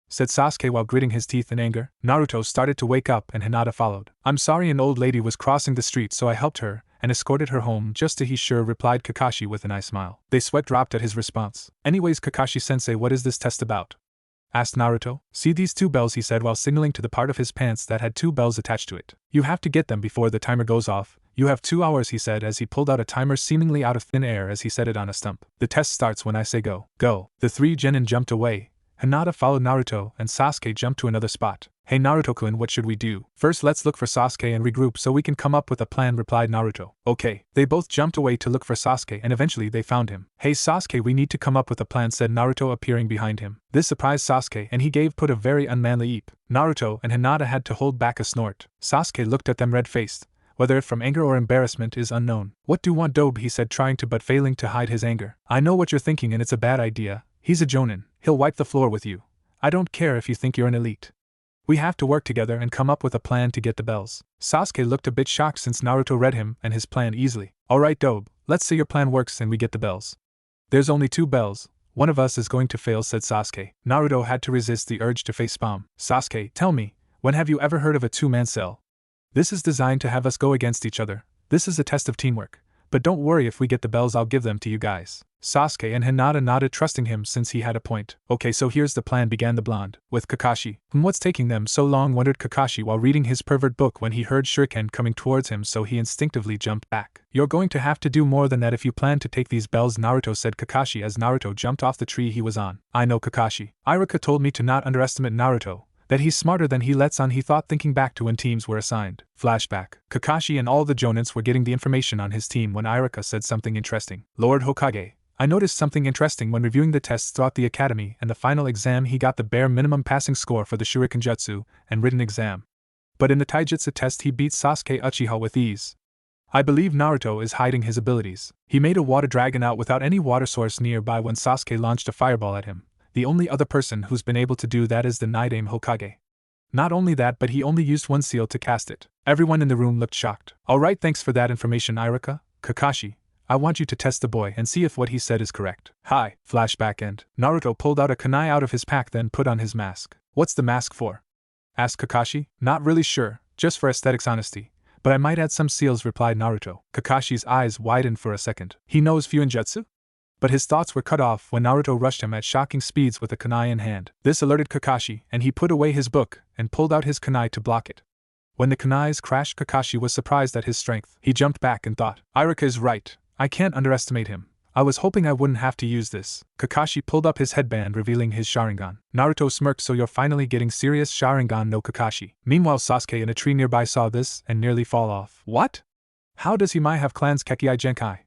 said Sasuke while gritting his teeth in anger. Naruto started to wake up and Hinata followed. I'm sorry, an old lady was crossing the street so I helped her and escorted her home just to be sure, replied Kakashi with an eye smile. They sweat dropped at his response. Anyways, Kakashi-sensei, what is this test about? Asked Naruto. See these 2 bells, he said while signaling to the part of his pants that had 2 bells attached to it. You have to get them before the timer goes off. You have 2 hours, he said as he pulled out a timer seemingly out of thin air as he set it on a stump. The test starts when I say go. Go. The 3 genin jumped away. Hinata followed Naruto and Sasuke jumped to another spot. Hey Naruto-kun, what should we do? First let's look for Sasuke and regroup so we can come up with a plan, replied Naruto. Okay. They both jumped away to look for Sasuke and eventually they found him. Hey Sasuke, we need to come up with a plan, said Naruto appearing behind him. This surprised Sasuke and he gave a very unmanly eep. Naruto and Hinata had to hold back a snort. Sasuke looked at them red-faced. Whether it from anger or embarrassment is unknown. What do you want, Dobe? He said, trying to but failing to hide his anger. I know what you're thinking and it's a bad idea. He's a jonin. He'll wipe the floor with you. I don't care if you think you're an elite. We have to work together and come up with a plan to get the bells. Sasuke looked a bit shocked since Naruto read him and his plan easily. Alright Dobe, let's say your plan works and we get the bells. There's only 2 bells. One of us is going to fail, said Sasuke. Naruto had to resist the urge to face palm. Sasuke, tell me, when have you ever heard of a 2-man cell? This is designed to have us go against each other. This is a test of teamwork. But don't worry, if we get the bells I'll give them to you guys. Sasuke and Hinata nodded, trusting him since he had a point. Okay, so here's the plan, began the blonde. With Kakashi. What's taking them so long, wondered Kakashi while reading his pervert book when he heard Shuriken coming towards him, so he instinctively jumped back. You're going to have to do more than that if you plan to take these bells, Naruto said Kakashi as Naruto jumped off the tree he was on. I know, Kakashi. Iruka told me to not underestimate Naruto. That he's smarter than he lets on, he thought, thinking back to when teams were assigned. Flashback. Kakashi and all the Jonins were getting the information on his team when Iruka said something interesting. Lord Hokage, I noticed something interesting when reviewing the tests throughout the academy and the final exam. He got the bare minimum passing score for the Shuriken Jutsu and written exam. But in the Taijutsu test he beat Sasuke Uchiha with ease. I believe Naruto is hiding his abilities. He made a water dragon out without any water source nearby when Sasuke launched a fireball at him. The only other person who's been able to do that is the Nidaime Hokage. Not only that, but he only used 1 seal to cast it. Everyone in the room looked shocked. Alright, thanks for that information, Iruka. Kakashi, I want you to test the boy and see if what he said is correct. Hi. Flashback end. Naruto pulled out a kunai out of his pack, then put on his mask. What's the mask for? Asked Kakashi. Not really sure, just for aesthetics honesty. But I might add some seals, replied Naruto. Kakashi's eyes widened for a second. He knows Fuinjutsu? But his thoughts were cut off when Naruto rushed him at shocking speeds with a kunai in hand. This alerted Kakashi, and he put away his book and pulled out his kunai to block it. When the kunais crashed, Kakashi was surprised at his strength. He jumped back and thought, Iruka is right. I can't underestimate him. I was hoping I wouldn't have to use this. Kakashi pulled up his headband, revealing his Sharingan. Naruto smirked. So you're finally getting serious, Sharingan no Kakashi. Meanwhile, Sasuke in a tree nearby saw this and nearly fall off. What? How does he might have clans Kekkei Genkai?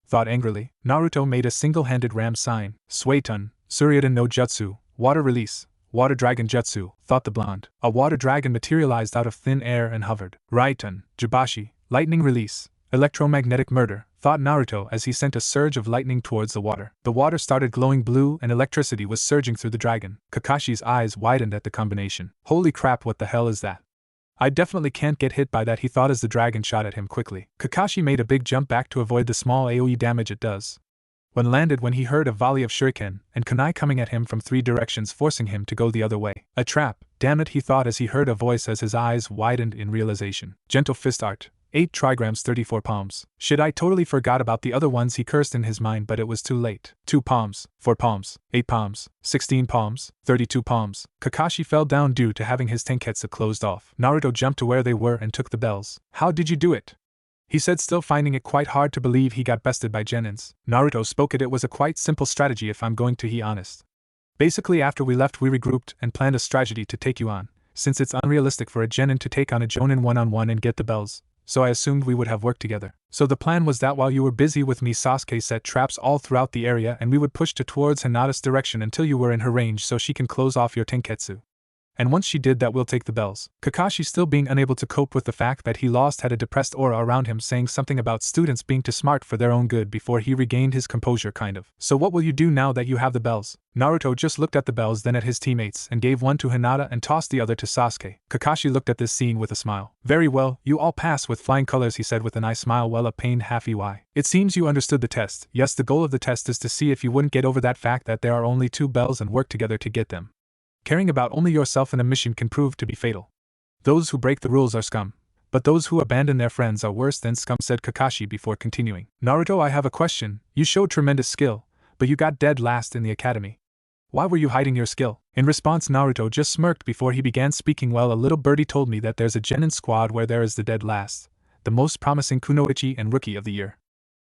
Thought angrily. Naruto made a single-handed ram sign. Suiton, Suryudan no Jutsu, water release, water dragon jutsu, thought the blonde. A water dragon materialized out of thin air and hovered. Raiton, Jibashi, lightning release, electromagnetic murder, thought Naruto as he sent a surge of lightning towards the water. The water started glowing blue and electricity was surging through the dragon. Kakashi's eyes widened at the combination. Holy crap, what the hell is that? I definitely can't get hit by that, he thought as the dragon shot at him quickly. Kakashi made a big jump back to avoid the small AoE damage it does. When he heard a volley of shuriken and kunai coming at him from 3 directions, forcing him to go the other way. A trap, damn it, he thought as he heard a voice as his eyes widened in realization. Gentle fist art. 8 trigrams 34 palms. Shit, I totally forgot about the other ones, he cursed in his mind, but it was too late. 2 palms, 4 palms, 8 palms, 16 palms, 32 palms. Kakashi fell down due to having his tenketsu closed off. Naruto jumped to where they were and took the bells. How did you do it? He said, still finding it quite hard to believe he got bested by genins. Naruto spoke it was a quite simple strategy if I'm going to be honest. Basically after we left we regrouped and planned a strategy to take you on, since it's unrealistic for a genin to take on a jonin one-on-one and get the bells. So I assumed we would have worked together. So the plan was that while you were busy with me, Sasuke set traps all throughout the area and we would push towards Hinata's direction until you were in her range so she can close off your tenketsu. And once she did that we'll take the bells. Kakashi, still being unable to cope with the fact that he lost, had a depressed aura around him, saying something about students being too smart for their own good before he regained his composure kind of. So what will you do now that you have the bells? Naruto just looked at the bells, then at his teammates, and gave one to Hinata and tossed the other to Sasuke. Kakashi looked at this scene with a smile. Very well, you all pass with flying colors, he said with an eye smile, well a pained half EY. It seems you understood the test. Yes, the goal of the test is to see if you wouldn't get over that fact that there are only 2 bells and work together to get them. Caring about only yourself in a mission can prove to be fatal. Those who break the rules are scum, but those who abandon their friends are worse than scum, said Kakashi before continuing. Naruto, I have a question. You showed tremendous skill, but you got dead last in the academy. Why were you hiding your skill? In response, Naruto just smirked before he began speaking. Well, a little birdie told me that there's a genin squad where there is the dead last, the most promising kunoichi and rookie of the year.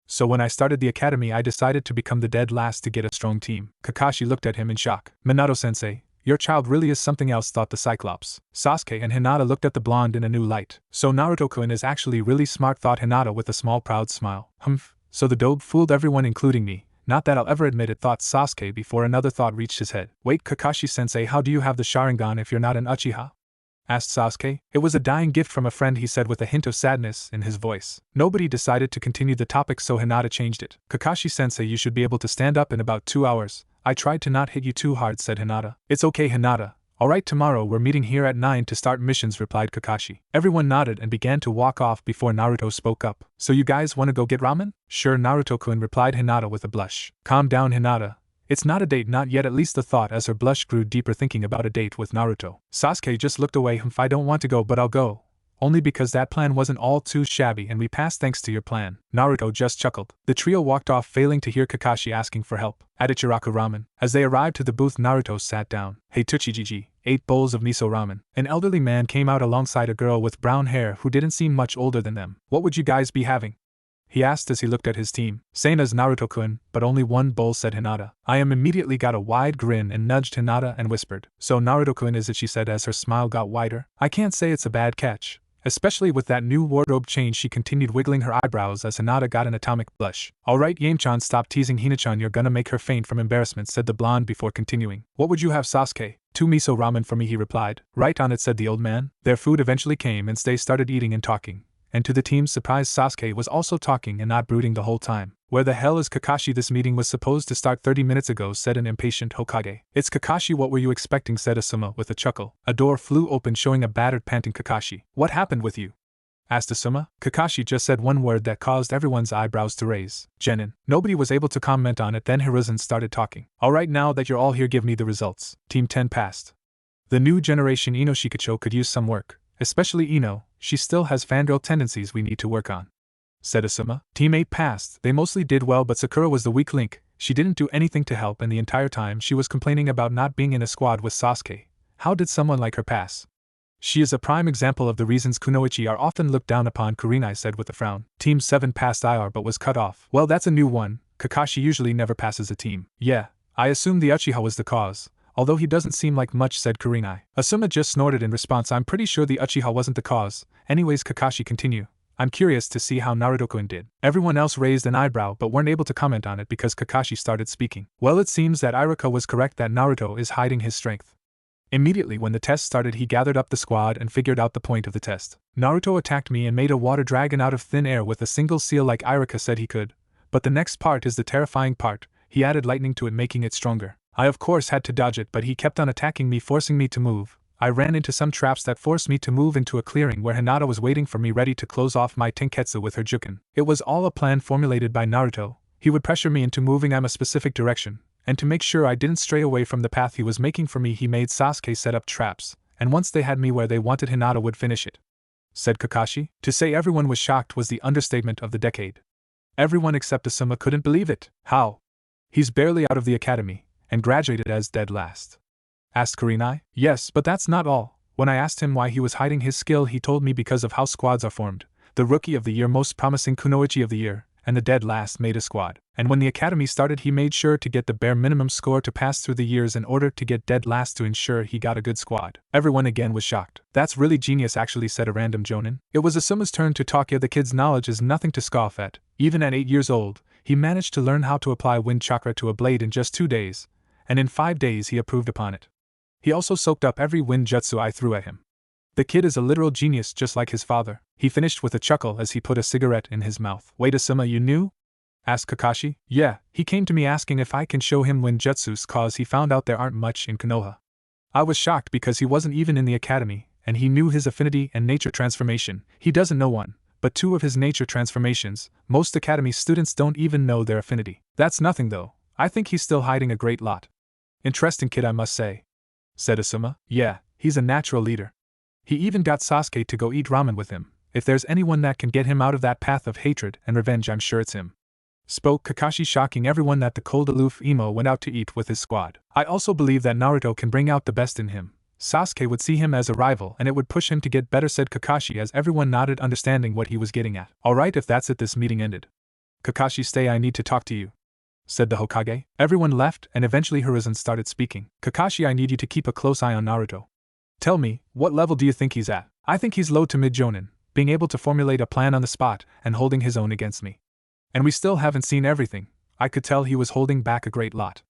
So when I started the academy I decided to become the dead last to get a strong team. Kakashi looked at him in shock. Minato-sensei, Your child really is something else, thought the Cyclops. Sasuke and Hinata looked at the blonde in a new light. So Naruto-kun is actually really smart, thought Hinata with a small proud smile. Humph, so the dope fooled everyone including me. Not that I'll ever admit it, thought Sasuke before another thought reached his head. Wait, Kakashi-sensei, how do you have the Sharingan if you're not an Uchiha? Asked Sasuke. It was a dying gift from a friend, he said with a hint of sadness in his voice. Nobody decided to continue the topic, so Hinata changed it. Kakashi-sensei, you should be able to stand up in about 2 hours. I tried to not hit you too hard, said Hinata. It's okay, Hinata. Alright, tomorrow we're meeting here at 9 to start missions, replied Kakashi. Everyone nodded and began to walk off before Naruto spoke up. So you guys want to go get ramen? Sure, Naruto-kun, replied Hinata with a blush. Calm down, Hinata. It's not a date, not yet, at least the thought as her blush grew deeper, thinking about a date with Naruto. Sasuke just looked away. I don't want to go, but I'll go. Only because that plan wasn't all too shabby and we passed thanks to your plan. Naruto just chuckled. The trio walked off, failing to hear Kakashi asking for help. At Ichiraku Ramen. As they arrived to the booth, Naruto sat down. Hey Tsuchijiji, 8 bowls of miso ramen. An elderly man came out alongside a girl with brown hair who didn't seem much older than them. What would you guys be having? He asked as he looked at his team. Same as Naruto-kun, but only 1 bowl, said Hinata. I immediately got a wide grin and nudged Hinata and whispered. So Naruto-kun is it, she said as her smile got wider. I can't say it's a bad catch. Especially with that new wardrobe change, she continued, wiggling her eyebrows as Hinata got an atomic blush. Alright, Yamechan, stop teasing Hina-chan, you're gonna make her faint from embarrassment, said the blonde before continuing. What would you have, Sasuke? 2 miso ramen for me, he replied. Right on it, said the old man. Their food eventually came and they started eating and talking. And to the team's surprise, Sasuke was also talking and not brooding the whole time. Where the hell is Kakashi? This meeting was supposed to start 30 minutes ago, said an impatient Hokage. It's Kakashi, what were you expecting, said Asuma with a chuckle. A door flew open showing a battered, panting Kakashi. What happened with you? Asked Asuma. Kakashi just said one word that caused everyone's eyebrows to raise. Genin. Nobody was able to comment on it, then Hiruzen started talking. Alright, now that you're all here, give me the results. Team 10 passed. The new generation Ino Shikacho could use some work. Especially Ino, she still has fangirl tendencies we need to work on, said Asuma. Team 8 passed. They mostly did well, but Sakura was the weak link. She didn't do anything to help, and the entire time she was complaining about not being in a squad with Sasuke. How did someone like her pass? She is a prime example of the reasons kunoichi are often looked down upon, Kurenai said with a frown. Team 7 passed IR but was cut off. Well, that's a new one. Kakashi usually never passes a team. Yeah, I assume the Uchiha was the cause. Although he doesn't seem like much, said Kurenai. Asuma just snorted in response. I'm pretty sure the Uchiha wasn't the cause. Anyways, Kakashi, continue. I'm curious to see how Naruto-kun did. Everyone else raised an eyebrow but weren't able to comment on it because Kakashi started speaking. Well, it seems that Iruka was correct that Naruto is hiding his strength. Immediately when the test started, he gathered up the squad and figured out the point of the test. Naruto attacked me and made a water dragon out of thin air with a single seal like Iruka said he could. But the next part is the terrifying part. He added lightning to it, making it stronger. I of course had to dodge it, but he kept on attacking me, forcing me to move. I ran into some traps that forced me to move into a clearing where Hinata was waiting for me, ready to close off my Tenketsu with her Juken. It was all a plan formulated by Naruto. He would pressure me into moving in a specific direction, and to make sure I didn't stray away from the path he was making for me, he made Sasuke set up traps, and once they had me where they wanted, Hinata would finish it, said Kakashi. To say everyone was shocked was the understatement of the decade. Everyone except Asuma couldn't believe it. How? He's barely out of the academy, and graduated as dead last, asked Kurenai. Yes, but that's not all. When I asked him why he was hiding his skill, he told me because of how squads are formed. The rookie of the year, most promising kunoichi of the year, and the dead last made a squad. And when the academy started, he made sure to get the bare minimum score to pass through the years in order to get dead last to ensure he got a good squad. Everyone again was shocked. That's really genius, actually, said a random jonin. It was Asuma's turn to talk. Yeah, the kid's knowledge is nothing to scoff at. Even at 8 years old, he managed to learn how to apply wind chakra to a blade in just 2 days, and in 5 days he improved upon it. He also soaked up every wind jutsu I threw at him. The kid is a literal genius, just like his father. He finished with a chuckle as he put a cigarette in his mouth. Wait, Asuma, you knew? Asked Kakashi. Yeah, he came to me asking if I can show him wind jutsus cause he found out there aren't much in Konoha. I was shocked because he wasn't even in the academy, and he knew his affinity and nature transformation. He doesn't know one, but 2 of his nature transformations. Most academy students don't even know their affinity. That's nothing though. I think he's still hiding a great lot. Interesting kid, I must say, said Asuma. Yeah, he's a natural leader. He even got Sasuke to go eat ramen with him. If there's anyone that can get him out of that path of hatred and revenge, I'm sure it's him, spoke Kakashi, shocking everyone that the cold aloof emo went out to eat with his squad. I also believe that Naruto can bring out the best in him. Sasuke would see him as a rival and it would push him to get better, said Kakashi as everyone nodded, understanding what he was getting at. Alright, if that's it, this meeting ended. Kakashi, stay, I need to talk to you, said the Hokage. Everyone left and eventually Hiruzen started speaking. Kakashi, I need you to keep a close eye on Naruto. Tell me, what level do you think he's at? I think he's low to mid Jonin, being able to formulate a plan on the spot and holding his own against me. And we still haven't seen everything. I could tell he was holding back a great lot,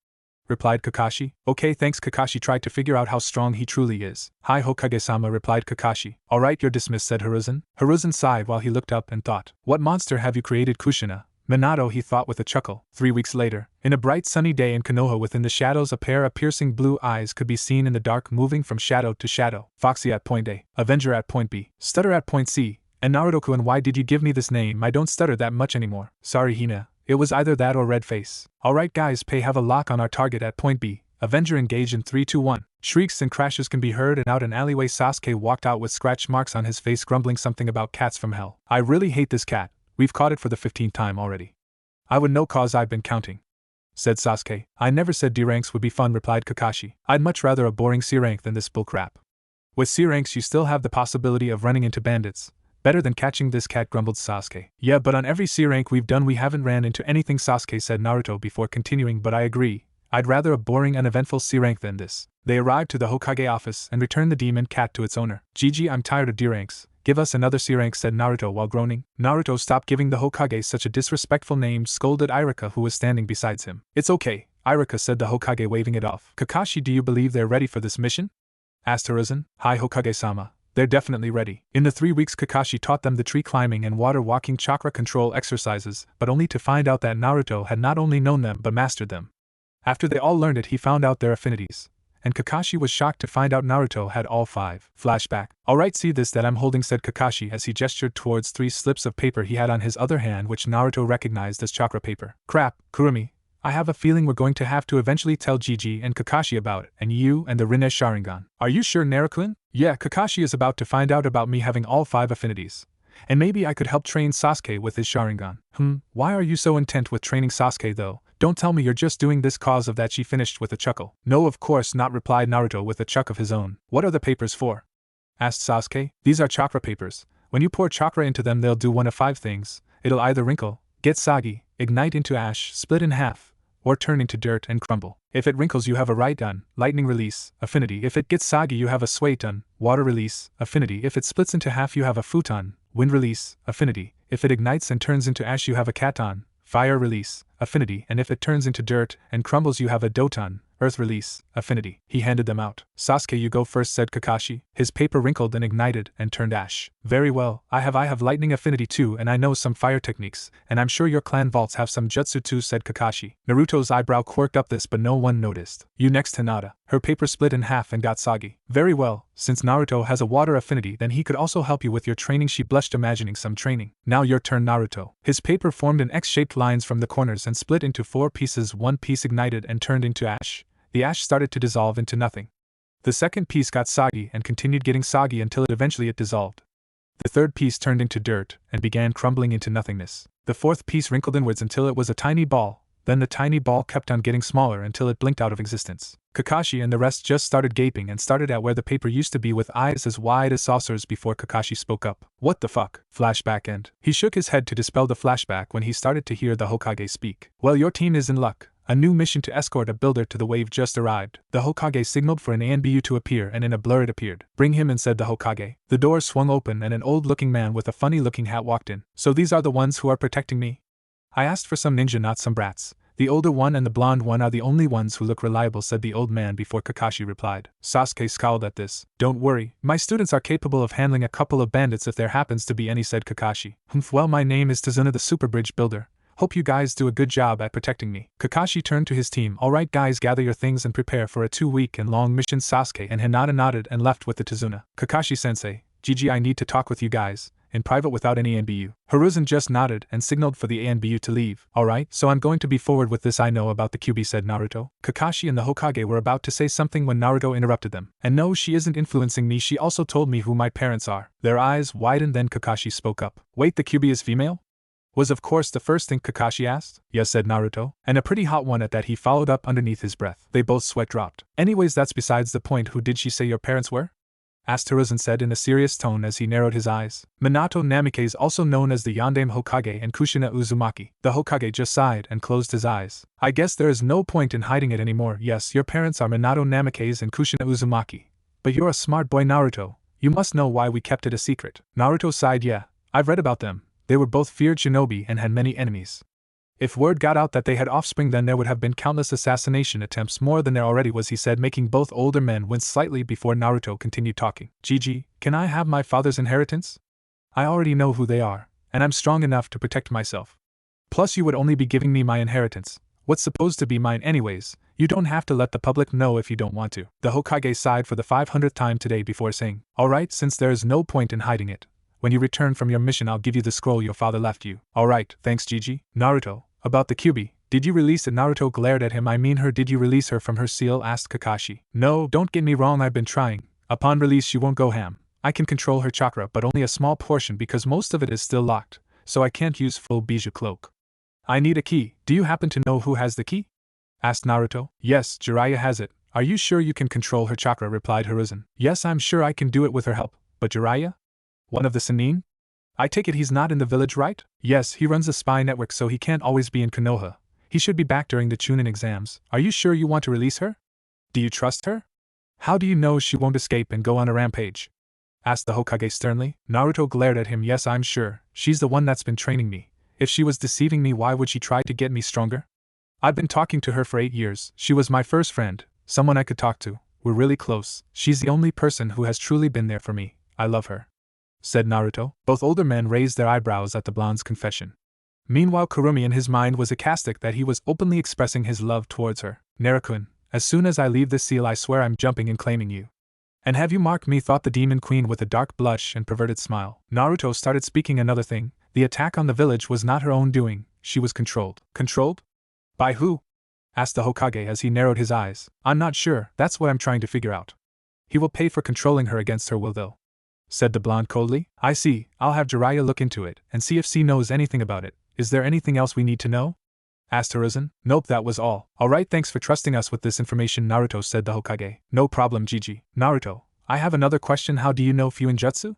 replied Kakashi. Okay, thanks. Kakashi tried to figure out how strong he truly is. Hi Hokage-sama, replied Kakashi. Alright, you're dismissed, said Hiruzen. Hiruzen sighed while he looked up and thought, what monster have you created, Kushina? Minato, he thought with a chuckle. 3 weeks later, in a bright sunny day in Konoha, within the shadows a pair of piercing blue eyes could be seen in the dark, moving from shadow to shadow. Foxy at point A, Avenger at point B, Stutter at point C, and Naruto-kun. Why did you give me this name? I don't stutter that much anymore. Sorry Hina, it was either that or red face. Alright guys, pay have a lock on our target at point B. Avenger engage in 3, 2, 1. Shrieks and crashes can be heard, and out an alleyway Sasuke walked out with scratch marks on his face, grumbling something about cats from hell. I really hate this cat. We've caught it for the 15th time already. I would know cause I've been counting, said Sasuke. I never said D ranks would be fun, replied Kakashi. I'd much rather a boring C rank than this bullcrap. With C ranks you still have the possibility of running into bandits. Better than catching this cat, grumbled Sasuke. Yeah, but on every C rank we've done we haven't ran into anything, Sasuke said Naruto before continuing, but I agree. I'd rather a boring, uneventful C rank than this. They arrived to the Hokage office and returned the demon cat to its owner. Gigi, I'm tired of D ranks. Give us another C rank, said Naruto while groaning. Naruto, stop giving the Hokage such a disrespectful name, scolded Irika, who was standing beside him. It's okay, Irika, said the Hokage, waving it off. Kakashi, do you believe they're ready for this mission? Asked Hiruzen. Hi Hokage-sama. They're definitely ready. In the 3 weeks Kakashi taught them the tree climbing and water walking chakra control exercises, but only to find out that Naruto had not only known them but mastered them. After they all learned it, he found out their affinities. And Kakashi was shocked to find out Naruto had all 5. Flashback. Alright, see this that I'm holding, said Kakashi as he gestured towards 3 slips of paper he had on his other hand, which Naruto recognized as chakra paper. Crap, Kurumi. I have a feeling we're going to have to eventually tell Gigi and Kakashi about it, and you and the Rinnegan Sharingan. Are you sure, Naruto-kun? Yeah, Kakashi is about to find out about me having all 5 affinities. And maybe I could help train Sasuke with his Sharingan. Why are you so intent with training Sasuke though? Don't tell me you're just doing this cause of that, she finished with a chuckle. No, of course not, replied Naruto with a chuck of his own. What are the papers for? Asked Sasuke. These are chakra papers. When you pour chakra into them they'll do one of 5 things. It'll either wrinkle, get soggy, ignite into ash, split in half, or turn into dirt and crumble. If it wrinkles you have a Raiden, lightning release, affinity. If it gets soggy you have a Suiton, water release, affinity. If it splits into half you have a Futon, wind release, affinity. If it ignites and turns into ash you have a Katon, fire release, affinity. And if it turns into dirt and crumbles you have a Doton, earth release, affinity. He handed them out. Sasuke, you go first, said Kakashi. His paper wrinkled and ignited and turned ash. Very well, I have lightning affinity too, and I know some fire techniques, and I'm sure your clan vaults have some jutsu too, said Kakashi. Naruto's eyebrow quirked up this, but no one noticed. You next, Hinata. Her paper split in half and got soggy. Very well, since Naruto has a water affinity then he could also help you with your training, she blushed, imagining some training. Now your turn, Naruto. His paper formed in X-shaped lines from the corners and split into 4 pieces. One piece ignited and turned into ash. The ash started to dissolve into nothing. The second piece got soggy and continued getting soggy until eventually it dissolved. The third piece turned into dirt and began crumbling into nothingness. The fourth piece wrinkled inwards until it was a tiny ball, then the tiny ball kept on getting smaller until it blinked out of existence. Kakashi and the rest just started gaping and started at where the paper used to be with eyes as wide as saucers before Kakashi spoke up. What the fuck? Flashback end. He shook his head to dispel the flashback when he started to hear the Hokage speak. Well, your team is in luck. A new mission to escort a builder to the wave just arrived. The Hokage signaled for an ANBU to appear and in a blur it appeared. Bring him in, said the Hokage. The door swung open and an old-looking man with a funny-looking hat walked in. So these are the ones who are protecting me? I asked for some ninja, not some brats. The older one and the blonde one are the only ones who look reliable, said the old man before Kakashi replied. Sasuke scowled at this. Don't worry, my students are capable of handling a couple of bandits if there happens to be any, said Kakashi. Well, my name is Tazuna the Super Bridge Builder. Hope you guys do a good job at protecting me. Kakashi turned to his team. Alright guys, gather your things and prepare for a 2-week and long mission. Sasuke and Hinata nodded and left with the Tazuna. Kakashi-sensei, Gigi, I need to talk with you guys, in private without any ANBU. Hiruzen just nodded and signaled for the ANBU to leave. Alright, so I'm going to be forward with this I know about the QB, said Naruto. Kakashi and the Hokage were about to say something when Naruto interrupted them. And no, she isn't influencing me, she also told me who my parents are. Their eyes widened, then Kakashi spoke up. Wait, the QB is female? Was of course the first thing Kakashi asked. Yes, said Naruto, and a pretty hot one at that, he followed up underneath his breath. They both sweat dropped. Anyways, that's besides the point. Who did she say your parents were? asked Hiruzen said in a serious tone as he narrowed his eyes. Minato Namikaze is also known as the Yondaime Hokage and Kushina Uzumaki. The Hokage just sighed and closed his eyes. I guess there is no point in hiding it anymore. Yes, your parents are Minato Namikaze and Kushina Uzumaki. But you're a smart boy, Naruto. You must know why we kept it a secret. Naruto sighed. Yeah, I've read about them. They were both feared shinobi and had many enemies. If word got out that they had offspring, then there would have been countless assassination attempts, more than there already was, he said, making both older men wince slightly before Naruto continued talking. Gigi, can I have my father's inheritance? I already know who they are, and I'm strong enough to protect myself. Plus you would only be giving me my inheritance, what's supposed to be mine anyways. You don't have to let the public know if you don't want to. The Hokage sighed for the 500th time today before saying, alright, since there is no point in hiding it. When you return from your mission, I'll give you the scroll your father left you. Alright, thanks Gigi. Naruto, about the Kyuubi, did you release it? Naruto glared at him. I mean her, did you release her from her seal? Asked Kakashi. No, don't get me wrong, I've been trying. Upon release she won't go ham. I can control her chakra, but only a small portion because most of it is still locked, so I can't use full Bijou cloak. I need a key. Do you happen to know who has the key? Asked Naruto. Yes, Jiraiya has it. Are you sure you can control her chakra? Replied Hiruzen. Yes, I'm sure I can do it with her help. But Jiraiya? One of the Sannin? I take it he's not in the village, right? Yes, he runs a spy network, so he can't always be in Konoha. He should be back during the Chunin exams. Are you sure you want to release her? Do you trust her? How do you know she won't escape and go on a rampage? Asked the Hokage sternly. Naruto glared at him. Yes, I'm sure. She's the one that's been training me. If she was deceiving me, why would she try to get me stronger? I've been talking to her for 8 years. She was my first friend, someone I could talk to. We're really close. She's the only person who has truly been there for me. I love her, said Naruto. Both older men raised their eyebrows at the blonde's confession. Meanwhile, Kurumi in his mind was ecstatic that he was openly expressing his love towards her. Naruto-kun, as soon as I leave this seal, I swear I'm jumping and claiming you. And have you marked me? Thought the demon queen with a dark blush and perverted smile. Naruto started speaking. Another thing, the attack on the village was not her own doing. She was controlled. Controlled? By who? Asked the Hokage as he narrowed his eyes. I'm not sure, that's what I'm trying to figure out. He will pay for controlling her against her will though, said the blonde coldly. I see, I'll have Jiraiya look into it and see if she knows anything about it. Is there anything else we need to know? Asked Hiruzen. Nope, that was all. Alright, thanks for trusting us with this information, Naruto, said the Hokage. No problem, Gigi. Naruto, I have another question. How do you know Fuinjutsu?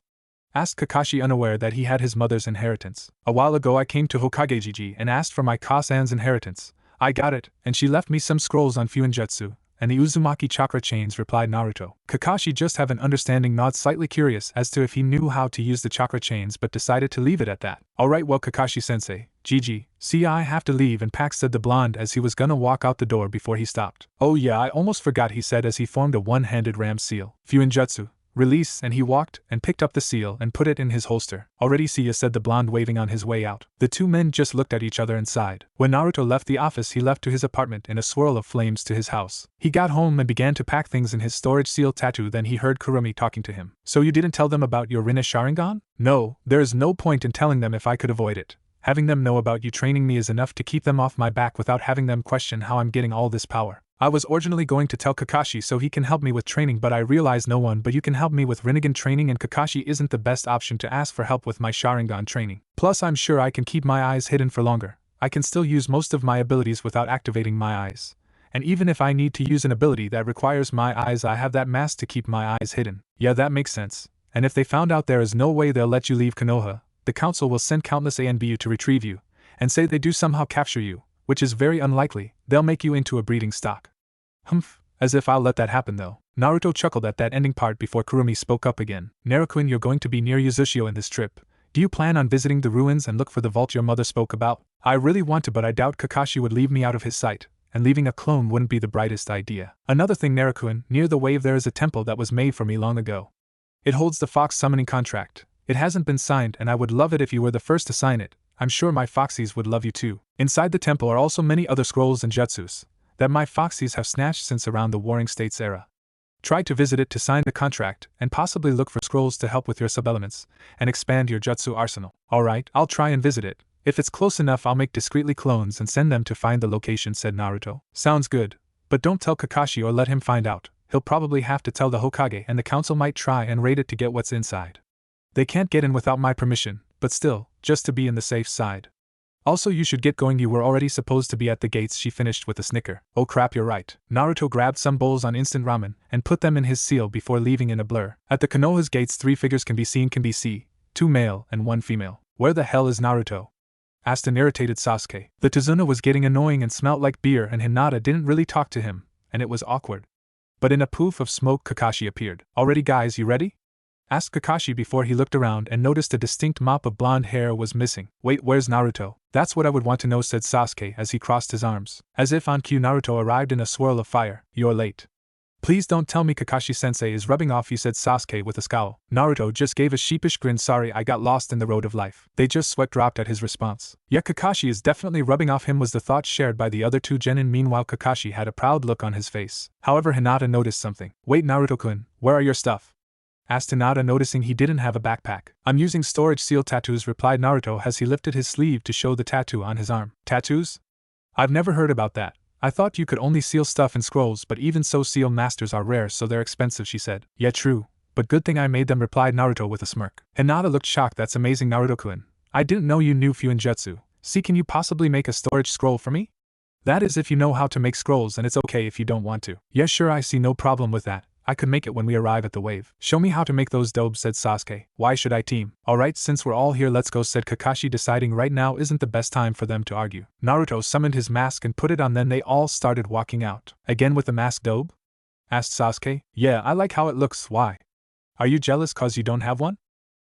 Asked Kakashi, unaware that he had his mother's inheritance. A while ago I came to Hokage Gigi and asked for my Kasan's inheritance. I got it, and she left me some scrolls on Fuinjutsu and the Uzumaki chakra chains, replied Naruto. Kakashi just have an understanding nod, slightly curious as to if he knew how to use the chakra chains, but decided to leave it at that. Alright, well, Kakashi-sensei, Gigi, see, I have to leave and pack, said the blonde as he was gonna walk out the door before he stopped. Oh yeah, I almost forgot, he said as he formed a one-handed ram seal. Fuinjutsu, release, and he walked and picked up the seal and put it in his holster. Already see ya, said the blonde, waving on his way out. The two men just looked at each other and sighed. When Naruto left the office, he left to his apartment in a swirl of flames to his house. He got home and began to pack things in his storage seal tattoo. Then he heard Kurumi talking to him. So you didn't tell them about your Rinnegan Sharingan? No, there is no point in telling them if I could avoid it. Having them know about you training me is enough to keep them off my back without having them question how I'm getting all this power. I was originally going to tell Kakashi so he can help me with training, but I realized no one but you can help me with Rinnegan training, and Kakashi isn't the best option to ask for help with my Sharingan training. Plus I'm sure I can keep my eyes hidden for longer. I can still use most of my abilities without activating my eyes. And even if I need to use an ability that requires my eyes, I have that mask to keep my eyes hidden. Yeah, that makes sense. And if they found out, there is no way they'll let you leave Konoha. The council will send countless ANBU to retrieve you, and say they do somehow capture you, which is very unlikely. They'll make you into a breeding stock. Humph, as if I'll let that happen though. Naruto chuckled at that ending part before Kurumi spoke up again. Naruto-kun, you're going to be near Uzushio in this trip. Do you plan on visiting the ruins and look for the vault your mother spoke about? I really want to, but I doubt Kakashi would leave me out of his sight, and leaving a clone wouldn't be the brightest idea. Another thing, Naruto-kun, near the wave there is a temple that was made for me long ago. It holds the fox summoning contract. It hasn't been signed, and I would love it if you were the first to sign it. I'm sure my foxies would love you too. Inside the temple are also many other scrolls and jutsus that my foxies have snatched since around the Warring States era. Try to visit it to sign the contract, and possibly look for scrolls to help with your sub-elements, and expand your jutsu arsenal. Alright, I'll try and visit it. If it's close enough, I'll make discreetly clones and send them to find the location, said Naruto. Sounds good. But don't tell Kakashi or let him find out. He'll probably have to tell the Hokage, and the council might try and raid it to get what's inside. They can't get in without my permission, but still, just to be on the safe side. Also, you should get going, you were already supposed to be at the gates, she finished with a snicker. Oh crap, you're right. Naruto grabbed some bowls on instant ramen and put them in his seal before leaving in a blur. At the Konoha's gates 3 figures can be seen, 2 male and 1 female. Where the hell is Naruto? Asked an irritated Sasuke. The Tazuna was getting annoying and smelt like beer, and Hinata didn't really talk to him, and it was awkward. But in a poof of smoke Kakashi appeared. Already guys, you ready? Asked Kakashi before he looked around and noticed a distinct mop of blonde hair was missing. Wait, where's Naruto? That's what I would want to know, said Sasuke as he crossed his arms. As if on cue, Naruto arrived in a swirl of fire. You're late. Please don't tell me Kakashi-sensei is rubbing off you, said Sasuke with a scowl. Naruto just gave a sheepish grin. Sorry, I got lost in the road of life. They just sweat dropped at his response. Yeah, Kakashi is definitely rubbing off him, was the thought shared by the other 2 genin. Meanwhile, Kakashi had a proud look on his face. However, Hinata noticed something. Wait, Naruto-kun, where are your stuff? Asked Hinata, noticing he didn't have a backpack. I'm using storage seal tattoos, replied Naruto as he lifted his sleeve to show the tattoo on his arm. Tattoos? I've never heard about that. I thought you could only seal stuff in scrolls, but even so, seal masters are rare, so they're expensive, she said. Yeah, true, but good thing I made them, replied Naruto with a smirk. Hinata looked shocked. That's amazing, Naruto-kun. I didn't know you knew Fuinjutsu. See, can you possibly make a storage scroll for me? That is if you know how to make scrolls, and it's okay if you don't want to. Yeah, sure, I see no problem with that. I could make it when we arrive at the wave. Show me how to make those dobes, said Sasuke. Why should I team? Alright, since we're all here, let's go, said Kakashi, deciding right now isn't the best time for them to argue. Naruto summoned his mask and put it on, then they all started walking out. Again with the mask dobe? Asked Sasuke. Yeah, I like how it looks. Why? Are you jealous cause you don't have one?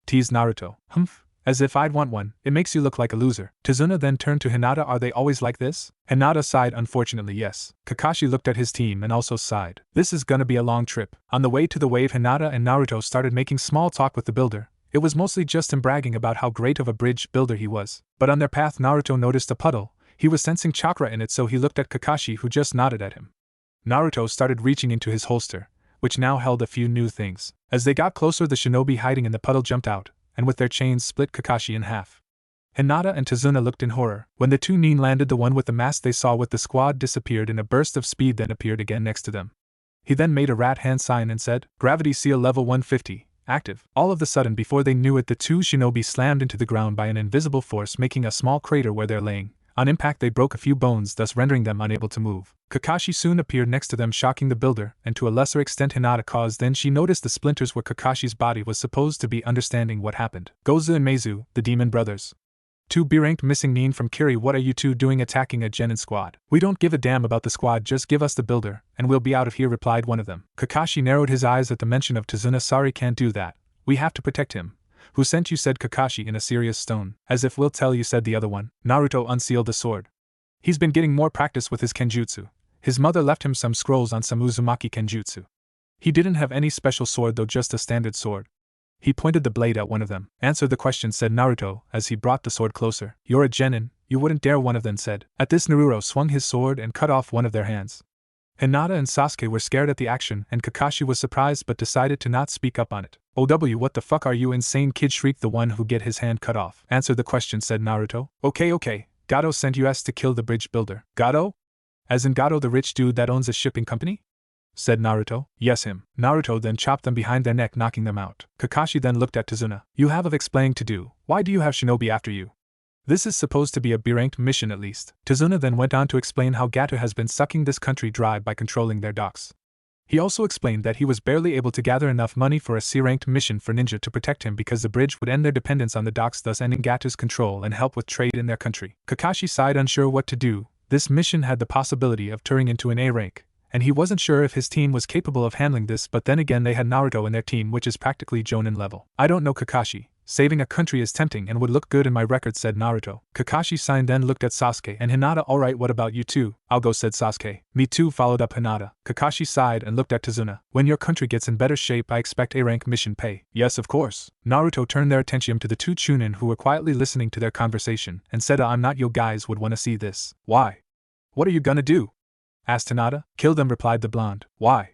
Teased Naruto. Humph. As if I'd want one, it makes you look like a loser. Tazuna then turned to Hinata. Are they always like this? Hinata sighed. Unfortunately, yes. Kakashi looked at his team and also sighed. This is gonna be a long trip. On the way to the wave, Hinata and Naruto started making small talk with the builder. It was mostly just him bragging about how great of a bridge builder he was. But on their path, Naruto noticed a puddle. He was sensing chakra in it, so he looked at Kakashi, who just nodded at him. Naruto started reaching into his holster, which now held a few new things. As they got closer, the shinobi hiding in the puddle jumped out, and with their chains split Kakashi in half. Hinata and Tazuna looked in horror. When the 2 nin landed, the one with the mask they saw with the squad disappeared in a burst of speed, then appeared again next to them. He then made a rat hand sign and said, Gravity seal level 150, active. All of a sudden, before they knew it, the 2 shinobi slammed into the ground by an invisible force, making a small crater where they're laying. On impact, they broke a few bones, thus rendering them unable to move. Kakashi soon appeared next to them, shocking the builder, and to a lesser extent Hinata, cause then she noticed the splinters where Kakashi's body was supposed to be. Understanding what happened. Gozu and Meizu, the demon brothers. 2 B-ranked missing nin from Kiri. What are you 2 doing attacking a genin squad? We don't give a damn about the squad, just give us the builder, and we'll be out of here, replied one of them. Kakashi narrowed his eyes at the mention of Tazuna. Sorry, can't do that. We have to protect him. Who sent you? Said Kakashi in a serious tone. As if we'll tell you, said the other one. Naruto unsealed the sword. He's been getting more practice with his kenjutsu. His mother left him some scrolls on some Uzumaki kenjutsu. He didn't have any special sword though, just a standard sword. He pointed the blade at one of them. Answer the question, said Naruto as he brought the sword closer. You're a genin, you wouldn't dare, one of them said. At this, Naruto swung his sword and cut off one of their hands. Hinata and Sasuke were scared at the action, and Kakashi was surprised but decided to not speak up on it. OW, what the fuck, are you insane, kid? Shrieked the one who get his hand cut off. Answer the question, said Naruto. Okay. Gato sent us to kill the bridge builder. Gato? As in Gato, the rich dude that owns a shipping company? Said Naruto. Yes, him. Naruto then chopped them behind their neck, knocking them out. Kakashi then looked at Tazuna. You have of explaining to do. Why do you have shinobi after you? This is supposed to be a B-ranked mission at least. Tazuna then went on to explain how Gato has been sucking this country dry by controlling their docks. He also explained that he was barely able to gather enough money for a C-ranked mission for Ninja to protect him because the bridge would end their dependence on the docks, thus ending Gato's control and help with trade in their country. Kakashi sighed, unsure what to do. This mission had the possibility of turning into an A rank, and he wasn't sure if his team was capable of handling this, but then again they had Naruto in their team, which is practically Jonin level. I don't know, Kakashi. Saving a country is tempting and would look good in my record, said Naruto. Kakashi sighed, then looked at Sasuke and Hinata. Alright, what about you two? I'll go, said Sasuke. Me too, followed up Hinata. Kakashi sighed and looked at Tazuna. When your country gets in better shape, I expect A-rank mission pay. Yes, of course. Naruto turned their attention to the 2 Chunin who were quietly listening to their conversation and said, I'm not, you guys would wanna see this. Why? What are you gonna do? Asked Hinata. Kill them, replied the blonde. Why?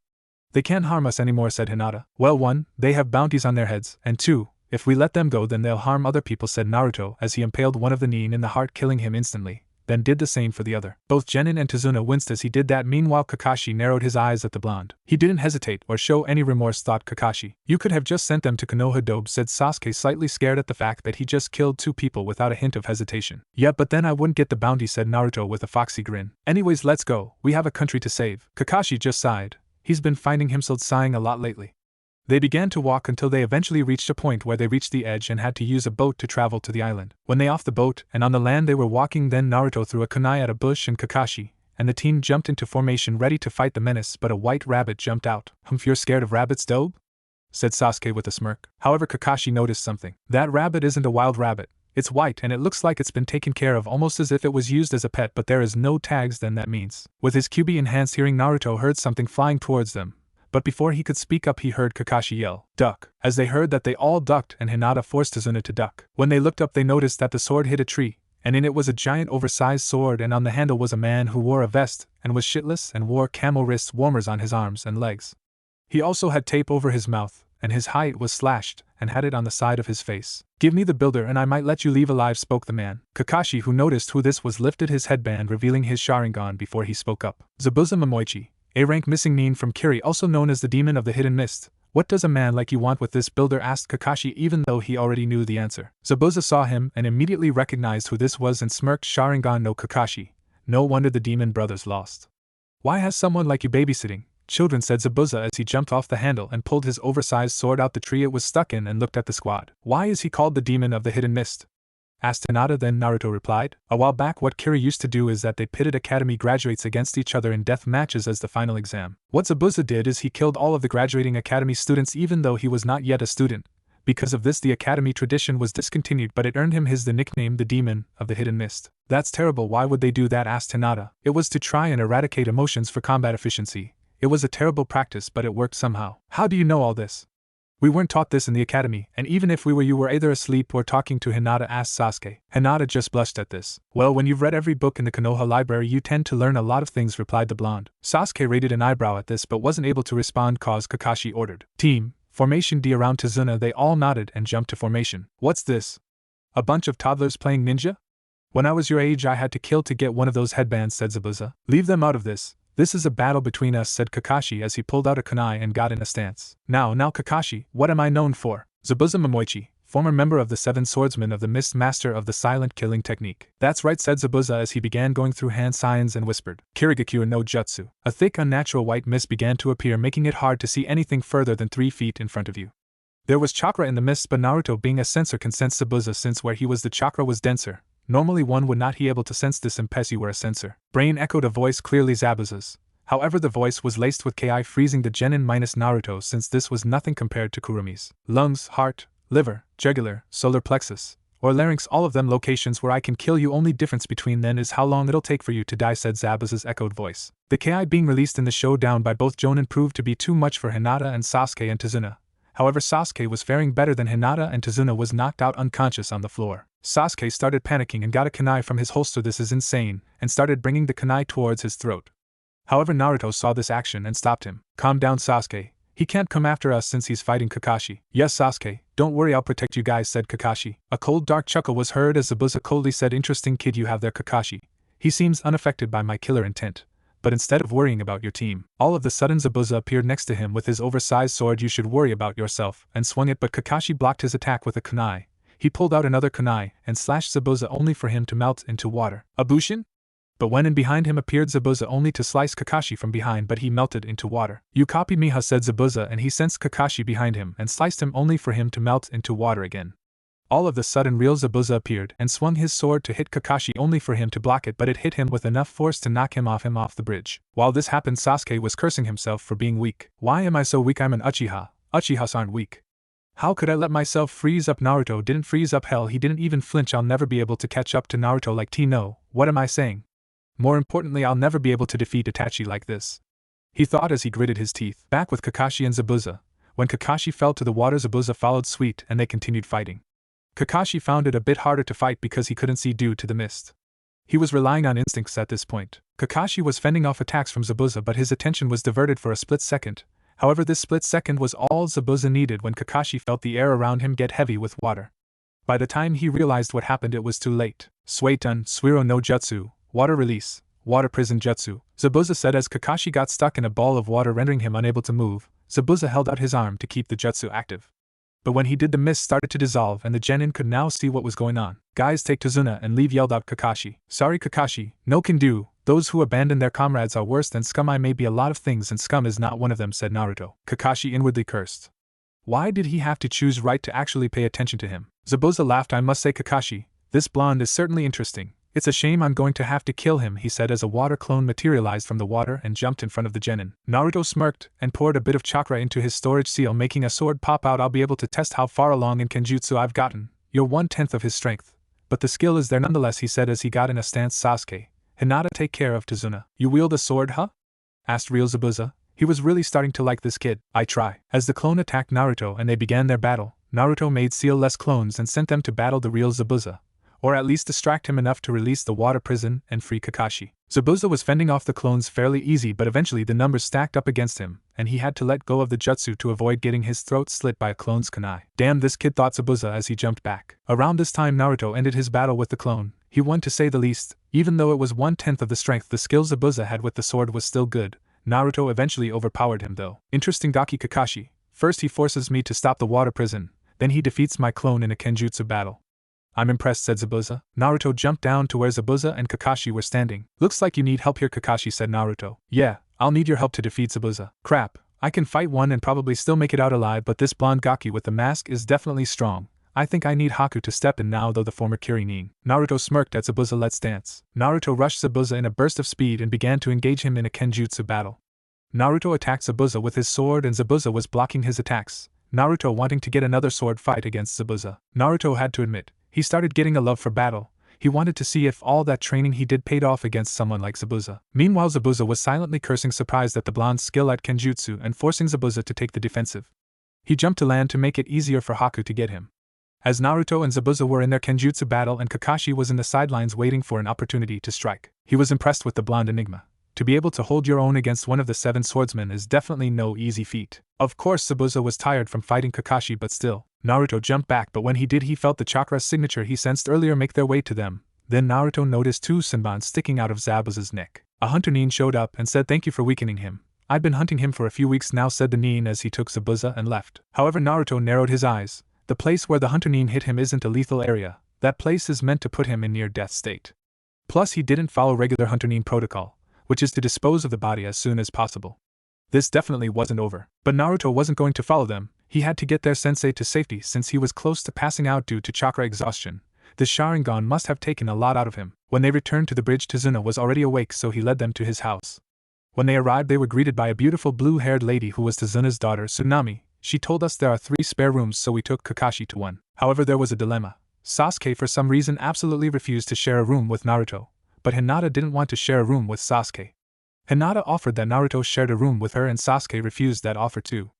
They can't harm us anymore, said Hinata. Well, 1, they have bounties on their heads, and 2, if we let them go then they'll harm other people, said Naruto as he impaled one of the nin in the heart, killing him instantly. then did the same for the other. Both Genin and Tazuna winced as he did that. Meanwhile Kakashi narrowed his eyes at the blonde. He didn't hesitate or show any remorse, thought Kakashi. You could have just sent them to Konoha, said Sasuke, slightly scared at the fact that he just killed 2 people without a hint of hesitation. Yeah, but then I wouldn't get the bounty, said Naruto with a foxy grin. Anyways, let's go, we have a country to save. Kakashi just sighed. He's been finding himself sighing a lot lately. They began to walk until they eventually reached a point where they reached the edge and had to use a boat to travel to the island. When they off the boat and on the land they were walking, then Naruto threw a kunai at a bush and Kakashi and the team jumped into formation ready to fight the menace, but a white rabbit jumped out. You're scared of rabbits, Dobe? Said Sasuke with a smirk. However, Kakashi noticed something. That rabbit isn't a wild rabbit. It's white and it looks like it's been taken care of, almost as if it was used as a pet, but there is no tags. Then that means. With his QB enhanced hearing, Naruto heard something flying towards them. But before he could speak up, he heard Kakashi yell, "Duck!" As they heard that, they all ducked and Hinata forced Tazuna to duck. When they looked up, they noticed that the sword hit a tree, and in it was a giant oversized sword, and on the handle was a man who wore a vest and was shitless and wore camel wrist warmers on his arms and legs. He also had tape over his mouth, and his height was slashed, and had it on the side of his face. "Give me the builder and I might let you leave alive," spoke the man. Kakashi, who noticed who this was, lifted his headband, revealing his Sharingan before he spoke up. "Zabuza Momoichi, A-rank missing nin from Kiri, also known as the Demon of the Hidden Mist. What does a man like you want with this builder?" asked Kakashi, even though he already knew the answer. Zabuza saw him and immediately recognized who this was and smirked. "Sharingan no Kakashi. No wonder the demon brothers lost. Why has someone like you babysitting children?" said Zabuza as he jumped off the handle and pulled his oversized sword out the tree it was stuck in and looked at the squad. "Why is he called the Demon of the Hidden Mist?" asked Hinata. Then Naruto replied, "A while back what Kiri used to do is that they pitted academy graduates against each other in death matches as the final exam. What Zabuza did is he killed all of the graduating academy students even though he was not yet a student. Because of this the academy tradition was discontinued, but it earned him the nickname the Demon of the Hidden Mist." "That's terrible. Why would they do that?" asked Hinata. "It was to try and eradicate emotions for combat efficiency. It was a terrible practice, but it worked somehow." "How do you know all this?" "We weren't taught this in the academy, and even if we were, you were either asleep or talking to Hinata," asked Sasuke. Hinata just blushed at this. "Well, when you've read every book in the Konoha library you tend to learn a lot of things," replied the blonde. Sasuke raised an eyebrow at this but wasn't able to respond cause Kakashi ordered, "Team, formation D." Around Tazuna they all nodded and jumped to formation. "What's this? A bunch of toddlers playing ninja? When I was your age I had to kill to get one of those headbands," said Zabuza. "Leave them out of this. This is a battle between us," said Kakashi as he pulled out a kunai and got in a stance. Now Kakashi, what am I known for?" "Zabuza Momoichi, former member of the 7 Swordsmen of the Mist, master of the silent killing technique." "That's right," said Zabuza as he began going through hand signs and whispered, "Kirigakure no Jutsu." A thick unnatural white mist began to appear, making it hard to see anything further than 3 feet in front of you. There was chakra in the mist, but Naruto, being a sensor, can sense Zabuza since where he was the chakra was denser. Normally one would not be able to sense this unless you were a sensor. Brain echoed a voice clearly Zabuza's. However, the voice was laced with Ki, freezing the genin minus Naruto since this was nothing compared to Kurumi's. "Lungs, heart, liver, jugular, solar plexus, or larynx, all of them locations where I can kill you. Only difference between them is how long it'll take for you to die," said Zabuza's echoed voice. The Ki being released in the showdown by both Jonin proved to be too much for Hinata and Sasuke and Tazuna. However, Sasuke was faring better than Hinata, and Tazuna was knocked out unconscious on the floor. Sasuke started panicking and got a kunai from his holster. "This is insane," and started bringing the kunai towards his throat. However, Naruto saw this action and stopped him. "Calm down, Sasuke. He can't come after us since he's fighting Kakashi." "Yes, Sasuke, don't worry, I'll protect you guys," said Kakashi. A cold dark chuckle was heard as Zabuza coldly said, "Interesting kid you have there, Kakashi. He seems unaffected by my killer intent. But instead of worrying about your team." All of the sudden Zabuza appeared next to him with his oversized sword. "You should worry about yourself," and swung it, but Kakashi blocked his attack with a kunai. He pulled out another kunai and slashed Zabuza only for him to melt into water. "A Bushin?" But when in behind him appeared Zabuza only to slice Kakashi from behind, but he melted into water. "You copied me, huh?" said Zabuza, and he sensed Kakashi behind him and sliced him only for him to melt into water again. All of the sudden real Zabuza appeared and swung his sword to hit Kakashi only for him to block it, but it hit him with enough force to knock him off the bridge. While this happened, Sasuke was cursing himself for being weak. "Why am I so weak? I'm an Uchiha. Uchihas aren't weak. How could I let myself freeze up?" Naruto didn't freeze up. Hell, he didn't even flinch. "I'll never be able to catch up to Naruto like T-No. What am I saying? More importantly, I'll never be able to defeat Itachi like this," he thought as he gritted his teeth. Back with Kakashi and Zabuza. When Kakashi fell to the water, Zabuza followed suit and they continued fighting. Kakashi found it a bit harder to fight because he couldn't see due to the mist. He was relying on instincts at this point. Kakashi was fending off attacks from Zabuza, but his attention was diverted for a split second. However, this split second was all Zabuza needed when Kakashi felt the air around him get heavy with water. By the time he realized what happened, it was too late. "Suiton, Suiro no Jutsu, water release, water prison jutsu, Zabuza said as Kakashi got stuck in a ball of water rendering him unable to move. Zabuza held out his arm to keep the jutsu active. But when he did, the mist started to dissolve and the genin could now see what was going on. Guys, take Tazuna and leave, yelled out Kakashi. Sorry Kakashi, no can do, those who abandon their comrades are worse than scum. I may be a lot of things and scum is not one of them, said Naruto. Kakashi inwardly cursed. Why did he have to choose right to actually pay attention to him? Zabuza laughed. I must say Kakashi, this blonde is certainly interesting. It's a shame I'm going to have to kill him, he said as a water clone materialized from the water and jumped in front of the genin. Naruto smirked and poured a bit of chakra into his storage seal, making a sword pop out. I'll be able to test how far along in Kenjutsu I've gotten. You're 1/10 of his strength. But the skill is there nonetheless, he said as he got in a stance. Sasuke, Hinata, take care of Tazuna. You wield a sword, huh? Asked real Zabuza. He was really starting to like this kid. I try. As the clone attacked Naruto and they began their battle, Naruto made seal-less clones and sent them to battle the real Zabuza, or at least distract him enough to release the water prison and free Kakashi. Zabuza was fending off the clones fairly easy, but eventually the numbers stacked up against him, and he had to let go of the jutsu to avoid getting his throat slit by a clone's kunai. Damn this kid, thought Zabuza as he jumped back. Around this time Naruto ended his battle with the clone. He won to say the least. Even though it was 1/10 of the strength the skill Zabuza had with the sword was still good. Naruto eventually overpowered him though. Interesting. Gaki Kakashi. First he forces me to stop the water prison, then he defeats my clone in a Kenjutsu battle. I'm impressed, said Zabuza. Naruto jumped down to where Zabuza and Kakashi were standing. Looks like you need help here, Kakashi said. Naruto. Yeah, I'll need your help to defeat Zabuza. Crap, I can fight one and probably still make it out alive, but this blonde Gaki with the mask is definitely strong. I think I need Haku to step in now, though the former Kuririn. Naruto smirked at Zabuza. Let's dance. Naruto rushed Zabuza in a burst of speed and began to engage him in a Kenjutsu battle. Naruto attacked Zabuza with his sword and Zabuza was blocking his attacks, Naruto wanting to get another sword fight against Zabuza. Naruto had to admit, he started getting a love for battle. He wanted to see if all that training he did paid off against someone like Zabuza. Meanwhile Zabuza was silently cursing, surprised at the blonde's skill at Kenjutsu and forcing Zabuza to take the defensive. He jumped to land to make it easier for Haku to get him. As Naruto and Zabuza were in their Kenjutsu battle and Kakashi was in the sidelines waiting for an opportunity to strike, he was impressed with the blonde enigma. To be able to hold your own against one of the 7 swordsmen is definitely no easy feat. Of course Zabuza was tired from fighting Kakashi, but still, Naruto jumped back, but when he did he felt the chakra signature he sensed earlier make their way to them. Then Naruto noticed 2 senbons sticking out of Zabuza's neck. A hunter nin showed up and said thank you for weakening him. I've been hunting him for a few weeks now, said the nin as he took Zabuza and left. However, Naruto narrowed his eyes. The place where the hunter nin hit him isn't a lethal area. That place is meant to put him in near-death state. Plus he didn't follow regular hunter nin protocol, which is to dispose of the body as soon as possible. This definitely wasn't over. But Naruto wasn't going to follow them. He had to get their sensei to safety since he was close to passing out due to chakra exhaustion. The Sharingan must have taken a lot out of him. When they returned to the bridge, Tazuna was already awake, so he led them to his house. When they arrived they were greeted by a beautiful blue-haired lady who was Tazuna's daughter, Tsunami. She told us there are 3 spare rooms, so we took Kakashi to one. However, there was a dilemma. Sasuke for some reason absolutely refused to share a room with Naruto, but Hinata didn't want to share a room with Sasuke. Hinata offered that Naruto shared a room with her and Sasuke refused that offer too.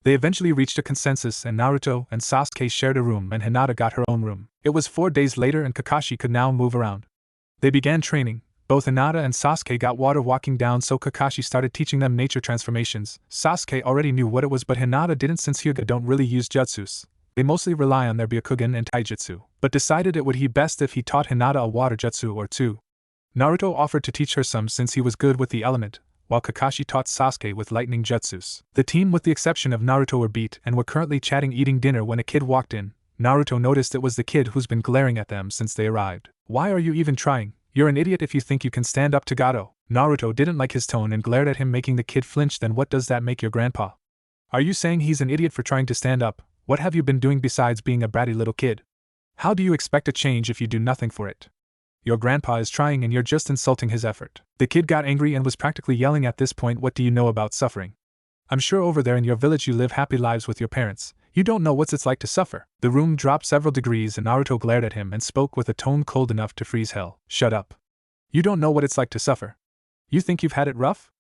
They eventually reached a consensus and Naruto and Sasuke shared a room and Hinata got her own room. It was 4 days later and Kakashi could now move around. They began training. Both Hinata and Sasuke got water walking down, so Kakashi started teaching them nature transformations. Sasuke already knew what it was, but Hinata didn't since Hyuga don't really use jutsus. They mostly rely on their Byakugan and Taijutsu, but decided it would be best if he taught Hinata a water jutsu or 2. Naruto offered to teach her some since he was good with the element, while Kakashi taught Sasuke with lightning jutsus. The team with the exception of Naruto were beat and were currently chatting eating dinner when a kid walked in. Naruto noticed it was the kid who's been glaring at them since they arrived. Why are you even trying? You're an idiot if you think you can stand up to Gato. Naruto didn't like his tone and glared at him, making the kid flinch. Then what does that make your grandpa? Are you saying he's an idiot for trying to stand up? What have you been doing besides being a bratty little kid? How do you expect a change if you do nothing for it? Your grandpa is trying and you're just insulting his effort. The kid got angry and was practically yelling at this point. What do you know about suffering? I'm sure over there in your village you live happy lives with your parents. You don't know what it's like to suffer. The room dropped several degrees and Naruto glared at him and spoke with a tone cold enough to freeze hell. Shut up. You don't know what it's like to suffer. You think you've had it rough?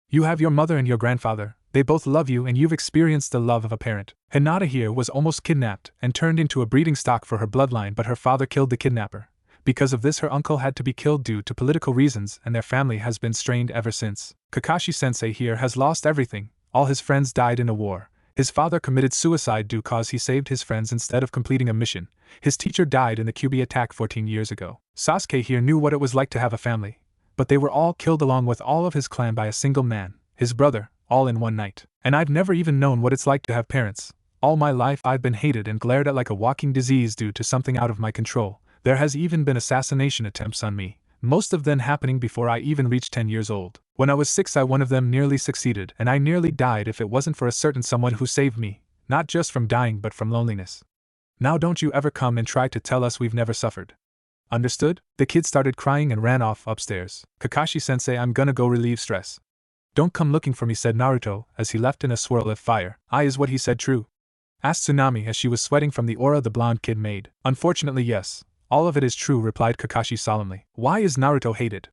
You have your mother and your grandfather. They both love you and you've experienced the love of a parent. Hinata here was almost kidnapped and turned into a breeding stock for her bloodline, but her father killed the kidnapper. Because of this her uncle had to be killed due to political reasons and their family has been strained ever since. Kakashi-sensei here has lost everything. All his friends died in a war. His father committed suicide due cause he saved his friends instead of completing a mission. His teacher died in the Kyuubi attack 14 years ago. Sasuke here knew what it was like to have a family. but they were all killed along with all of his clan by a single man, his brother, all in one night. And I've never even known what it's like to have parents. All my life I've been hated and glared at like a walking disease due to something out of my control. There has even been assassination attempts on me, most of them happening before I even reached 10 years old. When I was 6, one of them nearly succeeded, and I nearly died if it wasn't for a certain someone who saved me, not just from dying but from loneliness. Now don't you ever come and try to tell us we've never suffered. Understood? The kid started crying and ran off upstairs. Kakashi-sensei, I'm gonna go relieve stress. Don't come looking for me, said Naruto, as he left in a swirl of fire. Is what he said true? Asked Tsunami as she was sweating from the aura the blonde kid made. Unfortunately, yes. All of it is true, replied Kakashi solemnly. Why is Naruto hated?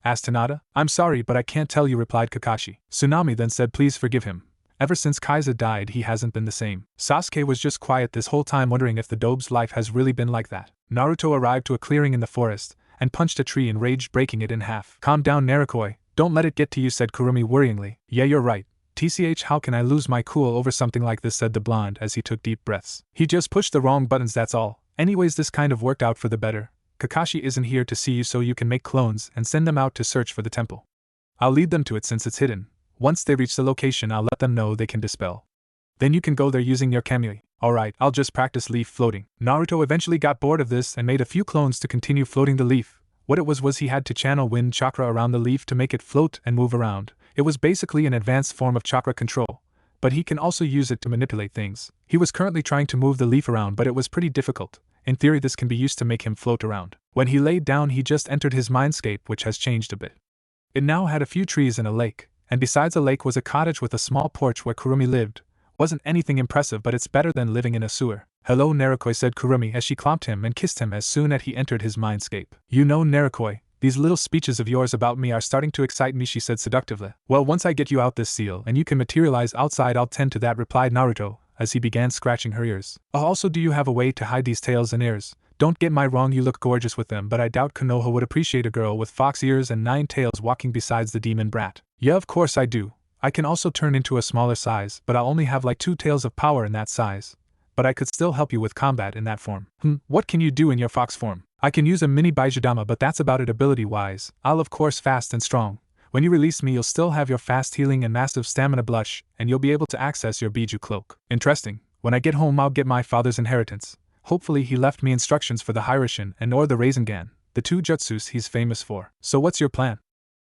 Asked Hinata. I'm sorry, but I can't tell you, replied Kakashi. Tsunami then said, please forgive him. Ever since Kaiza died, he hasn't been the same. Sasuke was just quiet this whole time, wondering if the Dobe's life has really been like that. Naruto arrived to a clearing in the forest and punched a tree in rage, breaking it in half. Calm down, Narukoi. Don't let it get to you, said Kurumi worryingly. Yeah, you're right. TCH, how can I lose my cool over something like this, said the blonde as he took deep breaths. He just pushed the wrong buttons, that's all. Anyways, this kind of worked out for the better. Kakashi isn't here to see you, so you can make clones and send them out to search for the temple. I'll lead them to it since it's hidden. Once they reach the location, I'll let them know they can dispel. Then you can go there using your kamui. Alright, I'll just practice leaf floating. Naruto eventually got bored of this and made a few clones to continue floating the leaf. What it was he had to channel wind chakra around the leaf to make it float and move around. It was basically an advanced form of chakra control, but he can also use it to manipulate things. He was currently trying to move the leaf around, but it was pretty difficult. In theory, this can be used to make him float around. When he laid down, he just entered his mindscape, which has changed a bit. It now had a few trees and a lake, and besides a lake was a cottage with a small porch where Kurumi lived. Wasn't anything impressive, but it's better than living in a sewer. Hello, Narukoi, said Kurumi as she clomped him and kissed him as soon as he entered his mindscape. You know, Narukoi, these little speeches of yours about me are starting to excite me, she said seductively. Well, once I get you out this seal and you can materialize outside, I'll tend to that, replied Naruto, as he began scratching her ears. Also, do you have a way to hide these tails and ears? Don't get me wrong, you look gorgeous with them, but I doubt Konoha would appreciate a girl with fox ears and 9 tails walking besides the demon brat. Yeah, of course I do. I can also turn into a smaller size, but I'll only have like 2 tails of power in that size. But I could still help you with combat in that form. What can you do in your fox form? I can use a mini Baijudama, but that's about it ability-wise. I'll of course fast and strong. When you release me, you'll still have your fast healing and massive stamina blush, and you'll be able to access your Biju cloak. Interesting. When I get home, I'll get my father's inheritance. Hopefully he left me instructions for the Hiraishin and or the Rinnegan, the 2 jutsus he's famous for. So what's your plan?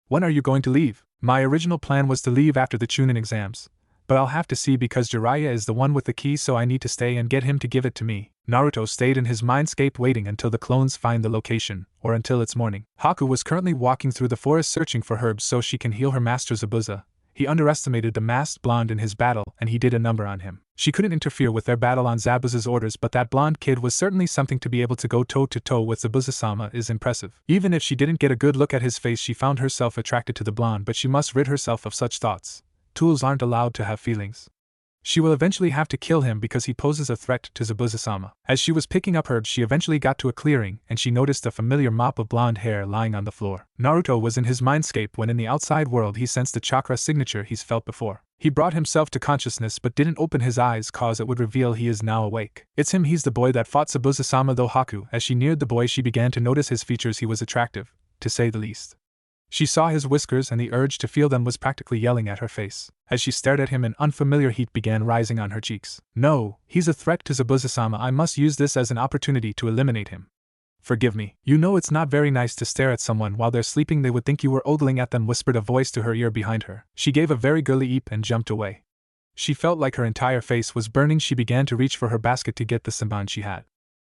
When are you going to leave? My original plan was to leave after the Chunin exams, but I'll have to see because Jiraiya is the one with the key, so I need to stay and get him to give it to me. Naruto stayed in his mindscape waiting until the clones find the location, or until it's morning. Haku was currently walking through the forest searching for herbs so she can heal her master Zabuza. He underestimated the masked blonde in his battle, and he did a number on him. She couldn't interfere with their battle on Zabuza's orders, but that blonde kid was certainly something. To be able to go toe-to-toe with Zabuza-sama is impressive. Even if she didn't get a good look at his face, she found herself attracted to the blonde, but she must rid herself of such thoughts. Tools aren't allowed to have feelings. She will eventually have to kill him because he poses a threat to Zabuza-sama. As she was picking up herbs, she eventually got to a clearing, and she noticed a familiar mop of blonde hair lying on the floor. Naruto was in his mindscape when in the outside world he sensed the chakra signature he's felt before. He brought himself to consciousness but didn't open his eyes cause it would reveal he is now awake. It's him, he's the boy that fought Zabuza-sama, though. Haku, as she neared the boy, she began to notice his features. He was attractive, to say the least. She saw his whiskers, and the urge to feel them was practically yelling at her face. As she stared at him, an unfamiliar heat began rising on her cheeks. No, he's a threat to Zabuza-sama. I must use this as an opportunity to eliminate him. Forgive me. You know it's not very nice to stare at someone while they're sleeping. They would think you were ogling at them, whispered a voice to her ear behind her. She gave a very girly eep and jumped away. She felt like her entire face was burning. She began to reach for her basket to get the saban she had.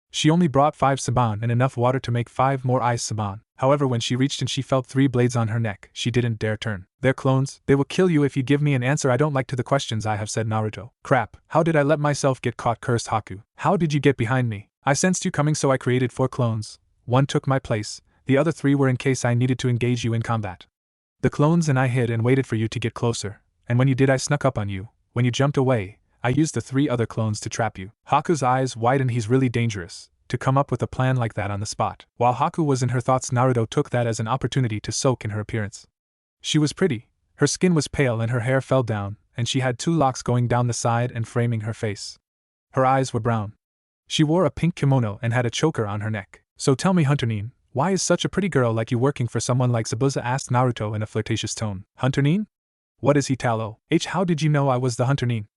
She only brought 5 saban and enough water to make 5 more ice saban. However, when she reached and she felt 3 blades on her neck, she didn't dare turn. They're clones. They will kill you if you give me an answer I don't like to the questions I have, said Naruto. Crap, how did I let myself get caught, cursed Haku. How did you get behind me? I sensed you coming, so I created 4 clones. 1 took my place, the other 3 were in case I needed to engage you in combat. The clones and I hid and waited for you to get closer, and when you did I snuck up on you. When you jumped away, I used the 3 other clones to trap you. Haku's eyes widened. He's really dangerous to come up with a plan like that on the spot. While Haku was in her thoughts, Naruto took that as an opportunity to soak in her appearance. She was pretty, her skin was pale and her hair fell down, and she had 2 locks going down the side and framing her face. Her eyes were brown. She wore a pink kimono and had a choker on her neck. So tell me, Hunternin, Why is such a pretty girl like you working for someone like Zabuza? Asked Naruto in a flirtatious tone. Hunter Nin? What is he Talo? How did you know I was the Hunter Nin?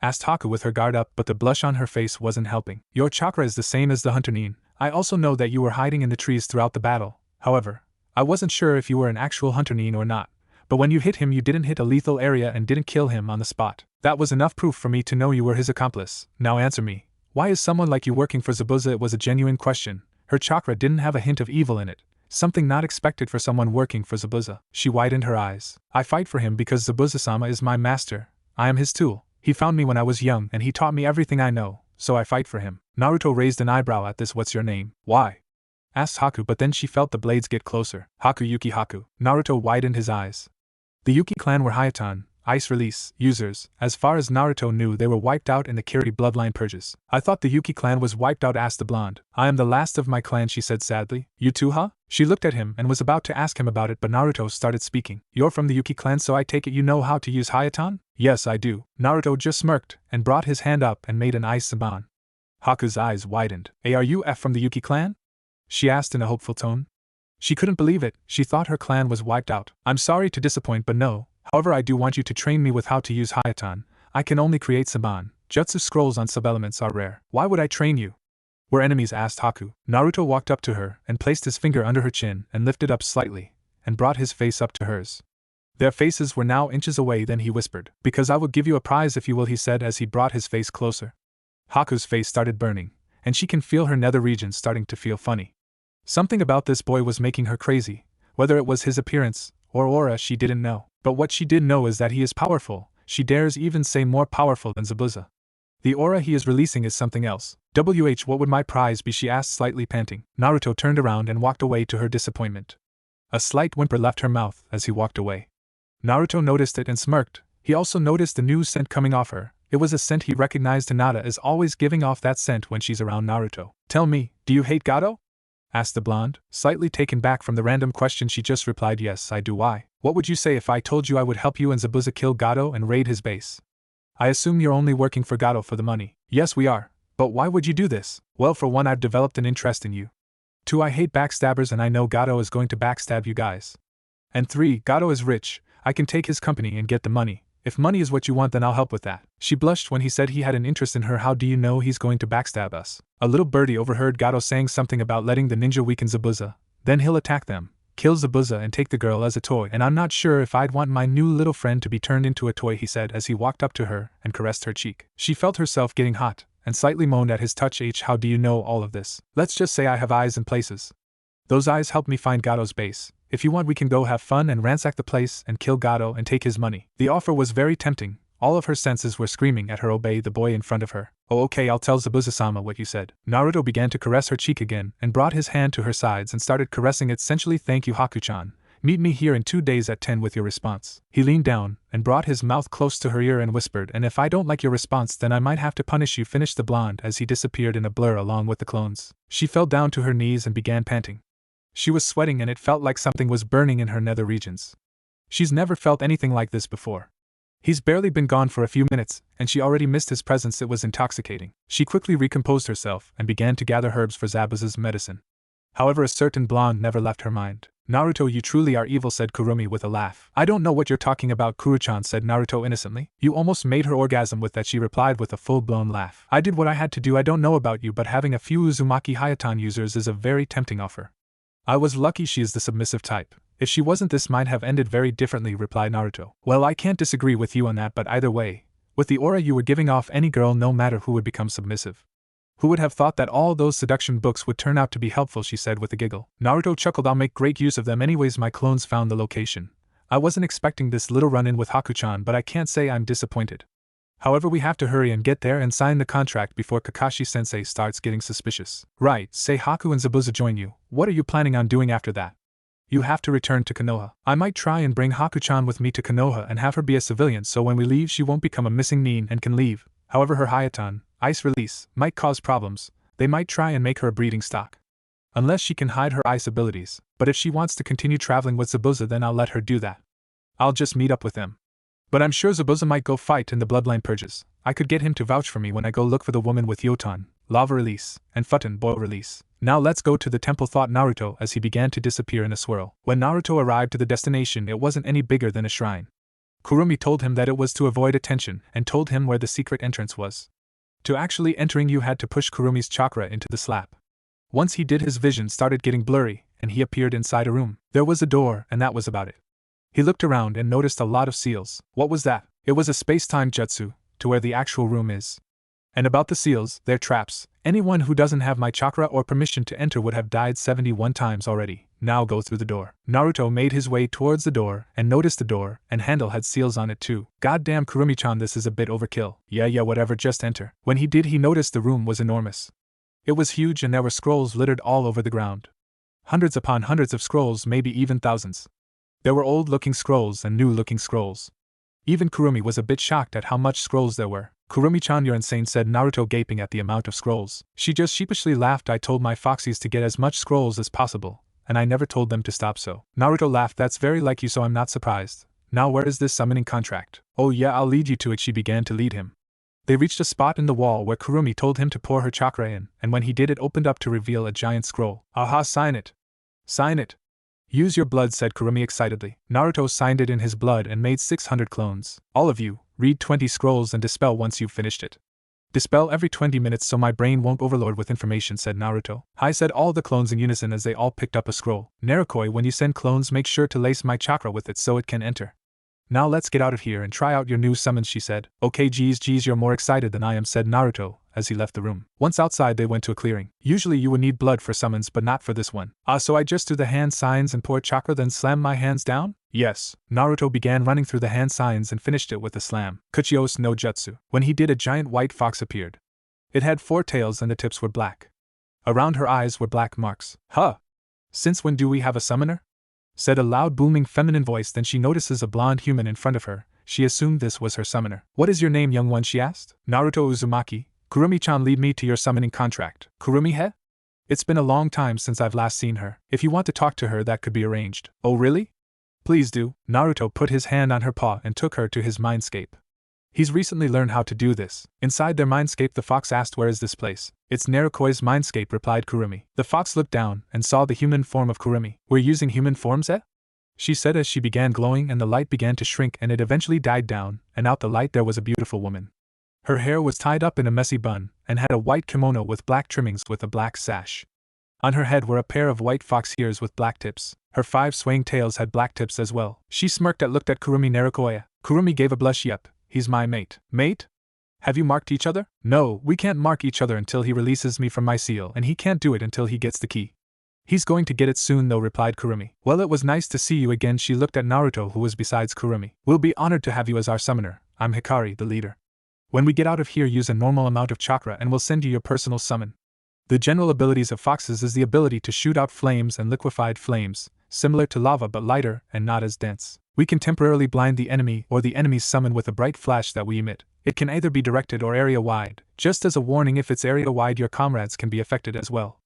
Asked Haku with her guard up, but the blush on her face wasn't helping. Your chakra is the same as the Hunter Nin. I also know that you were hiding in the trees throughout the battle. However, I wasn't sure if you were an actual Hunter Nin or not. But when you hit him, you didn't hit a lethal area and didn't kill him on the spot. That was enough proof for me to know you were his accomplice. Now answer me. Why is someone like you working for Zabuza? It was a genuine question. Her chakra didn't have a hint of evil in it. Something not expected for someone working for Zabuza. She widened her eyes. I fight for him because Zabuza-sama is my master. I am his tool. He found me when I was young and he taught me everything I know, so I fight for him. Naruto raised an eyebrow at this. What's your name? Why? Asked Haku, but then she felt the blades get closer. Haku Yuki Haku. Naruto widened his eyes. The Yuki clan were Hayatan, ice release, users. As far as Naruto knew, they were wiped out in the Kiri bloodline purges. I thought the Yuki clan was wiped out, asked the blonde. I am the last of my clan, she said sadly. You too, huh? She looked at him and was about to ask him about it, but Naruto started speaking. You're from the Yuki clan, so I take it you know how to use Hayatan? Yes, I do. Naruto just smirked and brought his hand up and made an ice saban. Haku's eyes widened. Are you from the Yuki clan? She asked in a hopeful tone. She couldn't believe it. She thought her clan was wiped out. I'm sorry to disappoint, but no. However, I do want you to train me with how to use Hayatan. I can only create saban. Jutsu scrolls on sub-elements are rare. Why would I train you? We're enemies, asked Haku. Naruto walked up to her and placed his finger under her chin and lifted up slightly, and brought his face up to hers. Their faces were now inches away. Then he whispered, because I will give you a prize if you will, he said as he brought his face closer. Haku's face started burning, and she can feel her nether regions starting to feel funny. Something about this boy was making her crazy. Whether it was his appearance or aura, she didn't know. But what she did know is that he is powerful. She dares even say more powerful than Zabuza. The aura he is releasing is something else. What would my prize be? She asked, slightly panting. Naruto turned around and walked away to her disappointment. A slight whimper left her mouth as he walked away. Naruto noticed it and smirked. He also noticed the new scent coming off her. It was a scent he recognized. Hinata is always giving off that scent when she's around Naruto. Tell me, do you hate Gato? Asked the blonde, slightly taken back from the random question she just replied. Yes, I do. Why? What would you say if I told you I would help you and Zabuza kill Gato and raid his base? I assume you're only working for Gato for the money. Yes, we are. But why would you do this? Well, for one, I've developed an interest in you. 2, I hate backstabbers and I know Gato is going to backstab you guys. And 3, Gato is rich. I can take his company and get the money. If money is what you want, then I'll help with that. She blushed when he said he had an interest in her. How do you know he's going to backstab us? A little birdie overheard Gato saying something about letting the ninja weaken Zabuza. Then he'll attack them, kill Zabuza and take the girl as a toy. And I'm not sure if I'd want my new little friend to be turned into a toy, he said as he walked up to her and caressed her cheek. She felt herself getting hot and slightly moaned at his touch. How do you know all of this? Let's just say I have eyes in places. Those eyes helped me find Gato's base. If you want, we can go have fun and ransack the place and kill Gato and take his money. The offer was very tempting. All of her senses were screaming at her obey the boy in front of her. Oh, okay, I'll tell Zabuza-sama what you said. Naruto began to caress her cheek again and brought his hand to her sides and started caressing it sensually. Thank you, Haku-chan. Meet me here in 2 days at 10 with your response. He leaned down and brought his mouth close to her ear and whispered, and if I don't like your response, then I might have to punish you, finished the blonde as he disappeared in a blur along with the clones. She fell down to her knees and began panting. She was sweating and it felt like something was burning in her nether regions. She's never felt anything like this before. He's barely been gone for a few minutes, and she already missed his presence. It was intoxicating. She quickly recomposed herself and began to gather herbs for Zabuza's medicine. However, a certain blonde never left her mind. Naruto, you truly are evil, said Kurumi with a laugh. I don't know what you're talking about, Kuru-chan, said Naruto innocently. You almost made her orgasm with that, she replied with a full-blown laugh. I did what I had to do. I don't know about you, but having a few Uzumaki Hayatan users is a very tempting offer. I was lucky she is the submissive type. If she wasn't, this might have ended very differently, replied Naruto. Well, I can't disagree with you on that, but either way, with the aura you were giving off, any girl, no matter who, would become submissive. Who would have thought that all those seduction books would turn out to be helpful, she said with a giggle. Naruto chuckled. I'll make great use of them anyways. My clones found the location. I wasn't expecting this little run-in with Haku-chan, but I can't say I'm disappointed. However, we have to hurry and get there and sign the contract before Kakashi-sensei starts getting suspicious. Right, say Haku and Zabuza join you. What are you planning on doing after that? You have to return to Konoha. I might try and bring Haku-chan with me to Konoha and have her be a civilian, so when we leave she won't become a missing nin and can leave. However, her Hayatan, ice release, might cause problems. They might try and make her a breeding stock. Unless she can hide her ice abilities. But if she wants to continue traveling with Zabuza, then I'll let her do that. I'll just meet up with them. But I'm sure Zabuza might go fight in the bloodline purges. I could get him to vouch for me when I go look for the woman with Yotan. lava release, and Futon boil release. Now let's go to the temple, thought Naruto as he began to disappear in a swirl. When Naruto arrived to the destination, it wasn't any bigger than a shrine. Kurumi told him that it was to avoid attention and told him where the secret entrance was. To actually entering, you had to push Kurumi's chakra into the slab. Once he did, his vision started getting blurry, and he appeared inside a room. There was a door, and that was about it. He looked around and noticed a lot of seals. What was that? It was a space-time jutsu, to where the actual room is. And about the seals, they're traps. Anyone who doesn't have my chakra or permission to enter would have died 71 times already. Now go through the door. Naruto made his way towards the door and noticed the door and handle had seals on it too. Goddamn Kurumi-chan, this is a bit overkill. Yeah, whatever, just enter. When he did, he noticed the room was enormous. It was huge and there were scrolls littered all over the ground. Hundreds upon hundreds of scrolls, maybe even thousands. There were old-looking scrolls and new-looking scrolls. Even Kurumi was a bit shocked at how much scrolls there were. Kurumi-chan, you're insane, said Naruto, gaping at the amount of scrolls. She just sheepishly laughed. I told my foxies to get as much scrolls as possible, and I never told them to stop so. Naruto laughed. That's very like you, so I'm not surprised. Now where is this summoning contract? Oh yeah, I'll lead you to it. She began to lead him. They reached a spot in the wall where Kurumi told him to pour her chakra in, and when he did, it opened up to reveal a giant scroll. Aha, sign it. Sign it. Use your blood, said Kurumi excitedly. Naruto signed it in his blood and made 600 clones. All of you, read 20 scrolls and dispel once you've finished it. Dispel every 20 minutes so my brain won't overload with information, said Naruto. Hi, said all the clones in unison as they all picked up a scroll. Narukoi, when you send clones, make sure to lace my chakra with it so it can enter. Now let's get out of here and try out your new summons, she said. Okay, geez, you're more excited than I am, said Naruto, as he left the room. Once outside, they went to a clearing. Usually you would need blood for summons, but not for this one. So I just do the hand signs and pour chakra, then slam my hands down? Yes. Naruto began running through the hand signs and finished it with a slam. Kuchios no Jutsu. When he did, a giant white fox appeared. It had 4 tails and the tips were black. Around her eyes were black marks. Huh! Since when do we have a summoner? Said a loud booming feminine voice. Then she notices a blonde human in front of her. She assumed this was her summoner. What is your name, young one, she asked. Naruto Uzumaki. Kurumi-chan, lead me to your summoning contract. Kurumi-he? It's been a long time since I've last seen her. If you want to talk to her, that could be arranged. Oh really? Please do. Naruto put his hand on her paw and took her to his mindscape. He's recently learned how to do this. Inside their mindscape, the fox asked, where is this place? It's Narukoi's mindscape, replied Kurumi. The fox looked down and saw the human form of Kurumi. We're using human forms, eh? She said as she began glowing, and the light began to shrink and it eventually died down, and out the light there was a beautiful woman. Her hair was tied up in a messy bun and had a white kimono with black trimmings with a black sash. On her head were a pair of white fox ears with black tips. Her 5 swaying tails had black tips as well. She smirked and looked at Kurumi. Narukoya. Kurumi gave a blush. Yep, he's my mate. Mate? Have you marked each other? No, we can't mark each other until he releases me from my seal, and he can't do it until he gets the key. He's going to get it soon though, replied Kurumi. Well, it was nice to see you again. She looked at Naruto, who was besides Kurumi. We'll be honored to have you as our summoner. I'm Hikari, the leader. When we get out of here, use a normal amount of chakra and we'll send you your personal summon. The general abilities of foxes is the ability to shoot out flames and liquefied flames, similar to lava but lighter and not as dense. We can temporarily blind the enemy or the enemy's summon with a bright flash that we emit. It can either be directed or area-wide. Just as a warning, if it's area-wide, your comrades can be affected as well.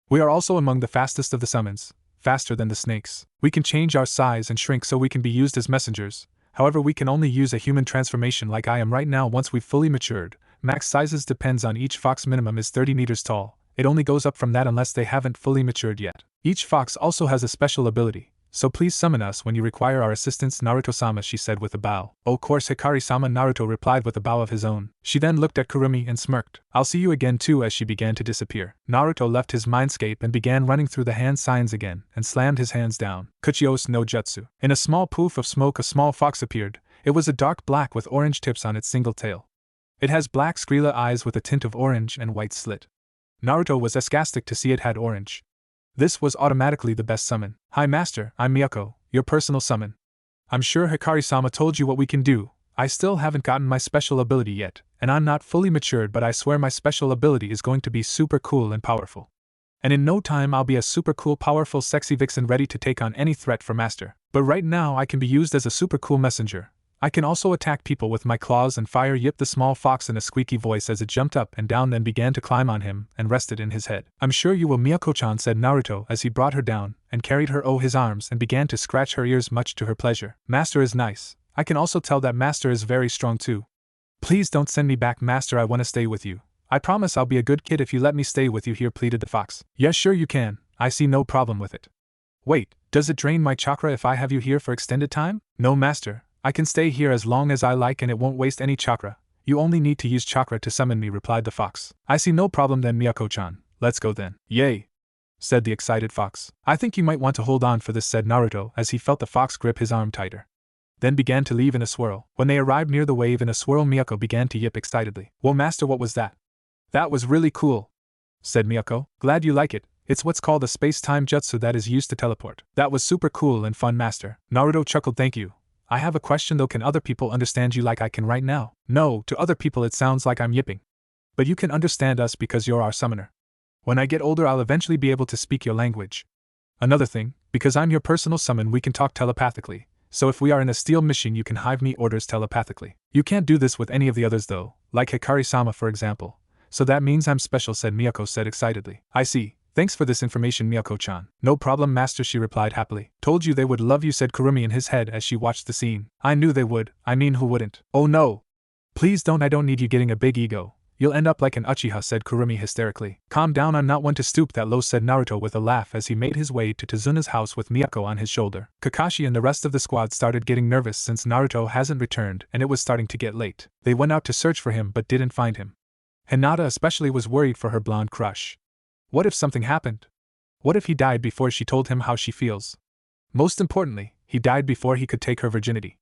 We are also among the fastest of the summons, faster than the snakes. We can change our size and shrink so we can be used as messengers. However, we can only use a human transformation like I am right now once we've fully matured. Max sizes depends on each fox. Minimum is 30 meters tall. It only goes up from that unless they haven't fully matured yet. Each fox also has a special ability, so please summon us when you require our assistance, Naruto-sama, she said with a bow. Oh, course, Hikari-sama, Naruto replied with a bow of his own. She then looked at Kurumi and smirked. I'll see you again too, as she began to disappear. Naruto left his mindscape and began running through the hand signs again and slammed his hands down. Kuchios no Jutsu. In a small poof of smoke, a small fox appeared. It was a dark black with orange tips on its single tail. It has black Skrilla eyes with a tint of orange and white slit. Naruto was ecstatic to see it had orange. This was automatically the best summon. Hi master, I'm Miyako, your personal summon. I'm sure Hikari-sama told you what we can do. I still haven't gotten my special ability yet, and I'm not fully matured, but I swear my special ability is going to be super cool and powerful. And in no time I'll be a super cool, powerful, sexy vixen ready to take on any threat for master. But right now I can be used as a super cool messenger. I can also attack people with my claws and fire, yipped the small fox in a squeaky voice as it jumped up and down, then began to climb on him and rested in his head. I'm sure you will, Miyako-chan, said Naruto as he brought her down and carried her his arms and began to scratch her ears, much to her pleasure. Master is nice. I can also tell that master is very strong too. Please don't send me back, master, I want to stay with you. I promise I'll be a good kid if you let me stay with you here, pleaded the fox. Yes, sure you can, I see no problem with it. Wait, does it drain my chakra if I have you here for extended time? No, master, I can stay here as long as I like and it won't waste any chakra. You only need to use chakra to summon me, replied the fox. I see no problem then, Miyako-chan. Let's go then. Yay! Said the excited fox. I think you might want to hold on for this, said Naruto as he felt the fox grip his arm tighter. Then began to leave in a swirl. When they arrived near the wave in a swirl, Miyako began to yip excitedly. Whoa, master, what was that? That was really cool, said Miyako. Glad you like it. It's what's called a space-time jutsu that is used to teleport. That was super cool and fun, master. Naruto chuckled. Thank you. I have a question though, can other people understand you like I can right now? No, to other people it sounds like I'm yipping. But you can understand us because you're our summoner. When I get older I'll eventually be able to speak your language. Another thing, because I'm your personal summon we can talk telepathically, so if we are in a steel mission you can hive me orders telepathically. You can't do this with any of the others though, like Hikari-sama for example. So that means I'm special, said Miyako said excitedly. I see. Thanks for this information, Miyako-chan. No problem, master, she replied happily. Told you they would love you, said Kurumi in his head as she watched the scene. I knew they would, I mean who wouldn't? Oh no! Please don't, I don't need you getting a big ego. You'll end up like an Uchiha, said Kurumi hysterically. Calm down, I'm not one to stoop that low, said Naruto with a laugh as he made his way to Tazuna's house with Miyako on his shoulder. Kakashi and the rest of the squad started getting nervous since Naruto hasn't returned and it was starting to get late. They went out to search for him but didn't find him. Hinata especially was worried for her blonde crush. What if something happened? What if he died before she told him how she feels? Most importantly, he died before he could take her virginity.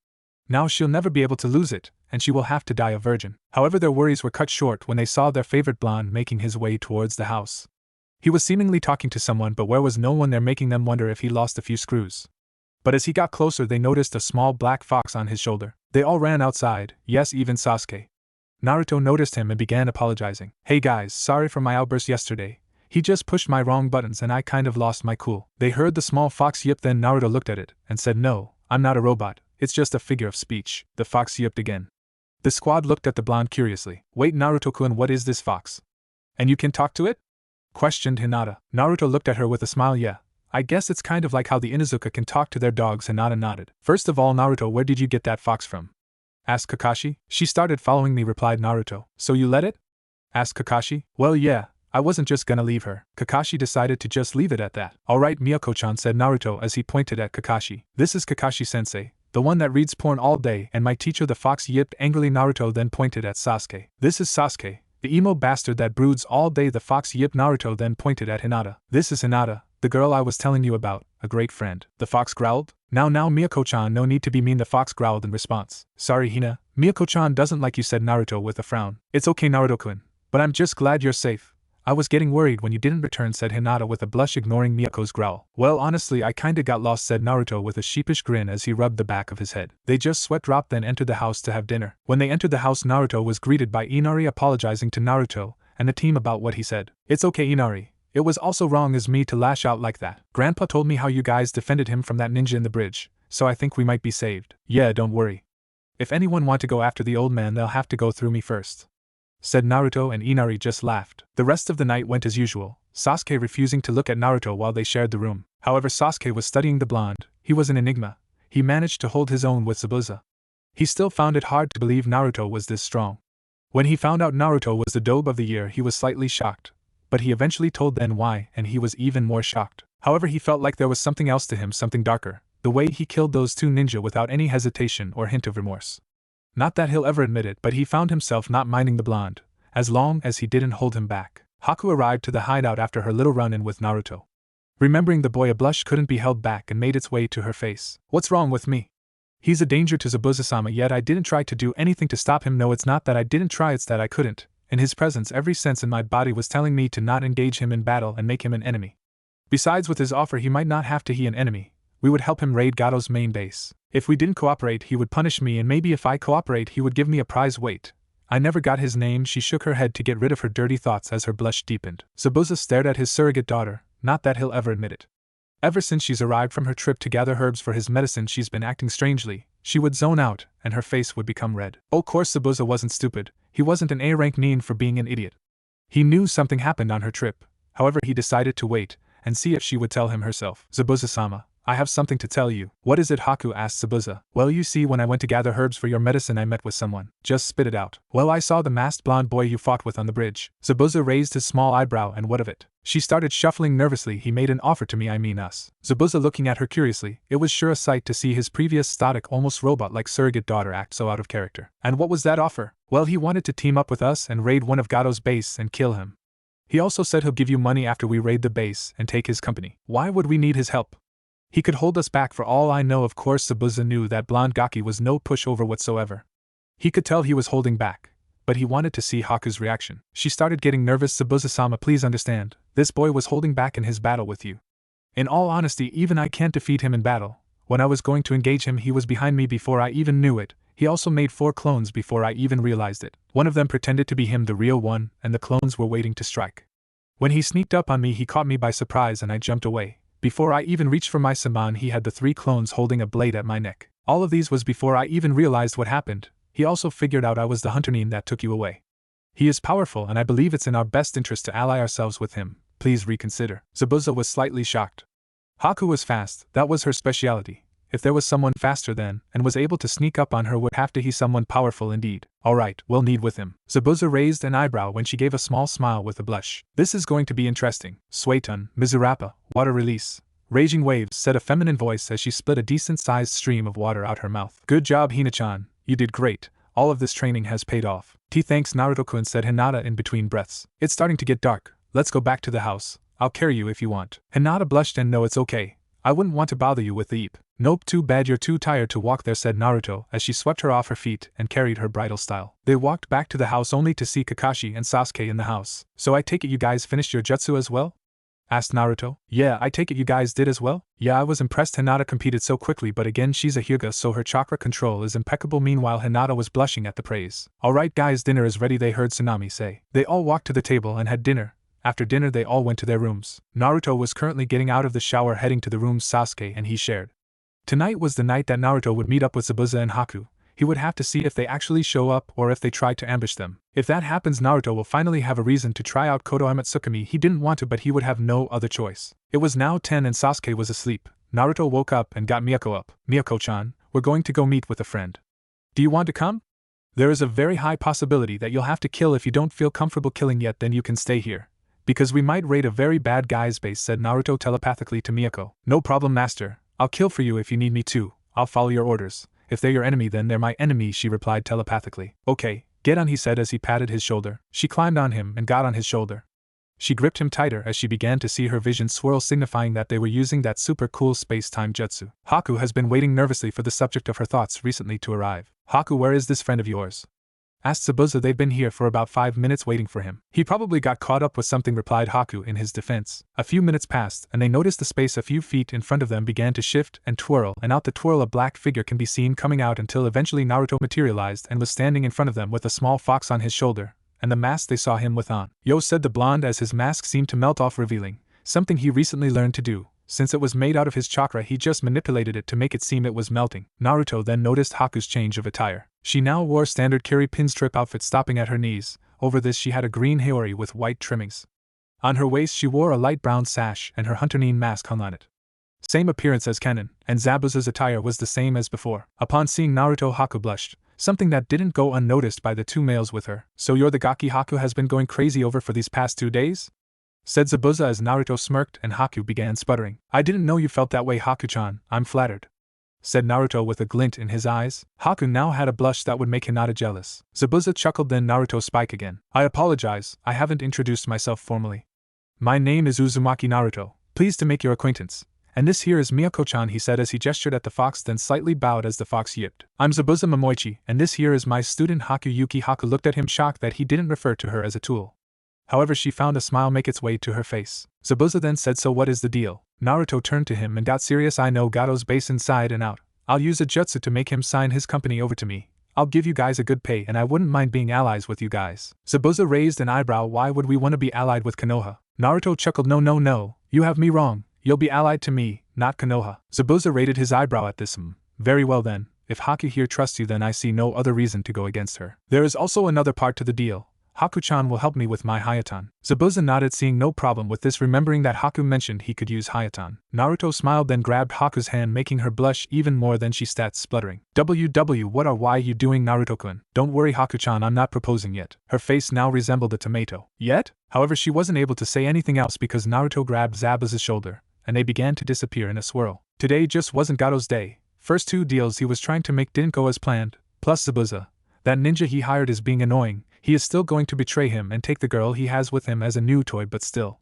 Now she'll never be able to lose it, and she will have to die a virgin. However, their worries were cut short when they saw their favorite blonde making his way towards the house. He was seemingly talking to someone, but where was no one there, making them wonder if he lost a few screws. But as he got closer they noticed a small black fox on his shoulder. They all ran outside, yes, even Sasuke. Naruto noticed him and began apologizing. Hey guys, sorry for my outburst yesterday. He just pushed my wrong buttons and I kind of lost my cool. They heard the small fox yip, then Naruto looked at it and said, no, I'm not a robot, it's just a figure of speech. The fox yipped again. The squad looked at the blonde curiously. Wait, Naruto-kun, what is this fox? And you can talk to it? Questioned Hinata. Naruto looked at her with a smile. Yeah, I guess it's kind of like how the Inuzuka can talk to their dogs. Hinata nodded. First of all, Naruto, where did you get that fox from? Asked Kakashi. She started following me, replied Naruto. So you let it? Asked Kakashi. Well, yeah. I wasn't just gonna leave her. Kakashi decided to just leave it at that. Alright, Miyako-chan, said Naruto as he pointed at Kakashi. This is Kakashi-sensei, the one that reads porn all day, and my teacher. The fox yipped angrily. Naruto then pointed at Sasuke. This is Sasuke, the emo bastard that broods all day. The fox yipped. Naruto then pointed at Hinata. This is Hinata, the girl I was telling you about, a great friend. The fox growled. Now Miyako-chan, no need to be mean. The fox growled in response. Sorry Hina, Miyako-chan doesn't like you, said Naruto with a frown. It's okay Naruto-kun, but I'm just glad you're safe. I was getting worried when you didn't return, said Hinata with a blush, ignoring Miyako's growl. Well, honestly, I kinda got lost, said Naruto with a sheepish grin as he rubbed the back of his head. They just sweat-dropped, then entered the house to have dinner. When they entered the house, Naruto was greeted by Inari apologizing to Naruto and the team about what he said. It's okay Inari, it was also wrong as me to lash out like that. Grandpa told me how you guys defended him from that ninja in the bridge, so I think we might be saved. Yeah, don't worry. If anyone want to go after the old man, they'll have to go through me first, said Naruto, and Inari just laughed. The rest of the night went as usual, Sasuke refusing to look at Naruto while they shared the room. However, Sasuke was studying the blonde. He was an enigma. He managed to hold his own with Zabuza. He still found it hard to believe Naruto was this strong. When he found out Naruto was the dobe of the year, he was slightly shocked, but he eventually told then why, and he was even more shocked. However, he felt like there was something else to him, something darker, the way he killed those two ninja without any hesitation or hint of remorse. Not that he'll ever admit it, but he found himself not minding the blonde, as long as he didn't hold him back. Haku arrived to the hideout after her little run-in with Naruto. Remembering the boy, a blush couldn't be held back and made its way to her face. What's wrong with me? He's a danger to Zabuza-sama, yet I didn't try to do anything to stop him. No, it's not that I didn't try, it's that I couldn't. In his presence, every sense in my body was telling me to not engage him in battle and make him an enemy. Besides, with his offer, he might not have to be an enemy. We would help him raid Gato's main base. If we didn't cooperate, he would punish me, and maybe if I cooperate, he would give me a prize. Wait. I never got his name. She shook her head to get rid of her dirty thoughts as her blush deepened. Zabuza stared at his surrogate daughter, not that he'll ever admit it. Ever since she's arrived from her trip to gather herbs for his medicine, she's been acting strangely. She would zone out, and her face would become red. Of course Zabuza wasn't stupid. He wasn't an A-rank nin for being an idiot. He knew something happened on her trip. However, he decided to wait and see if she would tell him herself. Zabuza-sama, I have something to tell you. What is it, Haku asked Zabuza. Well, you see, when I went to gather herbs for your medicine I met with someone. Just spit it out. Well, I saw the masked blonde boy you fought with on the bridge. Zabuza raised his small eyebrow, and what of it? She started shuffling nervously. He made an offer to me, I mean us. Zabuza looking at her curiously. It was sure a sight to see his previous static, almost robot-like surrogate daughter act so out of character. And what was that offer? Well, he wanted to team up with us and raid one of Gato's base and kill him. He also said he'll give you money after we raid the base and take his company. Why would we need his help? He could hold us back for all I know. Of course, Zabuza knew that blonde Gaki was no pushover whatsoever. He could tell he was holding back, but he wanted to see Haku's reaction. She started getting nervous. Zabuza-sama, please understand, this boy was holding back in his battle with you. In all honesty, even I can't defeat him in battle. When I was going to engage him, he was behind me before I even knew it. He also made 4 clones before I even realized it. One of them pretended to be him, the real one, and the clones were waiting to strike. When he sneaked up on me, he caught me by surprise and I jumped away. Before I even reached for my saman, he had the 3 clones holding a blade at my neck. All of these was before I even realized what happened. He also figured out I was the hunterine that took you away. He is powerful, and I believe it's in our best interest to ally ourselves with him. Please reconsider. Zabuza was slightly shocked. Haku was fast, that was her specialty. If there was someone faster than, and was able to sneak up on her, would have to be someone powerful indeed. Alright, we'll need with him. Zabuza raised an eyebrow when she gave a small smile with a blush. This is going to be interesting. Suetun, Mizurapa, water release. Raging waves, said a feminine voice as she split a decent-sized stream of water out her mouth. Good job, Hina-chan. You did great. All of this training has paid off. Thanks, Naruto-kun, said Hinata in between breaths. It's starting to get dark. Let's go back to the house. I'll carry you if you want. Hinata blushed and no, it's okay. I wouldn't want to bother you with the eep. Nope, too bad you're too tired to walk there, said Naruto as she swept her off her feet and carried her bridal style. They walked back to the house only to see Kakashi and Sasuke in the house. So I take it you guys finished your jutsu as well? Asked Naruto. Yeah, I take it you guys did as well? Yeah, I was impressed Hinata competed so quickly, but again she's a Hyuga so her chakra control is impeccable. Meanwhile Hinata was blushing at the praise. Alright guys, dinner is ready, they heard Tsunami say. They all walked to the table and had dinner. After dinner they all went to their rooms. Naruto was currently getting out of the shower heading to the rooms Sasuke and he shared. Tonight was the night that Naruto would meet up with Zabuza and Haku. He would have to see if they actually show up or if they try to ambush them. If that happens, Naruto will finally have a reason to try out Koto Tsukumi. He didn't want to, but he would have no other choice. It was now 10 and Sasuke was asleep. Naruto woke up and got Miyako up. Miyako-chan, we're going to go meet with a friend. Do you want to come? There is a very high possibility that you'll have to kill. If you don't feel comfortable killing yet, then you can stay here. Because we might raid a very bad guy's base, said Naruto telepathically to Miyako. No problem, master. I'll kill for you if you need me to. I'll follow your orders. If they're your enemy, then they're my enemy, she replied telepathically. Okay, get on, he said as he patted his shoulder. She climbed on him and got on his shoulder. She gripped him tighter as she began to see her vision swirl, signifying that they were using that super cool space-time jutsu. Haku has been waiting nervously for the subject of her thoughts recently to arrive. Haku, where is this friend of yours? Asked Zabuza. They've been here for about 5 minutes waiting for him. He probably got caught up with something, replied Haku in his defense. A few minutes passed, and they noticed the space a few feet in front of them began to shift and twirl, and out the twirl a black figure can be seen coming out until eventually Naruto materialized and was standing in front of them with a small fox on his shoulder, and the mask they saw him with on. Yo, said the blonde as his mask seemed to melt off, revealing something he recently learned to do. Since it was made out of his chakra, he just manipulated it to make it seem it was melting. Naruto then noticed Haku's change of attire. She now wore standard Kiri pinstrip outfit stopping at her knees. Over this she had a green haori with white trimmings. On her waist she wore a light brown sash and her hunterine mask hung on it. Same appearance as Kennen, and Zabuza's attire was the same as before. Upon seeing Naruto, Haku blushed, something that didn't go unnoticed by the 2 males with her. So you're the Gaki Haku has been going crazy over for these past 2 days? Said Zabuza as Naruto smirked and Haku began sputtering. I didn't know you felt that way, Haku-chan. I'm flattered. Said Naruto with a glint in his eyes. Haku now had a blush that would make Hinata jealous. Zabuza chuckled, then Naruto spike again. I apologize, I haven't introduced myself formally. My name is Uzumaki Naruto. Pleased to make your acquaintance. And this here is Miyako-chan, he said as he gestured at the fox, then slightly bowed as the fox yipped. I'm Zabuza Momoichi, and this here is my student Haku Yuki. Haku looked at him shocked that he didn't refer to her as a tool. However, she found a smile make its way to her face. Zabuza then said, so what is the deal? Naruto turned to him and got serious. I know Gato's base inside and out. I'll use a jutsu to make him sign his company over to me. I'll give you guys a good pay and I wouldn't mind being allies with you guys. Zabuza raised an eyebrow. Why would we want to be allied with Konoha? Naruto chuckled. No, you have me wrong. You'll be allied to me, not Konoha. Zabuza raised his eyebrow at this. Very well then, if Haku here trusts you, then I see no other reason to go against her. There is also another part to the deal. Haku-chan will help me with my Hayatan. Zabuza nodded, seeing no problem with this, remembering that Haku mentioned he could use Hayatan. Naruto smiled, then grabbed Haku's hand, making her blush even more than she sat, spluttering. What are why you doing, Naruto-kun? Don't worry, Haku-chan, I'm not proposing yet. Her face now resembled a tomato. Yet? However, she wasn't able to say anything else because Naruto grabbed Zabuza's shoulder, and they began to disappear in a swirl. Today just wasn't Gato's day. First 2 deals he was trying to make didn't go as planned, plus Zabuza, that ninja he hired, is being annoying. He is still going to betray him and take the girl he has with him as a new toy, but still.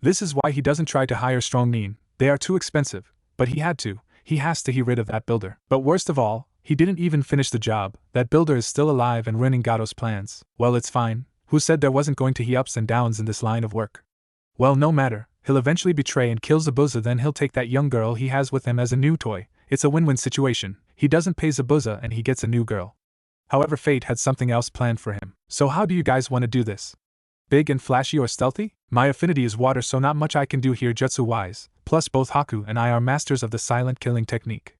This is why he doesn't try to hire strong nin, they are too expensive, but he has to get rid of that builder. But worst of all, he didn't even finish the job. That builder is still alive and ruining Gato's plans. Well, it's fine. Who said there wasn't going to be ups and downs in this line of work? Well, no matter. He'll eventually betray and kill Zabuza, then he'll take that young girl he has with him as a new toy. It's a win-win situation. He doesn't pay Zabuza and he gets a new girl. However, fate had something else planned for him. So how do you guys want to do this? Big and flashy or stealthy? My affinity is water, so not much I can do here jutsu-wise, plus both Haku and I are masters of the silent killing technique.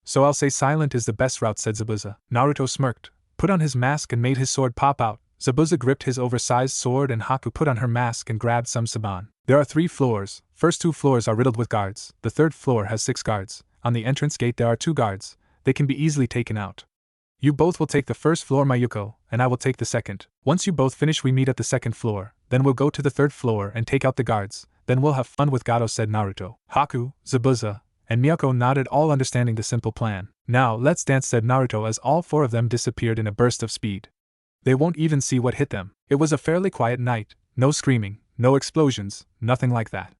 So I'll say silent is the best route, said Zabuza. Naruto smirked, put on his mask and made his sword pop out. Zabuza gripped his oversized sword and Haku put on her mask and grabbed some saban. There are 3 floors. First 2 floors are riddled with guards. The 3rd floor has 6 guards. On the entrance gate there are 2 guards. They can be easily taken out. You both will take the 1st floor, Mayuko, and I will take the 2nd. Once you both finish, we meet at the 2nd floor, then we'll go to the 3rd floor and take out the guards, then we'll have fun with Gato, said Naruto. Haku, Zabuza, and Miyako nodded, all understanding the simple plan. Now, let's dance, said Naruto as all 4 of them disappeared in a burst of speed. They won't even see what hit them. It was a fairly quiet night, no screaming, no explosions, nothing like that.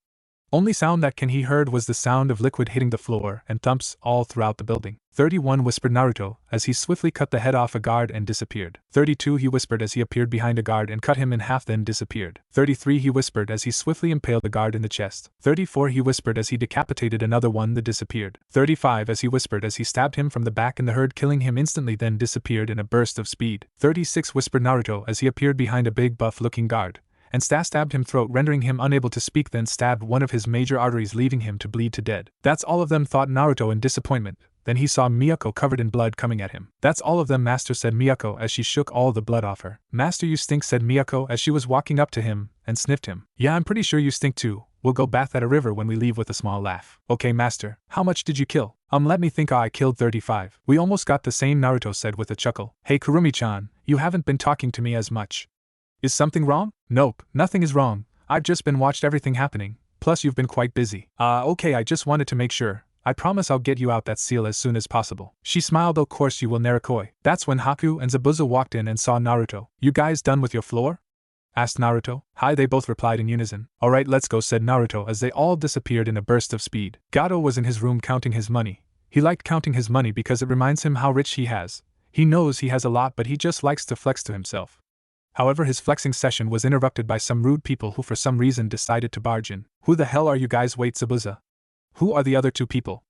Only sound that he heard was the sound of liquid hitting the floor and thumps all throughout the building. 31, whispered Naruto as he swiftly cut the head off a guard and disappeared. 32, he whispered as he appeared behind a guard and cut him in half, then disappeared. 33, he whispered as he swiftly impaled a guard in the chest. 34, he whispered as he decapitated another one that disappeared. 35, as he whispered as he stabbed him from the back in the herd, killing him instantly, then disappeared in a burst of speed. 36, whispered Naruto as he appeared behind a big buff-looking guard and stabbed him throat, rendering him unable to speak, then stabbed one of his major arteries, leaving him to bleed to death. That's all of them, thought Naruto in disappointment. Then he saw Miyako covered in blood coming at him. That's all of them, master, said Miyako as she shook all the blood off her. Master, you stink, said Miyako as she was walking up to him and sniffed him. Yeah, I'm pretty sure you stink too. We'll go bath at a river when we leave, with a small laugh. Okay, master. How much did you kill? Let me think. I killed 35. We almost got the same, Naruto said with a chuckle. Hey Kurumi-chan, you haven't been talking to me as much. Is something wrong? Nope, nothing is wrong. I've just been watched everything happening. Plus you've been quite busy. Okay, I just wanted to make sure. I promise I'll get you out that seal as soon as possible. She smiled. Of course you will, Narakoi. That's when Haku and Zabuza walked in and saw Naruto. You guys done with your floor? Asked Naruto. Hi, they both replied in unison. Alright, let's go, said Naruto as they all disappeared in a burst of speed. Gato was in his room counting his money. He liked counting his money because it reminds him how rich he has. He knows he has a lot, but he just likes to flex to himself. However, his flexing session was interrupted by some rude people who for some reason decided to barge in. Who the hell are you guys? Wait, Zabuza. Who are the other 2 people?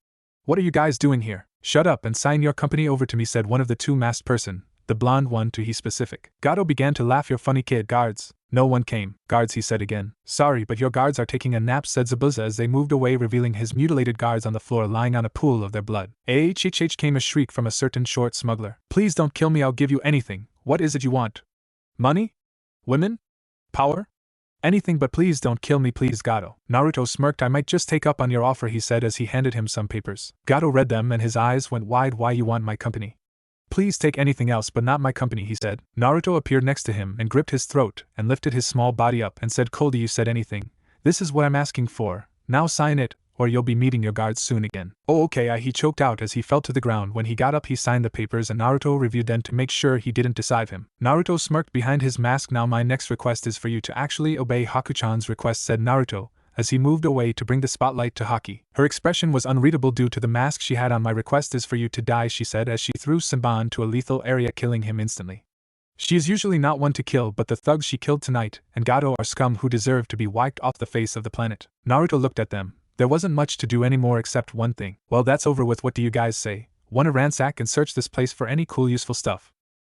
What are you guys doing here? Shut up and sign your company over to me, said one of the 2 masked person, the blonde one, to he specific. Gato began to laugh. Your funny kid. Guards. No one came. Guards, he said again. Sorry, but your guards are taking a nap, said Zabuza as they moved away, revealing his mutilated guards on the floor lying on a pool of their blood. HHH, came a shriek from a certain short smuggler. Please don't kill me, I'll give you anything. What is it you want? Money? Women? Power? Anything, but please don't kill me, please, Gato. Naruto smirked. I might just take up on your offer, he said as he handed him some papers. Gato read them and his eyes went wide. Why, you want my company? Please take anything else but not my company, he said. Naruto appeared next to him and gripped his throat and lifted his small body up and said coldly, you said anything. This is what I'm asking for. Now sign it, or you'll be meeting your guards soon again. Oh, okay, he choked out as he fell to the ground. When he got up, he signed the papers and Naruto reviewed them to make sure he didn't deceive him. Naruto smirked behind his mask. Now my next request is for you to actually obey Haku-chan's request, said Naruto, as he moved away to bring the spotlight to Haki. Her expression was unreadable due to the mask she had on. My request is for you to die, she said as she threw Simban to a lethal area, killing him instantly. She is usually not one to kill, but the thugs she killed tonight and Gato are scum who deserve to be wiped off the face of the planet. Naruto looked at them. There wasn't much to do anymore except one thing. Well, that's over with. What do you guys say? Want to ransack and search this place for any cool useful stuff?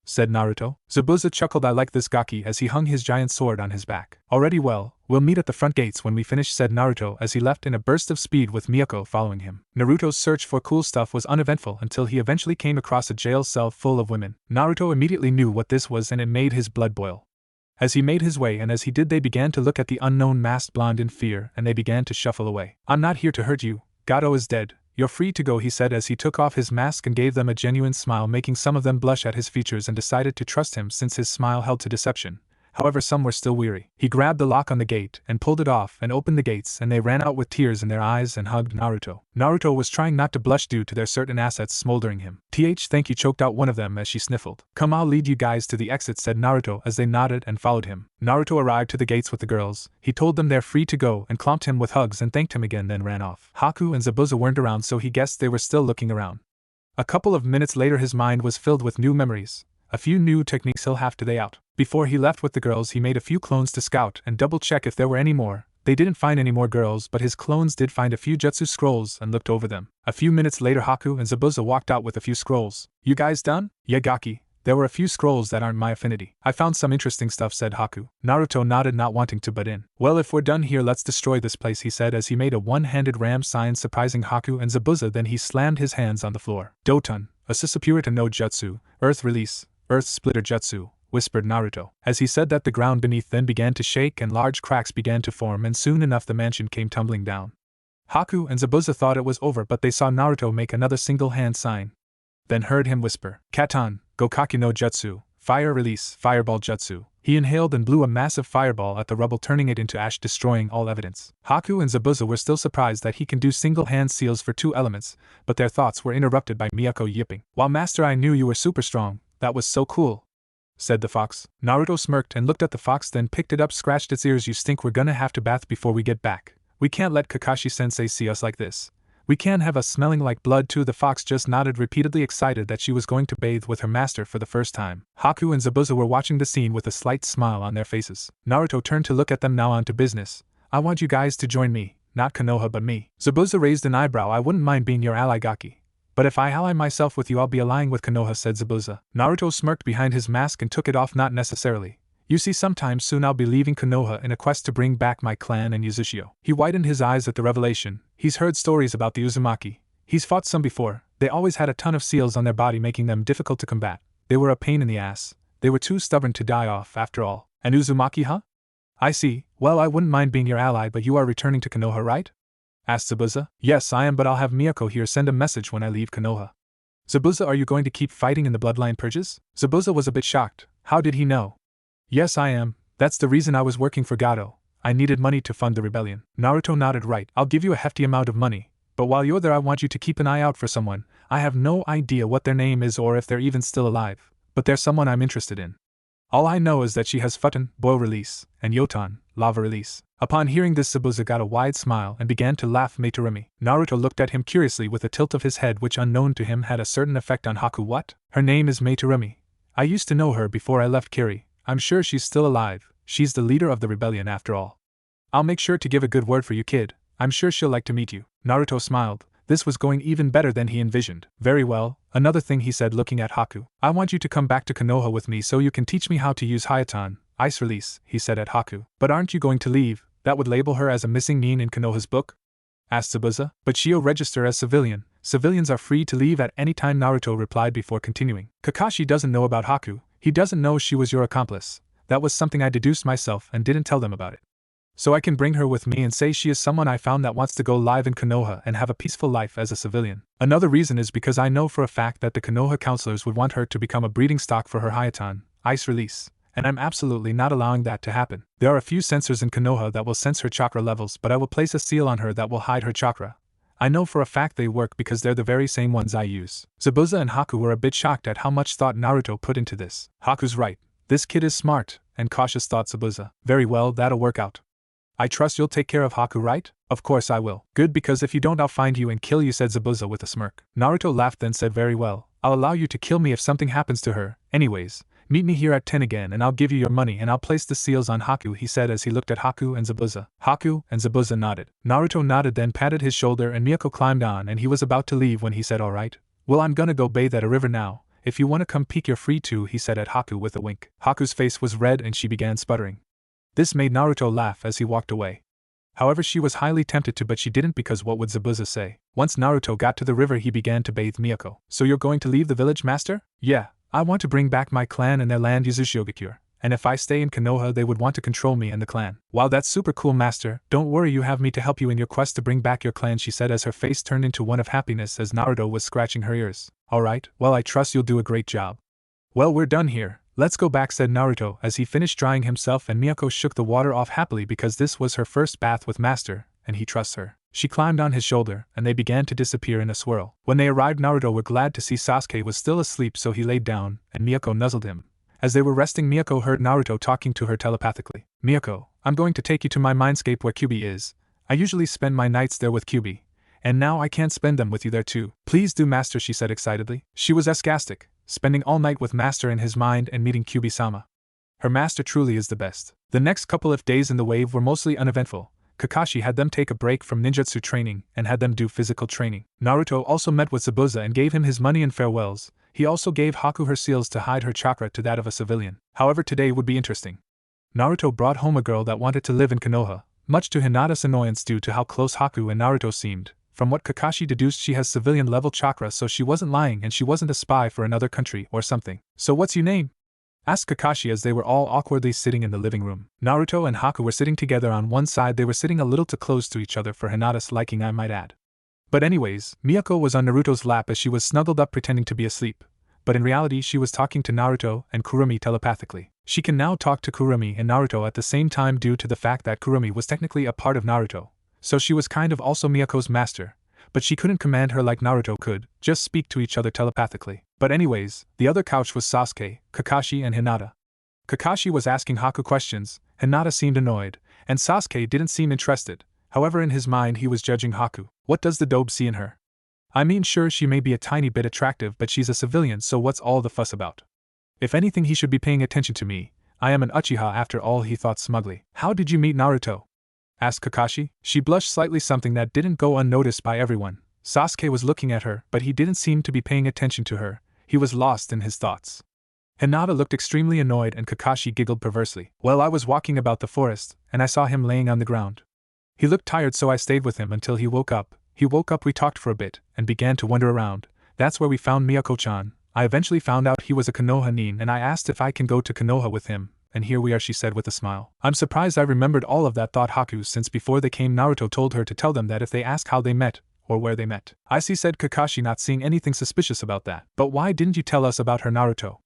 Said Naruto. Zabuza chuckled. I like this, Gaki, as he hung his giant sword on his back. Already, well, we'll meet at the front gates when we finish, said Naruto as he left in a burst of speed with Miyako following him. Naruto's search for cool stuff was uneventful until he eventually came across a jail cell full of women. Naruto immediately knew what this was and it made his blood boil. As he made his way and as he did they began to look at the unknown masked blonde in fear and they began to shuffle away. I'm not here to hurt you, Gato is dead. You're free to go, he said as he took off his mask and gave them a genuine smile, making some of them blush at his features and decided to trust him since his smile held to deception. However, some were still weary. He grabbed the lock on the gate and pulled it off and opened the gates and they ran out with tears in their eyes and hugged Naruto. Naruto was trying not to blush due to their certain assets smoldering him. Thank you, choked out one of them as she sniffled. Come, I'll lead you guys to the exit, said Naruto as they nodded and followed him. Naruto arrived to the gates with the girls. He told them they're free to go and clomped him with hugs and thanked him again, then ran off. Haku and Zabuza weren't around, so he guessed they were still looking around. A couple of minutes later his mind was filled with new memories. A few new techniques he'll have to day out. Before he left with the girls he made a few clones to scout and double-check if there were any more. They didn't find any more girls, but his clones did find a few jutsu scrolls and looked over them. A few minutes later Haku and Zabuza walked out with a few scrolls. You guys done? Yeah, Gaki. There were a few scrolls that aren't my affinity. I found some interesting stuff, said Haku. Naruto nodded, not wanting to butt in. Well, if we're done here let's destroy this place, he said as he made a one-handed ram sign surprising Haku and Zabuza, then he slammed his hands on the floor. Doton, a Susapurita no Jutsu, Earth Release, Earth Splitter Jutsu, whispered Naruto. As he said that the ground beneath then began to shake and large cracks began to form and soon enough the mansion came tumbling down. Haku and Zabuza thought it was over but they saw Naruto make another single hand sign. Then heard him whisper, Katan, Gokaki no Jutsu, Fire Release, Fireball Jutsu. He inhaled and blew a massive fireball at the rubble turning it into ash, destroying all evidence. Haku and Zabuza were still surprised that he can do single hand seals for 2 elements, but their thoughts were interrupted by Miyako yipping. Wow, Master, I knew you were super strong. That was so cool, said the fox. Naruto smirked and looked at the fox, then picked it up, scratched its ears. You stink, we're gonna have to bath before we get back. We can't let Kakashi-sensei see us like this. We can't have us smelling like blood too. The fox just nodded, repeatedly excited that she was going to bathe with her master for the first time. Haku and Zabuza were watching the scene with a slight smile on their faces. Naruto turned to look at them. Now on to business. I want you guys to join me, not Konoha but me. Zabuza raised an eyebrow. I wouldn't mind being your ally, Gaki. But if I ally myself with you I'll be allying with Konoha, said Zabuza. Naruto smirked behind his mask and took it off. Not necessarily. You see, sometime soon I'll be leaving Konoha in a quest to bring back my clan and Uzushio. He widened his eyes at the revelation. He's heard stories about the Uzumaki. He's fought some before. They always had a ton of seals on their body, making them difficult to combat. They were a pain in the ass. They were too stubborn to die off after all. And Uzumaki, huh? I see. Well, I wouldn't mind being your ally, but you are returning to Konoha, right? Asked Zabuza. Yes, I am, but I'll have Miyako here send a message when I leave Konoha. Zabuza, are you going to keep fighting in the bloodline purges? Zabuza was a bit shocked. How did he know? Yes, I am. That's the reason I was working for Gato. I needed money to fund the rebellion. Naruto nodded. Right, I'll give you a hefty amount of money. But while you're there I want you to keep an eye out for someone. I have no idea what their name is or if they're even still alive. But there's someone I'm interested in. All I know is that she has Futon, Boil Release, and Yoton, Lava Release. Upon hearing this Zabuza got a wide smile and began to laugh. Materumi. Naruto looked at him curiously with a tilt of his head which unknown to him had a certain effect on Haku. What? Her name is Materumi. I used to know her before I left Kiri. I'm sure she's still alive. She's the leader of the rebellion after all. I'll make sure to give a good word for you, kid. I'm sure she'll like to meet you. Naruto smiled. This was going even better than he envisioned. Very well. Another thing, he said looking at Haku. I want you to come back to Konoha with me so you can teach me how to use Hayaton, Ice Release, he said at Haku. But aren't you going to leave? That would label her as a missing nin in Konoha's book? Asked Zabuza. But she'll register as civilian. Civilians are free to leave at any time, Naruto replied before continuing. Kakashi doesn't know about Haku. He doesn't know she was your accomplice. That was something I deduced myself and didn't tell them about it. So I can bring her with me and say she is someone I found that wants to go live in Konoha and have a peaceful life as a civilian. Another reason is because I know for a fact that the Konoha counselors would want her to become a breeding stock for her Hayaton, Ice Release, and I'm absolutely not allowing that to happen. There are a few sensors in Konoha that will sense her chakra levels, but I will place a seal on her that will hide her chakra. I know for a fact they work because they're the very same ones I use. Zabuza and Haku were a bit shocked at how much thought Naruto put into this. Haku's right. This kid is smart and cautious, thought Zabuza. Very well, that'll work out. I trust you'll take care of Haku, right? Of course I will. Good, because if you don't I'll find you and kill you, said Zabuza with a smirk. Naruto laughed then said, very well, I'll allow you to kill me if something happens to her. Anyways, meet me here at 10 again and I'll give you your money and I'll place the seals on Haku, he said as he looked at Haku and Zabuza. Haku and Zabuza nodded. Naruto nodded, then patted his shoulder and Miyako climbed on and he was about to leave when he said, alright. Well, I'm gonna go bathe at a river now. If you wanna come peek you're free to, he said at Haku with a wink. Haku's face was red and she began sputtering. This made Naruto laugh as he walked away. However, she was highly tempted to, but she didn't, because what would Zabuza say? Once Naruto got to the river he began to bathe Miyako. So you're going to leave the village, master? Yeah, I want to bring back my clan and their land Uzushio-gakure, and if I stay in Konoha they would want to control me and the clan. Wow, that's super cool, master. Don't worry, you have me to help you in your quest to bring back your clan, she said as her face turned into one of happiness as Naruto was scratching her ears. Alright, well I trust you'll do a great job. Well, we're done here. Let's go back, said Naruto as he finished drying himself, and Miyako shook the water off happily because this was her first bath with master, and he trusts her. She climbed on his shoulder, and they began to disappear in a swirl. When they arrived, Naruto was glad to see Sasuke was still asleep, so he laid down, and Miyako nuzzled him. As they were resting, Miyako heard Naruto talking to her telepathically. Miyako, I'm going to take you to my mindscape where Kyuubi is. I usually spend my nights there with Kyuubi, and now I can't spend them with you there too. Please do, master, she said excitedly. She was ecstatic, spending all night with master in his mind and meeting Kyuubi-sama. Her master truly is the best. The next couple of days in the wave were mostly uneventful. Kakashi had them take a break from ninjutsu training and had them do physical training. Naruto also met with Zabuza and gave him his money and farewells. He also gave Haku her seals to hide her chakra to that of a civilian. However, today would be interesting. Naruto brought home a girl that wanted to live in Konoha, much to Hinata's annoyance due to how close Haku and Naruto seemed. From what Kakashi deduced, she has civilian level chakra, so she wasn't lying and she wasn't a spy for another country or something. So what's your name? Asked Kakashi as they were all awkwardly sitting in the living room. Naruto and Haku were sitting together on one side. They were sitting a little too close to each other for Hinata's liking, I might add. But anyways, Miyako was on Naruto's lap as she was snuggled up pretending to be asleep. But in reality she was talking to Naruto and Kurumi telepathically. She can now talk to Kurumi and Naruto at the same time due to the fact that Kurumi was technically a part of Naruto. So she was kind of also Miyako's master. But she couldn't command her like Naruto could, just speak to each other telepathically. But anyways, the other couch was Sasuke, Kakashi and Hinata. Kakashi was asking Haku questions, Hinata seemed annoyed, and Sasuke didn't seem interested. However, in his mind he was judging Haku. What does the dobe see in her? I mean, sure, she may be a tiny bit attractive, but she's a civilian, so what's all the fuss about? If anything, he should be paying attention to me. I am an Uchiha after all, he thought smugly. How did you meet Naruto? Asked Kakashi. She blushed slightly, something that didn't go unnoticed by everyone. Sasuke was looking at her, but he didn't seem to be paying attention to her. He was lost in his thoughts. Hinata looked extremely annoyed and Kakashi giggled perversely. Well, I was walking about the forest, and I saw him laying on the ground. He looked tired, so I stayed with him until he woke up. We talked for a bit, and began to wander around. That's where we found Miyako-chan. I eventually found out he was a Konoha nin, and I asked if I can go to Konoha with him. And here we are, she said with a smile. I'm surprised I remembered all of that, thought Haku, since before they came Naruto told her to tell them that if they ask how they met, or where they met. I see, said Kakashi, not seeing anything suspicious about that. But why didn't you tell us about her, Naruto?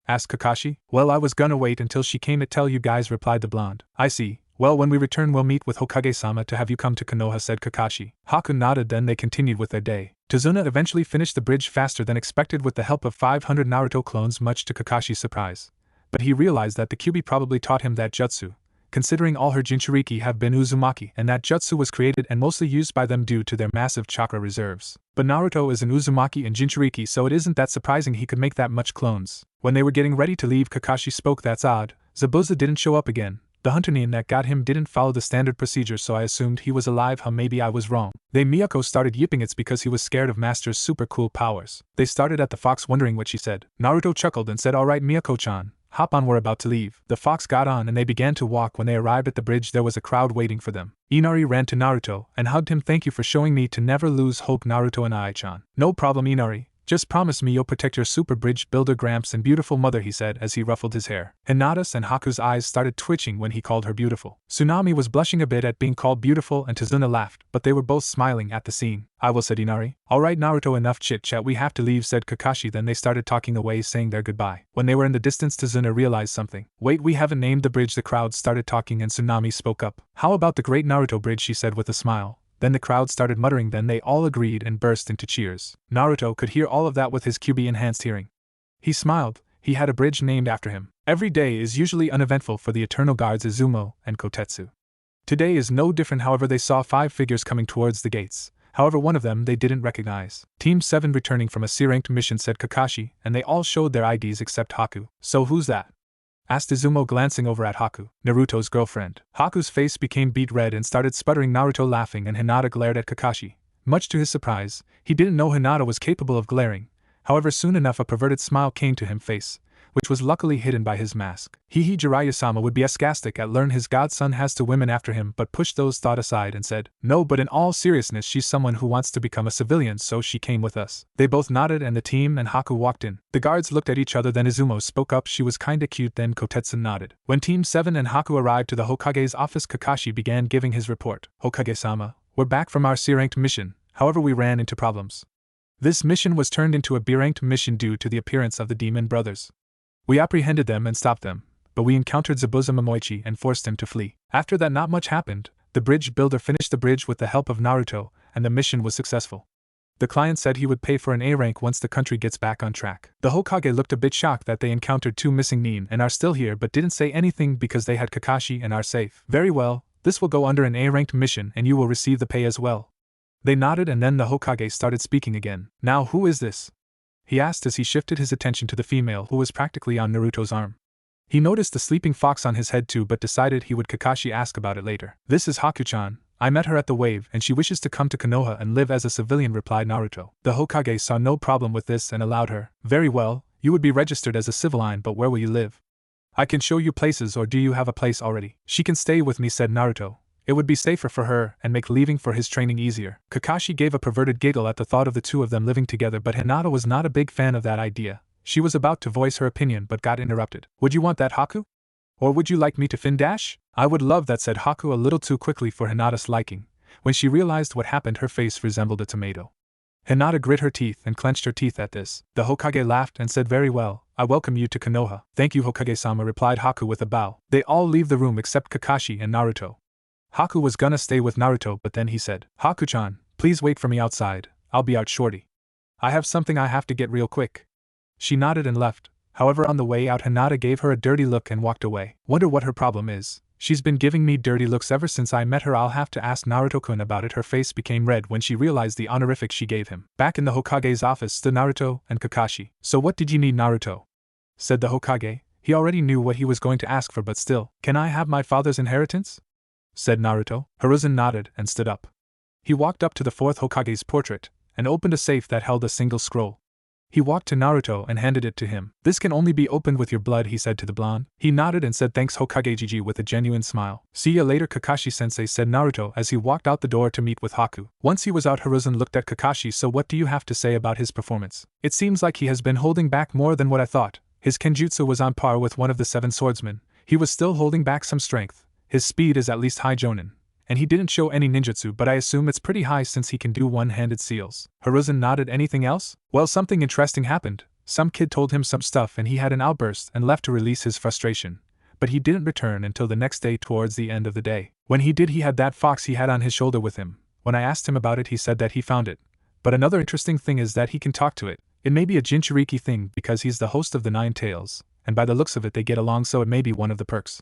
Asked Kakashi. Well, I was gonna wait until she came to tell you guys, replied the blonde. I see. Well, when we return we'll meet with Hokage-sama to have you come to Konoha, said Kakashi. Haku nodded, then they continued with their day. Tazuna eventually finished the bridge faster than expected with the help of 500 Naruto clones, much to Kakashi's surprise. But he realized that the Kyuubi probably taught him that jutsu, considering all her Jinchuriki have been Uzumaki, and that jutsu was created and mostly used by them due to their massive chakra reserves. But Naruto is an Uzumaki and Jinchuriki, so it isn't that surprising he could make that much clones. When they were getting ready to leave, Kakashi spoke. That's odd. Zabuza didn't show up again. The hunter nin that got him didn't follow the standard procedure, so I assumed he was alive. Maybe I was wrong. Miyako started yipping. It's because he was scared of Master's super cool powers. They started at the fox, wondering what she said. Naruto chuckled and said, alright Miyako-chan, hop on, we're about to leave. The fox got on and they began to walk. When they arrived at the bridge there was a crowd waiting for them. Inari ran to Naruto and hugged him. Thank you for showing me to never lose hope, Naruto and I-chan. No problem, Inari. Just promise me you'll protect your super bridge builder Gramps and beautiful mother, he said as he ruffled his hair. Hinata's and Haku's eyes started twitching when he called her beautiful. Tsunami was blushing a bit at being called beautiful and Tazuna laughed, but they were both smiling at the scene. I will, said Inari. Alright Naruto, enough chit-chat, we have to leave, said Kakashi. Then they started talking away, saying their goodbye. When they were in the distance, Tazuna realized something. Wait, we haven't named the bridge. The crowd started talking and Tsunami spoke up. How about the Great Naruto Bridge, she said with a smile. Then the crowd started muttering, then they all agreed and burst into cheers. Naruto could hear all of that with his Kyuubi-enhanced hearing. He smiled. He had a bridge named after him. Every day is usually uneventful for the Eternal Guards Izumo and Kotetsu. Today is no different. However, they saw 5 figures coming towards the gates. However, one of them they didn't recognize. Team 7 returning from a C-ranked mission, said Kakashi, and they all showed their IDs except Haku. So who's that? Asked Izumo, glancing over at Haku. Naruto's girlfriend. Haku's face became beet red and started sputtering. Naruto laughing and Hinata glared at Kakashi. Much to his surprise, he didn't know Hinata was capable of glaring. However, soon enough a perverted smile came to his face, which was luckily hidden by his mask. Jiraiya-sama would be sarcastic at learn his godson has two women after him, but pushed those thoughts aside and said, "No, but in all seriousness, she's someone who wants to become a civilian, so she came with us." They both nodded and the team and Haku walked in. The guards looked at each other, then Izumo spoke up, "She was kinda cute," then Kotetsu nodded. When Team 7 and Haku arrived to the Hokage's office, Kakashi began giving his report. "Hokage-sama, we're back from our C-ranked mission, however we ran into problems. This mission was turned into a B-ranked mission due to the appearance of the Demon Brothers. We apprehended them and stopped them, but we encountered Zabuza Momoichi and forced him to flee. After that not much happened, the bridge builder finished the bridge with the help of Naruto, and the mission was successful. The client said he would pay for an A rank once the country gets back on track." The Hokage looked a bit shocked that they encountered two missing nin and are still here but didn't say anything because they had Kakashi and are safe. "Very well, this will go under an A-ranked mission and you will receive the pay as well." They nodded and then the Hokage started speaking again. "Now who is this?" he asked as he shifted his attention to the female who was practically on Naruto's arm. He noticed the sleeping fox on his head too but decided he would Kakashi ask about it later. "This is Haku-chan. I met her at the wave and she wishes to come to Konoha and live as a civilian," replied Naruto. The Hokage saw no problem with this and allowed her. "Very well, you would be registered as a civilian, but where will you live? I can show you places, or do you have a place already?" "She can stay with me," said Naruto. "It would be safer for her and make leaving for his training easier." Kakashi gave a perverted giggle at the thought of the two of them living together, but Hinata was not a big fan of that idea. She was about to voice her opinion but got interrupted. "Would you want that, Haku? Or would you like me to fin dash?" "I would love that," said Haku a little too quickly for Hinata's liking. When she realized what happened, her face resembled a tomato. Hinata grit her teeth and clenched her teeth at this. The Hokage laughed and said, "Very well, I welcome you to Konoha." "Thank you, Hokage-sama," replied Haku with a bow. They all leave the room except Kakashi and Naruto. Haku was gonna stay with Naruto, but then he said, "Haku-chan, please wait for me outside, I'll be out shortly. I have something I have to get real quick." She nodded and left. However, on the way out, Hinata gave her a dirty look and walked away. "Wonder what her problem is. She's been giving me dirty looks ever since I met her. I'll have to ask Naruto-kun about it." Her face became red when she realized the honorific she gave him. Back in the Hokage's office stood Naruto and Kakashi. "So what did you need, Naruto?" said the Hokage. He already knew what he was going to ask for, but still. "Can I have my father's inheritance?" said Naruto. Hiruzen nodded and stood up. He walked up to the fourth Hokage's portrait and opened a safe that held a single scroll. He walked to Naruto and handed it to him. "This can only be opened with your blood," he said to the blonde. He nodded and said, "Thanks, Hokage-jiji," with a genuine smile. "See ya later, Kakashi-sensei," said Naruto as he walked out the door to meet with Haku. Once he was out, Hiruzen looked at Kakashi. "So what do you have to say about his performance?" "It seems like he has been holding back more than what I thought. His kenjutsu was on par with one of the 7 swordsmen. He was still holding back some strength. His speed is at least high jonin. And he didn't show any ninjutsu, but I assume it's pretty high since he can do one-handed seals." Hiruzen nodded. "Anything else?" "Well, something interesting happened. Some kid told him some stuff and he had an outburst and left to release his frustration. But he didn't return until the next day towards the end of the day. When he did, he had that fox he had on his shoulder with him. When I asked him about it, he said that he found it. But another interesting thing is that he can talk to it. It may be a Jinchuriki thing because he's the host of the 9 Tails, and by the looks of it they get along, so it may be one of the perks.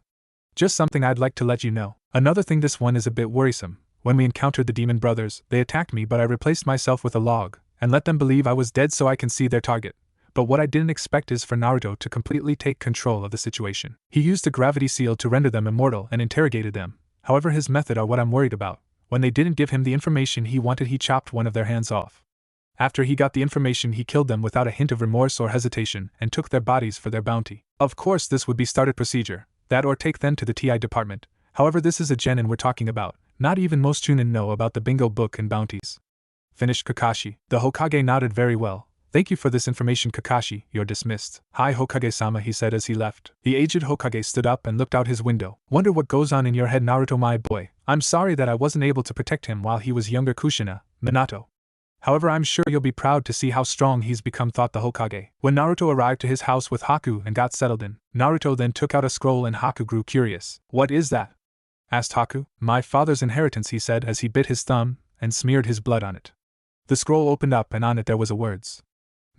Just something I'd like to let you know. Another thing, this one is a bit worrisome. When we encountered the Demon Brothers, they attacked me, but I replaced myself with a log and let them believe I was dead so I can see their target. But what I didn't expect is for Naruto to completely take control of the situation. He used a gravity seal to render them immortal and interrogated them. However, his method are what I'm worried about. When they didn't give him the information he wanted, he chopped one of their hands off. After he got the information, he killed them without a hint of remorse or hesitation and took their bodies for their bounty. Of course, this would be started procedure. That or take them to the TI department. However, this is a genin we're talking about. Not even most chunin know about the bingo book and bounties. Finished Kakashi. The Hokage nodded. "Very well. Thank you for this information, Kakashi. You're dismissed." "Hi, Hokage-sama," he said as he left. The aged Hokage stood up and looked out his window. "Wonder what goes on in your head, Naruto, my boy. I'm sorry that I wasn't able to protect him while he was younger, Kushina, Minato. However, I'm sure you'll be proud to see how strong he's become," thought the Hokage. When Naruto arrived to his house with Haku and got settled in, Naruto then took out a scroll and Haku grew curious. "What is that?" asked Haku. "My father's inheritance," he said as he bit his thumb and smeared his blood on it. The scroll opened up and on it there was a words.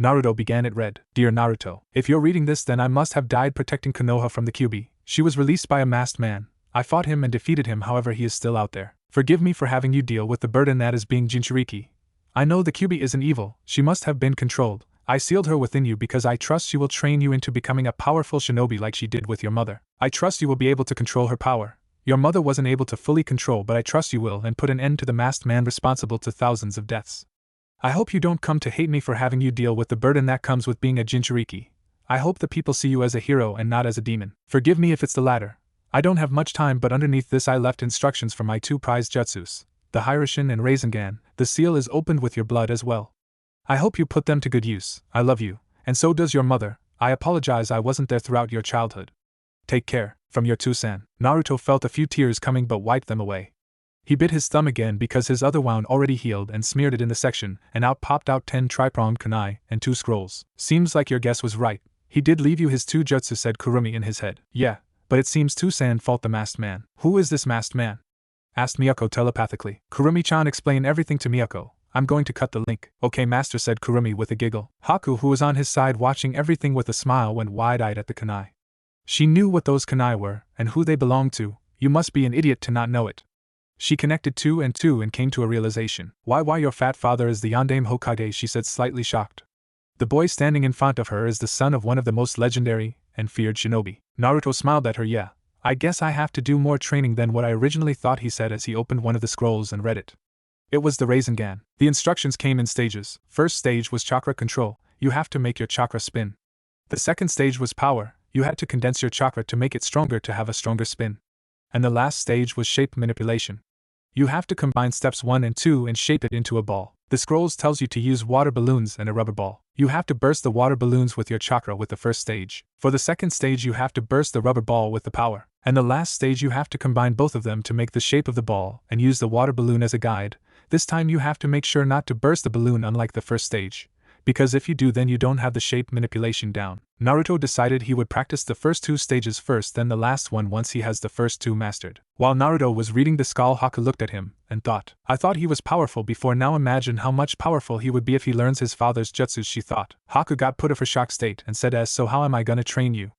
Naruto began. It read, "Dear Naruto, if you're reading this, then I must have died protecting Konoha from the Kyuubi. She was released by a masked man. I fought him and defeated him, however he is still out there. Forgive me for having you deal with the burden that is being Jinchuriki. I know the Kyuubi isn't evil, she must have been controlled. I sealed her within you because I trust she will train you into becoming a powerful shinobi like she did with your mother. I trust you will be able to control her power. Your mother wasn't able to fully control, but I trust you will and put an end to the masked man responsible to thousands of deaths. I hope you don't come to hate me for having you deal with the burden that comes with being a Jinchuriki. I hope the people see you as a hero and not as a demon. Forgive me if it's the latter. I don't have much time, but underneath this I left instructions for my 2 prized jutsus, the Hiroshin and Rinnegan. The seal is opened with your blood as well. I hope you put them to good use. I love you, and so does your mother. I apologize I wasn't there throughout your childhood. Take care, from your 2-san. Naruto felt a few tears coming but wiped them away. He bit his thumb again because his other wound already healed and smeared it in the section, and out popped out 10 tri-pronged kunai and 2 scrolls. Seems like your guess was right. He did leave you his 2 jutsu, said Kurumi in his head. Yeah, but it seems 2-san fought the masked man. Who is this masked man? Asked Miyako telepathically. Kurumi-chan explained everything to Miyako. I'm going to cut the link. Okay master, said Kurumi with a giggle. Haku, who was on his side watching everything with a smile, went wide-eyed at the kunai. She knew what those kunai were, and who they belonged to. You must be an idiot to not know it. She connected 2 and 2 and came to a realization. Why your fat father is the Yondaime Hokage, she said, slightly shocked. The boy standing in front of her is the son of one of the most legendary and feared shinobi. Naruto smiled at her. Yeah, I guess I have to do more training than what I originally thought, he said as he opened one of the scrolls and read it. It was the Rinnegan. The instructions came in stages. First stage was chakra control. You have to make your chakra spin. The second stage was power. You had to condense your chakra to make it stronger to have a stronger spin. And the last stage was shape manipulation. You have to combine steps 1 and 2 and shape it into a ball. The scrolls tells you to use water balloons and a rubber ball. You have to burst the water balloons with your chakra with the first stage. For the second stage you have to burst the rubber ball with the power. And the last stage you have to combine both of them to make the shape of the ball and use the water balloon as a guide. This time you have to make sure not to burst the balloon unlike the first stage, because if you do then you don't have the shape manipulation down. Naruto decided he would practice the first 2 stages first, then the last one once he has the first 2 mastered. While Naruto was reading the skull, Haku looked at him and thought, I thought he was powerful before, now imagine how much powerful he would be if he learns his father's jutsus, she thought. Haku got put of her shock state and said, so how am I gonna train you?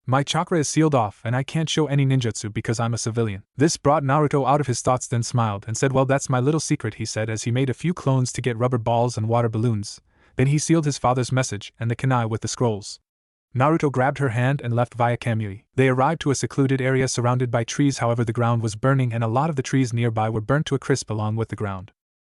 My chakra is sealed off and I can't show any ninjutsu because I'm a civilian. This brought Naruto out of his thoughts, then smiled and said, well, that's my little secret, he said as he made a few clones to get rubber balls and water balloons. Then he sealed his father's message and the kunai with the scrolls. Naruto grabbed her hand and left via Kamui. They arrived to a secluded area surrounded by trees, however the ground was burning and a lot of the trees nearby were burnt to a crisp along with the ground.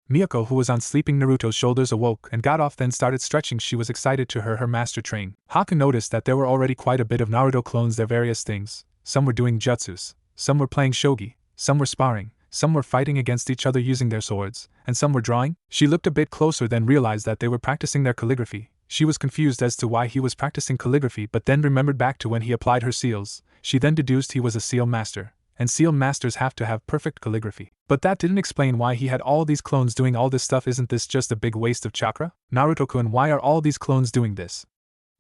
Miyako, who was on sleeping Naruto's shoulders, awoke and got off, then started stretching. She was excited to her master train. Haku noticed that there were already quite a bit of Naruto clones, their various things. Some were doing jutsus, some were playing shogi, some were sparring, some were fighting against each other using their swords, and some were drawing. She looked a bit closer, then realized that they were practicing their calligraphy. She was confused as to why he was practicing calligraphy, but then remembered back to when he applied her seals. She then deduced he was a seal master, and seal masters have to have perfect calligraphy. But that didn't explain why he had all these clones doing all this stuff. Isn't this just a big waste of chakra? Naruto-kun, why are all these clones doing this?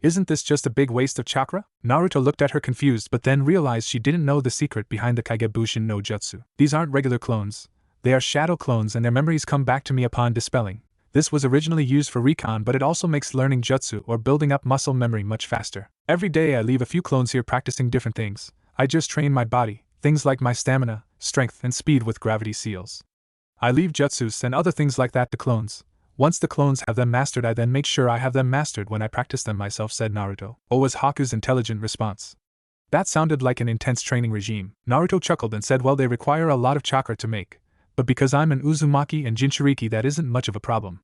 Isn't this just a big waste of chakra? Naruto looked at her confused, but then realized she didn't know the secret behind the Kagebushin no Jutsu. These aren't regular clones. They are shadow clones, and their memories come back to me upon dispelling. This was originally used for recon, but it also makes learning jutsu or building up muscle memory much faster. Every day I leave a few clones here practicing different things. I just train my body, things like my stamina, strength, and speed with gravity seals. I leave jutsus and other things like that to clones. Once the clones have them mastered, I then make sure I have them mastered when I practice them myself, said Naruto. Oh, was Haku's intelligent response. That sounded like an intense training regime. Naruto chuckled and said, well, they require a lot of chakra to make. But because I'm an Uzumaki and Jinchuriki, that isn't much of a problem,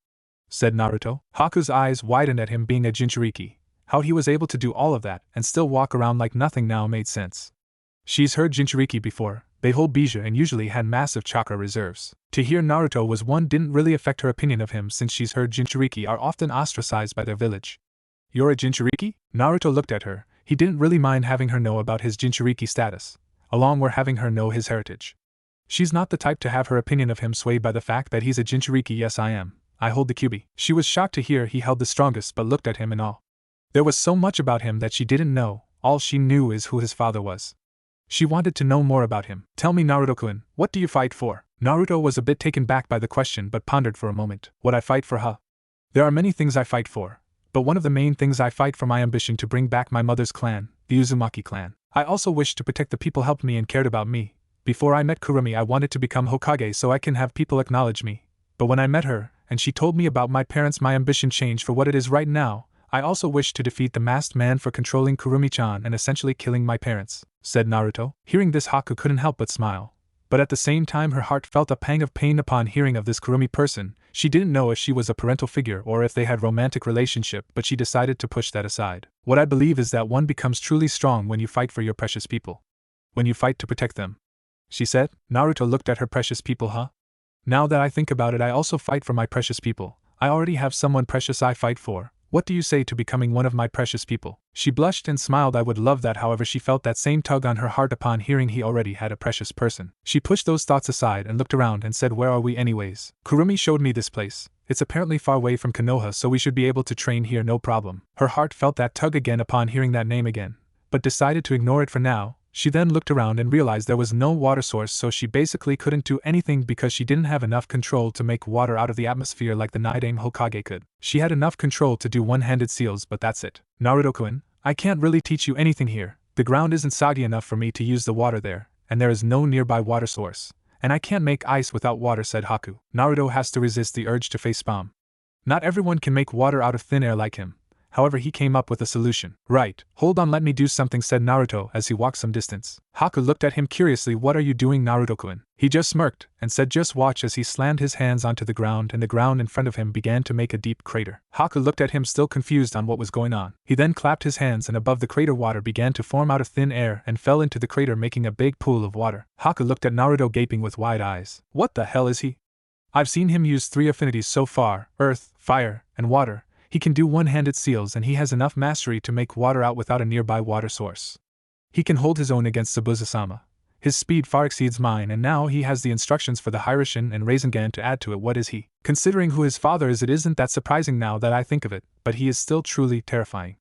said Naruto. Haku's eyes widened at him being a Jinchuriki. How he was able to do all of that and still walk around like nothing now made sense. She's heard Jinchuriki before. They hold Bija and usually had massive chakra reserves. To hear Naruto was one didn't really affect her opinion of him, since she's heard Jinchuriki are often ostracized by their village. You're a Jinchuriki? Naruto looked at her. He didn't really mind having her know about his Jinchuriki status, along with having her know his heritage. She's not the type to have her opinion of him swayed by the fact that he's a Jinchuriki. Yes, I am. I hold the Kyubi. She was shocked to hear he held the strongest, but looked at him in awe. There was so much about him that she didn't know. All she knew is who his father was. She wanted to know more about him. Tell me, Naruto-kun, what do you fight for? Naruto was a bit taken back by the question but pondered for a moment. What I fight for, huh? There are many things I fight for, but one of the main things I fight for my ambition to bring back my mother's clan, the Uzumaki clan. I also wish to protect the people helped me and cared about me. Before I met Kurumi, I wanted to become Hokage so I can have people acknowledge me. But when I met her, and she told me about my parents, my ambition changed for what it is right now. I also wish to defeat the masked man for controlling Kurumi-chan and essentially killing my parents, said Naruto. Hearing this, Haku couldn't help but smile. But at the same time her heart felt a pang of pain upon hearing of this Kurumi person. She didn't know if she was a parental figure or if they had romantic relationship, but she decided to push that aside. What I believe is that one becomes truly strong when you fight for your precious people. When you fight to protect them. She said. Naruto looked at her. Precious people, huh? Now that I think about it, I also fight for my precious people. I already have someone precious I fight for. What do you say to becoming one of my precious people? She blushed and smiled. I would love that. However, she felt that same tug on her heart upon hearing he already had a precious person. She pushed those thoughts aside and looked around and said, where are we anyways? Kurumi showed me this place. It's apparently far away from Konoha, so we should be able to train here no problem. Her heart felt that tug again upon hearing that name again, but decided to ignore it for now. She then looked around and realized there was no water source, so she basically couldn't do anything because she didn't have enough control to make water out of the atmosphere like the Night-Aim Hokage could. She had enough control to do one-handed seals, but that's it. Naruto-kun, I can't really teach you anything here. The ground isn't soggy enough for me to use the water there, and there is no nearby water source. And I can't make ice without water, said Haku. Naruto has to resist the urge to facepalm. Not everyone can make water out of thin air like him. However, he came up with a solution. Right, hold on, let me do something, said Naruto as he walked some distance. Haku looked at him curiously. What are you doing, Naruto-kun? He just smirked and said, just watch, as he slammed his hands onto the ground and the ground in front of him began to make a deep crater. Haku looked at him, still confused on what was going on. He then clapped his hands and above the crater water began to form out of thin air and fell into the crater, making a big pool of water. Haku looked at Naruto gaping with wide eyes. What the hell is he? I've seen him use 3 affinities so far, earth, fire, and water. He can do one-handed seals and he has enough mastery to make water out without a nearby water source. He can hold his own against Zabuza-sama. His speed far exceeds mine, and now he has the instructions for the Hiraishin and Rinnegan to add to it. What is he? Considering who his father is, it isn't that surprising now that I think of it, but he is still truly terrifying.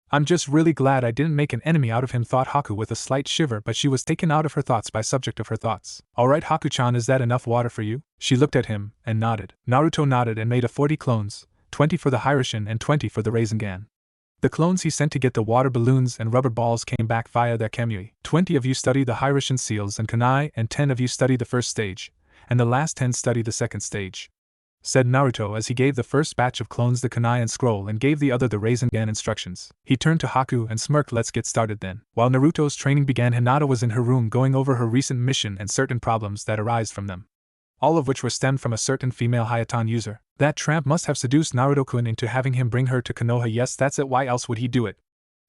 I'm just really glad I didn't make an enemy out of him, thought Haku with a slight shiver, but she was taken out of her thoughts by subject of her thoughts. Alright Haku-chan, is that enough water for you? She looked at him and nodded. Naruto nodded and made a 40 clones. 20 for the Hiraishin and 20 for the Rinnegan. The clones he sent to get the water balloons and rubber balls came back via their kamui. 20 of you study the Hiraishin seals and kunai, and 10 of you study the first stage, and the last 10 study the second stage, said Naruto as he gave the first batch of clones the kunai and scroll and gave the other the Rinnegan instructions. He turned to Haku and smirked. Let's get started then. While Naruto's training began, Hinata was in her room going over her recent mission and certain problems that arise from them, all of which were stemmed from a certain female Hayatan user. That tramp must have seduced Naruto-kun into having him bring her to Konoha. Yes, that's it. Why else would he do it?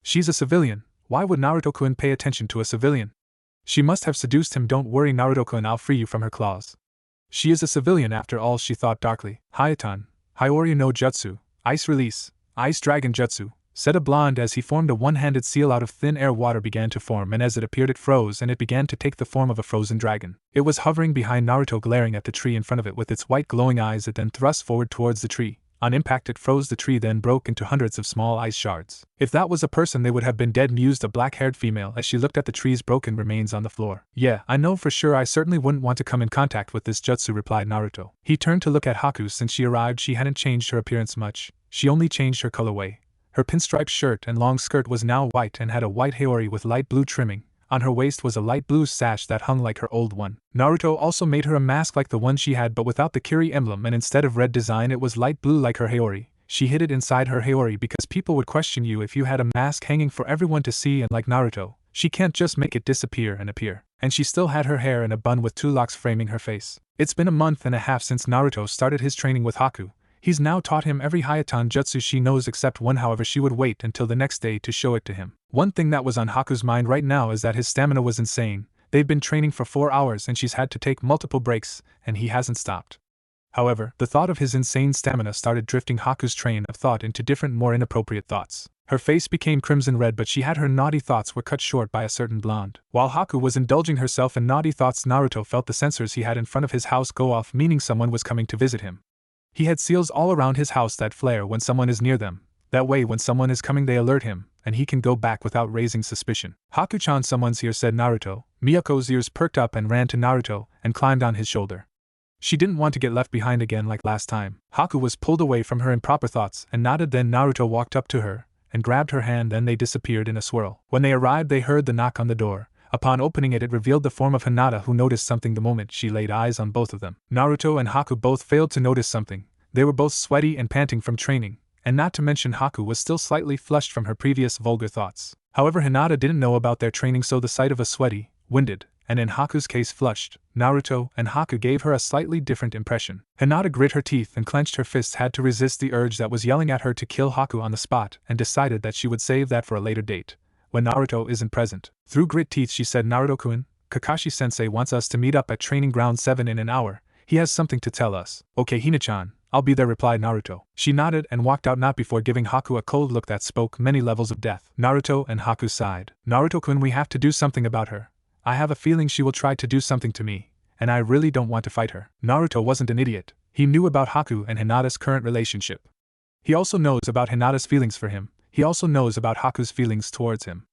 She's a civilian. Why would Naruto-kun pay attention to a civilian? She must have seduced him. Don't worry, Naruto-kun, I'll free you from her claws. She is a civilian after all, she thought darkly. Hayatan, Hyoryu no Jutsu, Ice Release, Ice Dragon Jutsu, said a blonde as he formed a one-handed seal out of thin air. Water began to form, and as it appeared it froze, and it began to take the form of a frozen dragon. It was hovering behind Naruto, glaring at the tree in front of it with its white glowing eyes. It then thrust forward towards the tree. On impact it froze. The tree then broke into hundreds of small ice shards. If that was a person, they would have been dead, mused a black-haired female as she looked at the tree's broken remains on the floor. Yeah, I know for sure. I certainly wouldn't want to come in contact with this jutsu, replied Naruto. He turned to look at Haku. Since she arrived, she hadn't changed her appearance much. She only changed her colorway. Her pinstripe shirt and long skirt was now white and had a white haori with light blue trimming. On her waist was a light blue sash that hung like her old one. Naruto also made her a mask like the one she had, but without the Kiri emblem, and instead of red design it was light blue like her haori. She hid it inside her haori because people would question you if you had a mask hanging for everyone to see, and like Naruto, she can't just make it disappear and appear. And she still had her hair in a bun with 2 locks framing her face. It's been a month and a half since Naruto started his training with Haku. He's now taught him every Hayatan jutsu she knows except one. However, she would wait until the next day to show it to him. One thing that was on Haku's mind right now is that his stamina was insane. They've been training for 4 hours and she's had to take multiple breaks, and he hasn't stopped. However, the thought of his insane stamina started drifting Haku's train of thought into different, more inappropriate thoughts. Her face became crimson red, but she had her naughty thoughts were cut short by a certain blonde. While Haku was indulging herself in naughty thoughts, Naruto felt the sensors he had in front of his house go off, meaning someone was coming to visit him. He had seals all around his house that flare when someone is near them. That way when someone is coming they alert him, and he can go back without raising suspicion. Haku-chan, someone's here, said Naruto. Miyako's ears perked up and ran to Naruto and climbed on his shoulder. She didn't want to get left behind again like last time. Haku was pulled away from her improper thoughts and nodded. Then Naruto walked up to her and grabbed her hand, then they disappeared in a swirl. When they arrived they heard the knock on the door. Upon opening it, it revealed the form of Hinata, who noticed something the moment she laid eyes on both of them. Naruto and Haku both failed to notice something. They were both sweaty and panting from training, and not to mention Haku was still slightly flushed from her previous vulgar thoughts. However, Hinata didn't know about their training, so the sight of a sweaty, winded, and in Haku's case flushed. Naruto and Haku gave her a slightly different impression. Hinata grit her teeth and clenched her fists, had to resist the urge that was yelling at her to kill Haku on the spot, and decided that she would save that for a later date, when Naruto isn't present. Through grit teeth she said, "Naruto-kun, Kakashi-sensei wants us to meet up at Training Ground 7 in an hour. He has something to tell us." "Okay, Hina-chan, I'll be there," replied Naruto. She nodded and walked out, not before giving Haku a cold look that spoke many levels of death. Naruto and Haku sighed. "Naruto-kun, we have to do something about her. I have a feeling she will try to do something to me, and I really don't want to fight her." Naruto wasn't an idiot. He knew about Haku and Hinata's current relationship. He also knows about Hinata's feelings for him. He also knows about Haku's feelings towards him.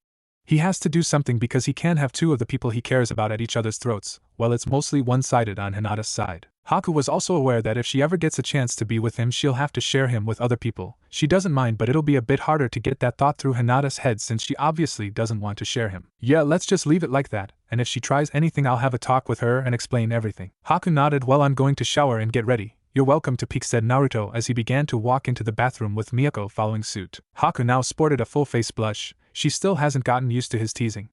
He has to do something because he can't have two of the people he cares about at each other's throats. Well, it's mostly one-sided on Hinata's side. Haku was also aware that if she ever gets a chance to be with him, she'll have to share him with other people. She doesn't mind, but it'll be a bit harder to get that thought through Hinata's head since she obviously doesn't want to share him. "Yeah, let's just leave it like that, and if she tries anything I'll have a talk with her and explain everything." Haku nodded. "Well, I'm going to shower and get ready. You're welcome to peek," said Naruto as he began to walk into the bathroom with Miyako following suit. Haku now sported a full-face blush. She still hasn't gotten used to his teasing.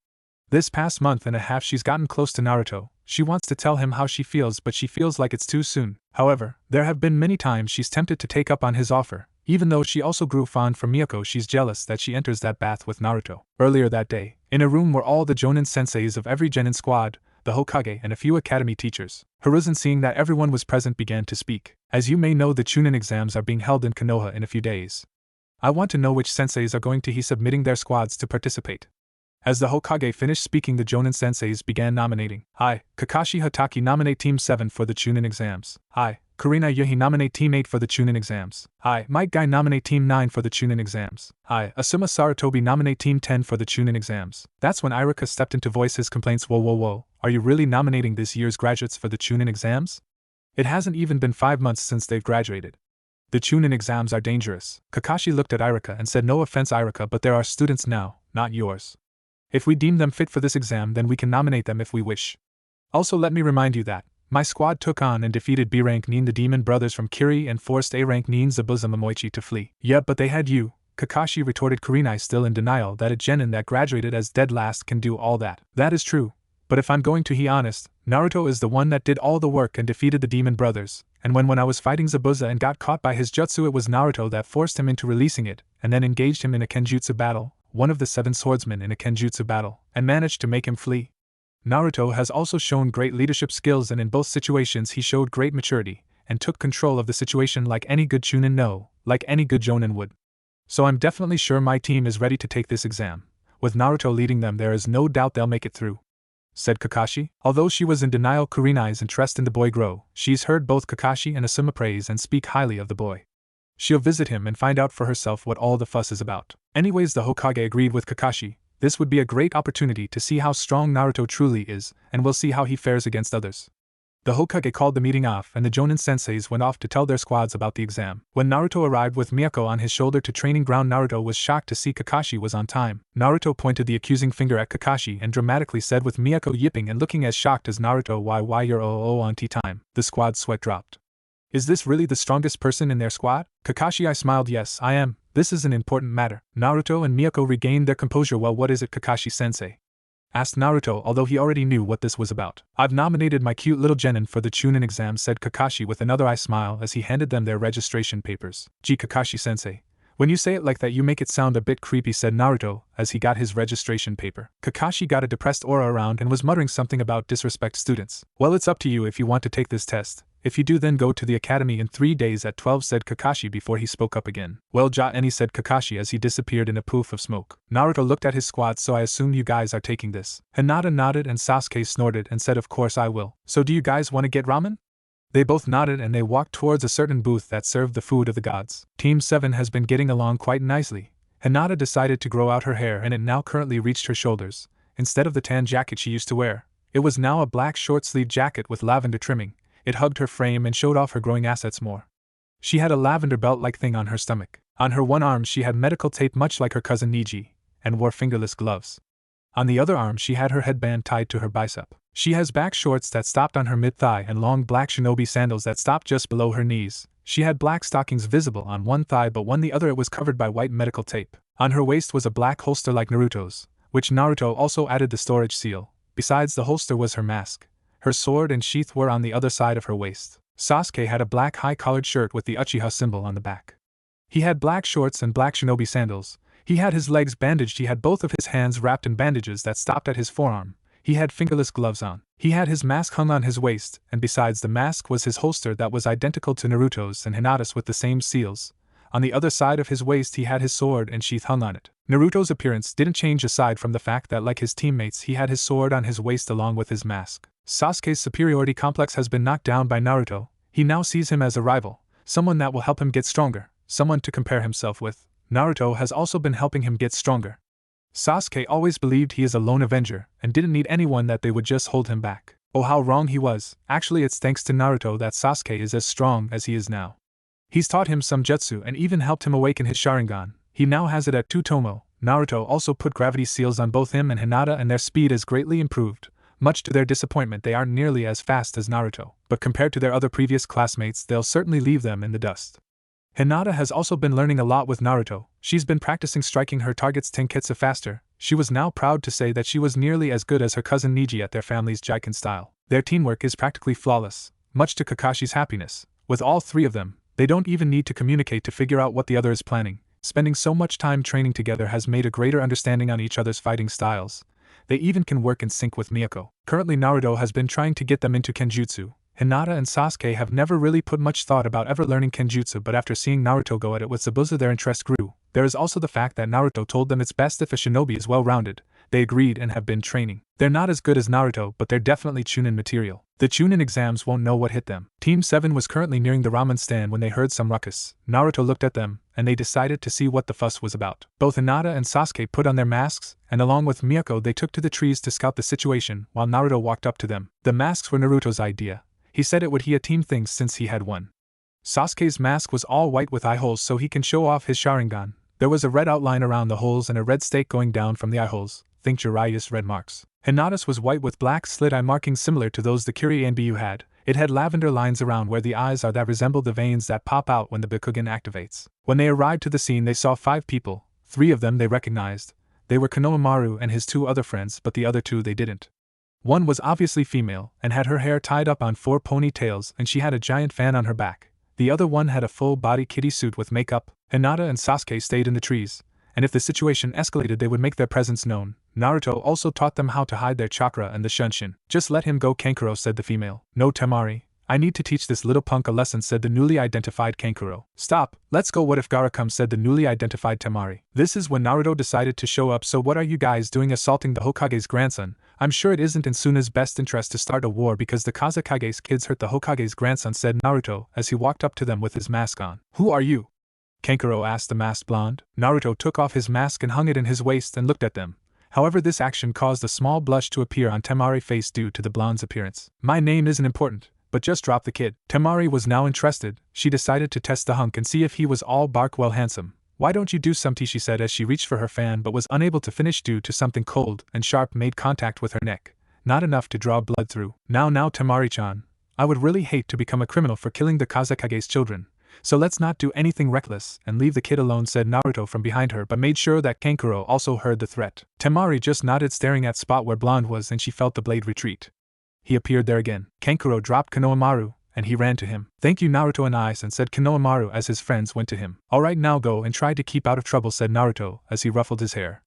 This past month and a half she's gotten close to Naruto. She wants to tell him how she feels, but she feels like it's too soon. However, there have been many times she's tempted to take up on his offer. Even though she also grew fond for Miyako, she's jealous that she enters that bath with Naruto. Earlier that day, in a room where all the Jonin senseis of every genin squad, the Hokage and a few academy teachers, Hiruzen, seeing that everyone was present, began to speak. "As you may know, the Chunin exams are being held in Konoha in a few days. I want to know which senseis are going to be submitting their squads to participate." As the Hokage finished speaking, the Jonin senseis began nominating. "I, Kakashi Hatake, nominate Team 7 for the Chunin exams. I, Kurina Yuhi, nominate Team 8 for the Chunin exams. I, Might Guy, nominate Team 9 for the Chunin exams. I, Asuma Saratobi, nominate Team 10 for the Chunin exams." That's when Irika stepped in to voice his complaints. Whoa, are you really nominating this year's graduates for the Chunin exams? It hasn't even been 5 months since they've graduated. The Chunin exams are dangerous." Kakashi looked at Irika and said, "No offense, Irika, but there are students now, not yours. If we deem them fit for this exam, then we can nominate them if we wish. Also, let me remind you that my squad took on and defeated B-rank Nin the Demon Brothers from Kiri and forced A-rank Nin Zabuza Momoichi to flee." "Yeah, but they had you," Kakashi retorted, Kurenai still in denial that a genin that graduated as dead last can do all that. "That is true, but if I'm going to be honest, Naruto is the one that did all the work and defeated the Demon Brothers, and when I was fighting Zabuza and got caught by his jutsu, it was Naruto that forced him into releasing it, and then engaged him in a kenjutsu battle, one of the 7 swordsmen in a kenjutsu battle, and managed to make him flee. Naruto has also shown great leadership skills, and in both situations he showed great maturity, and took control of the situation like any good Chunin, no, like any good Jonin would. So I'm definitely sure my team is ready to take this exam. With Naruto leading them, there is no doubt they'll make it through," said Kakashi. Although she was in denial, Kurenai's interest in the boy grew. She's heard both Kakashi and Asuma praise and speak highly of the boy. She'll visit him and find out for herself what all the fuss is about. Anyways, the Hokage agreed with Kakashi. This would be a great opportunity to see how strong Naruto truly is, and we'll see how he fares against others. The Hokage called the meeting off, and the Jonin senseis went off to tell their squads about the exam. When Naruto arrived with Miyako on his shoulder to training ground, Naruto was shocked to see Kakashi was on time. Naruto pointed the accusing finger at Kakashi and dramatically said, with Miyako yipping and looking as shocked as Naruto, why you're on time." The squad's sweat dropped. "Is this really the strongest person in their squad?" Kakashi, I smiled. "Yes, I am. This is an important matter." Naruto and Miyako regained their composure. "Well, what is it, Kakashi-sensei?" asked Naruto, although he already knew what this was about. "I've nominated my cute little genin for the Chunin exam," said Kakashi with another eye smile as he handed them their registration papers. "Gee, Kakashi-sensei, when you say it like that you make it sound a bit creepy," said Naruto as he got his registration paper. Kakashi got a depressed aura around and was muttering something about disrespect students. "Well, it's up to you if you want to take this test. If you do, then go to the academy in 3 days at 12, said Kakashi before he spoke up again. "Well, ja-any," said Kakashi as he disappeared in a poof of smoke. Naruto looked at his squad. "So I assume you guys are taking this." Hinata nodded and Sasuke snorted and said, "Of course I will. So do you guys want to get ramen?" They both nodded and they walked towards a certain booth that served the food of the gods. Team 7 has been getting along quite nicely. Hinata decided to grow out her hair and it now currently reached her shoulders. Instead of the tan jacket she used to wear, it was now a black short-sleeved jacket with lavender trimming. It hugged her frame and showed off her growing assets more. She had a lavender belt-like thing on her stomach. On her one arm she had medical tape much like her cousin Niji, and wore fingerless gloves. On the other arm she had her headband tied to her bicep. She has back shorts that stopped on her mid-thigh and long black shinobi sandals that stopped just below her knees. She had black stockings visible on one thigh, but on the other it was covered by white medical tape. On her waist was a black holster like Naruto's, which Naruto also added the storage seal. Besides the holster was her mask. Her sword and sheath were on the other side of her waist. Sasuke had a black high-collared shirt with the Uchiha symbol on the back. He had black shorts and black shinobi sandals. He had his legs bandaged. He had both of his hands wrapped in bandages that stopped at his forearm. He had fingerless gloves on. He had his mask hung on his waist, and besides the mask was his holster that was identical to Naruto's and Hinata's with the same seals. On the other side of his waist he had his sword and sheath hung on it. Naruto's appearance didn't change aside from the fact that, like his teammates, he had his sword on his waist along with his mask. Sasuke's superiority complex has been knocked down by Naruto. He now sees him as a rival, someone that will help him get stronger, someone to compare himself with. Naruto has also been helping him get stronger. Sasuke always believed he is a lone avenger and didn't need anyone, that they would just hold him back. Oh, how wrong he was. Actually, it's thanks to Naruto that Sasuke is as strong as he is now. He's taught him some jutsu and even helped him awaken his Sharingan. He now has it at Tutomo. Naruto also put gravity seals on both him and Hinata, and their speed is greatly improved. Much to their disappointment, they aren't nearly as fast as Naruto, but compared to their other previous classmates, they'll certainly leave them in the dust. Hinata has also been learning a lot with Naruto. She's been practicing striking her targets tenketsu faster. She was now proud to say that she was nearly as good as her cousin Neji at their family's Jiken style. Their teamwork is practically flawless, much to Kakashi's happiness. With all three of them, they don't even need to communicate to figure out what the other is planning. Spending so much time training together has made a greater understanding on each other's fighting styles. They even can work in sync with Miyako. Currently, Naruto has been trying to get them into Kenjutsu. Hinata and Sasuke have never really put much thought about ever learning Kenjutsu, but after seeing Naruto go at it with Zabuza, their interest grew. There is also the fact that Naruto told them it's best if a shinobi is well-rounded. They agreed and have been training. They're not as good as Naruto, but they're definitely Chunin material. The Chunin exams won't know what hit them. Team 7 was currently nearing the ramen stand when they heard some ruckus. Naruto looked at them, and they decided to see what the fuss was about. Both Hinata and Sasuke put on their masks, and along with Miyako they took to the trees to scout the situation, while Naruto walked up to them. The masks were Naruto's idea. He said it would be a team thing since he had one. Sasuke's mask was all white with eye holes so he can show off his Sharingan. There was a red outline around the holes and a red stake going down from the eye holes. Think Jiraiya's red marks. Hinata's was white with black slit eye markings similar to those the Kiryu and Byu had. It had lavender lines around where the eyes are that resemble the veins that pop out when the Byakugan activates. When they arrived to the scene, they saw 5 people. 3 of them they recognized. They were Konohamaru and his 2 other friends, but the other 2 they didn't. One was obviously female and had her hair tied up on 4 ponytails, and she had a giant fan on her back. The other one had a full-body kitty suit with makeup. Hinata and Sasuke stayed in the trees, and if the situation escalated they would make their presence known. Naruto also taught them how to hide their chakra and the shunshin. Just let him go, Kankuro, said the female. No, Temari. I need to teach this little punk a lesson, said the newly identified Kankuro. Stop, let's go. What if Gaara comes, said the newly identified Temari. This is when Naruto decided to show up. So what are you guys doing assaulting the Hokage's grandson? I'm sure it isn't in Suna's best interest to start a war because the Kazekage's kids hurt the Hokage's grandson, said Naruto as he walked up to them with his mask on. Who are you? Kankuro asked the masked blonde. Naruto took off his mask and hung it in his waist and looked at them. However, this action caused a small blush to appear on Temari's face due to the blonde's appearance. My name isn't important, but just drop the kid. Temari was now interested. She decided to test the hunk and see if he was all bark. Well, handsome. Why don't you do something, she said as she reached for her fan but was unable to finish due to something cold and sharp made contact with her neck. Not enough to draw blood through. Now Temari-chan. I would really hate to become a criminal for killing the Kazekage's children. So let's not do anything reckless and leave the kid alone, said Naruto from behind her, but made sure that Kankuro also heard the threat. Temari just nodded, staring at spot where blonde was, and she felt the blade retreat. He appeared there again. Kankuro dropped Konohamaru, and he ran to him. Thank you, Naruto and Aizen, said Konohamaru as his friends went to him. Alright, now go and try to keep out of trouble, said Naruto as he ruffled his hair.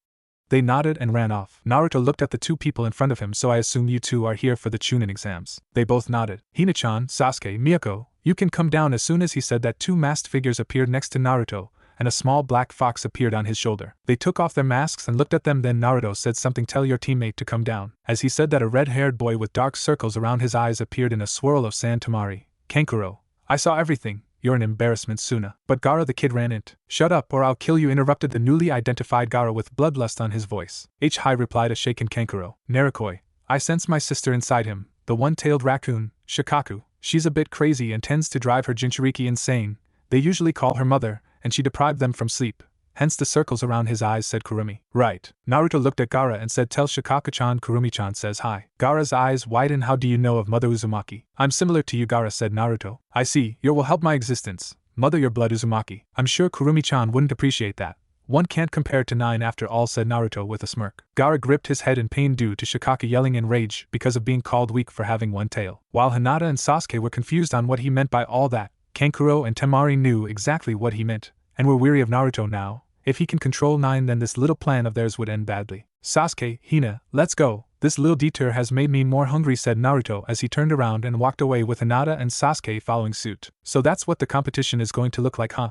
They nodded and ran off. Naruto looked at the 2 people in front of him. So I assume you 2 are here for the Chunin exams. They both nodded. Hina-chan, Sasuke, Miyako, you can come down. As soon as he said that, 2 masked figures appeared next to Naruto, and a small black fox appeared on his shoulder. They took off their masks and looked at them. Then Naruto said something. Tell your teammate to come down. As he said that, a red-haired boy with dark circles around his eyes appeared in a swirl of sand. Temari. Kankuro. I saw everything. You're an embarrassment, Suna. But Gaara, the kid ran in. Shut up or I'll kill you, interrupted the newly identified Gaara with bloodlust on his voice. Hi, replied a shaken Kankuro. Narukoi. I sense my sister inside him, the one-tailed raccoon, Shikaku. She's a bit crazy and tends to drive her Jinchuriki insane. They usually call her mother, and she deprived them from sleep. Hence the circles around his eyes, said Kurumi. Right. Naruto looked at Gaara and said, tell Shikaku-chan Kurumi-chan says hi. Gaara's eyes widened. How do you know of Mother Uzumaki? I'm similar to you, Gaara, said Naruto. I see, your will help my existence. Mother your blood Uzumaki. I'm sure Kurumi-chan wouldn't appreciate that. 1 can't compare to 9 after all, said Naruto with a smirk. Gaara gripped his head in pain due to Shikaka yelling in rage because of being called weak for having one tail. While Hinata and Sasuke were confused on what he meant by all that, Kankuro and Temari knew exactly what he meant, and were weary of Naruto now. If he can control 9, then this little plan of theirs would end badly. Sasuke, Hina, let's go. This little detour has made me more hungry, said Naruto as he turned around and walked away with Hinata and Sasuke following suit. So that's what the competition is going to look like, huh?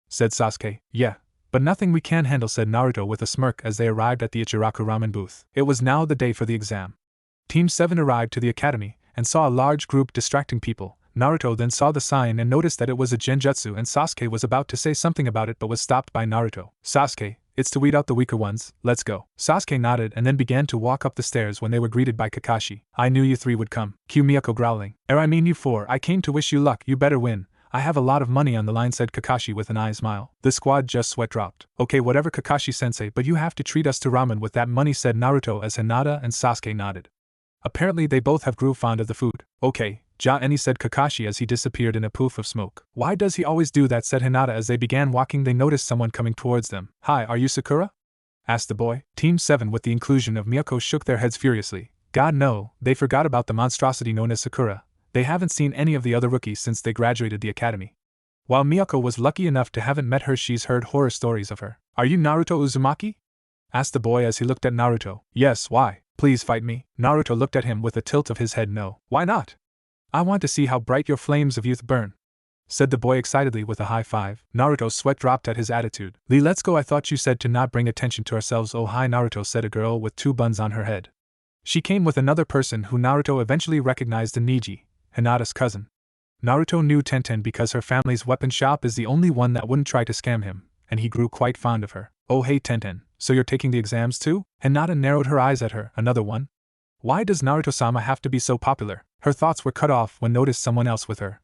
Said Sasuke. Yeah. But nothing we can't handle, said Naruto with a smirk as they arrived at the Ichiraku ramen booth. It was now the day for the exam. Team 7 arrived to the academy and saw a large group distracting people. Naruto then saw the sign and noticed that it was a genjutsu, and Sasuke was about to say something about it but was stopped by Naruto. Sasuke, it's to weed out the weaker ones, let's go. Sasuke nodded and then began to walk up the stairs when they were greeted by Kakashi. I knew you 3 would come. Cue Miyako growling. I mean you 4, I came to wish you luck, you better win. I have a lot of money on the line, said Kakashi with an eye smile. The squad just sweat dropped. Okay, whatever Kakashi-sensei, but you have to treat us to ramen with that money, said Naruto as Hinata and Sasuke nodded. Apparently they both have grew fond of the food. Okay, Ja-eni, said Kakashi as he disappeared in a poof of smoke. Why does he always do that, said Hinata as they began walking. They noticed someone coming towards them. Hi, are you Sakura? Asked the boy. Team 7 with the inclusion of Miyako shook their heads furiously. God no, they forgot about the monstrosity known as Sakura. They haven't seen any of the other rookies since they graduated the academy. While Miyako was lucky enough to haven't met her, she's heard horror stories of her. Are you Naruto Uzumaki? Asked the boy as he looked at Naruto. Yes, why? Please fight me. Naruto looked at him with a tilt of his head. No. Why not? I want to see how bright your flames of youth burn, said the boy excitedly with a high five. Naruto's sweat dropped at his attitude. Lee, let's go. I thought you said to not bring attention to ourselves. Oh hi Naruto, said a girl with 2 buns on her head. She came with another person who Naruto eventually recognized as Niji, Hinata's cousin. Naruto knew Tenten because her family's weapon shop is the only one that wouldn't try to scam him, and he grew quite fond of her. Oh hey Tenten, so you're taking the exams too? Hinata narrowed her eyes at her. Another one? Why does Naruto-sama have to be so popular? Her thoughts were cut off when noticed someone else with her.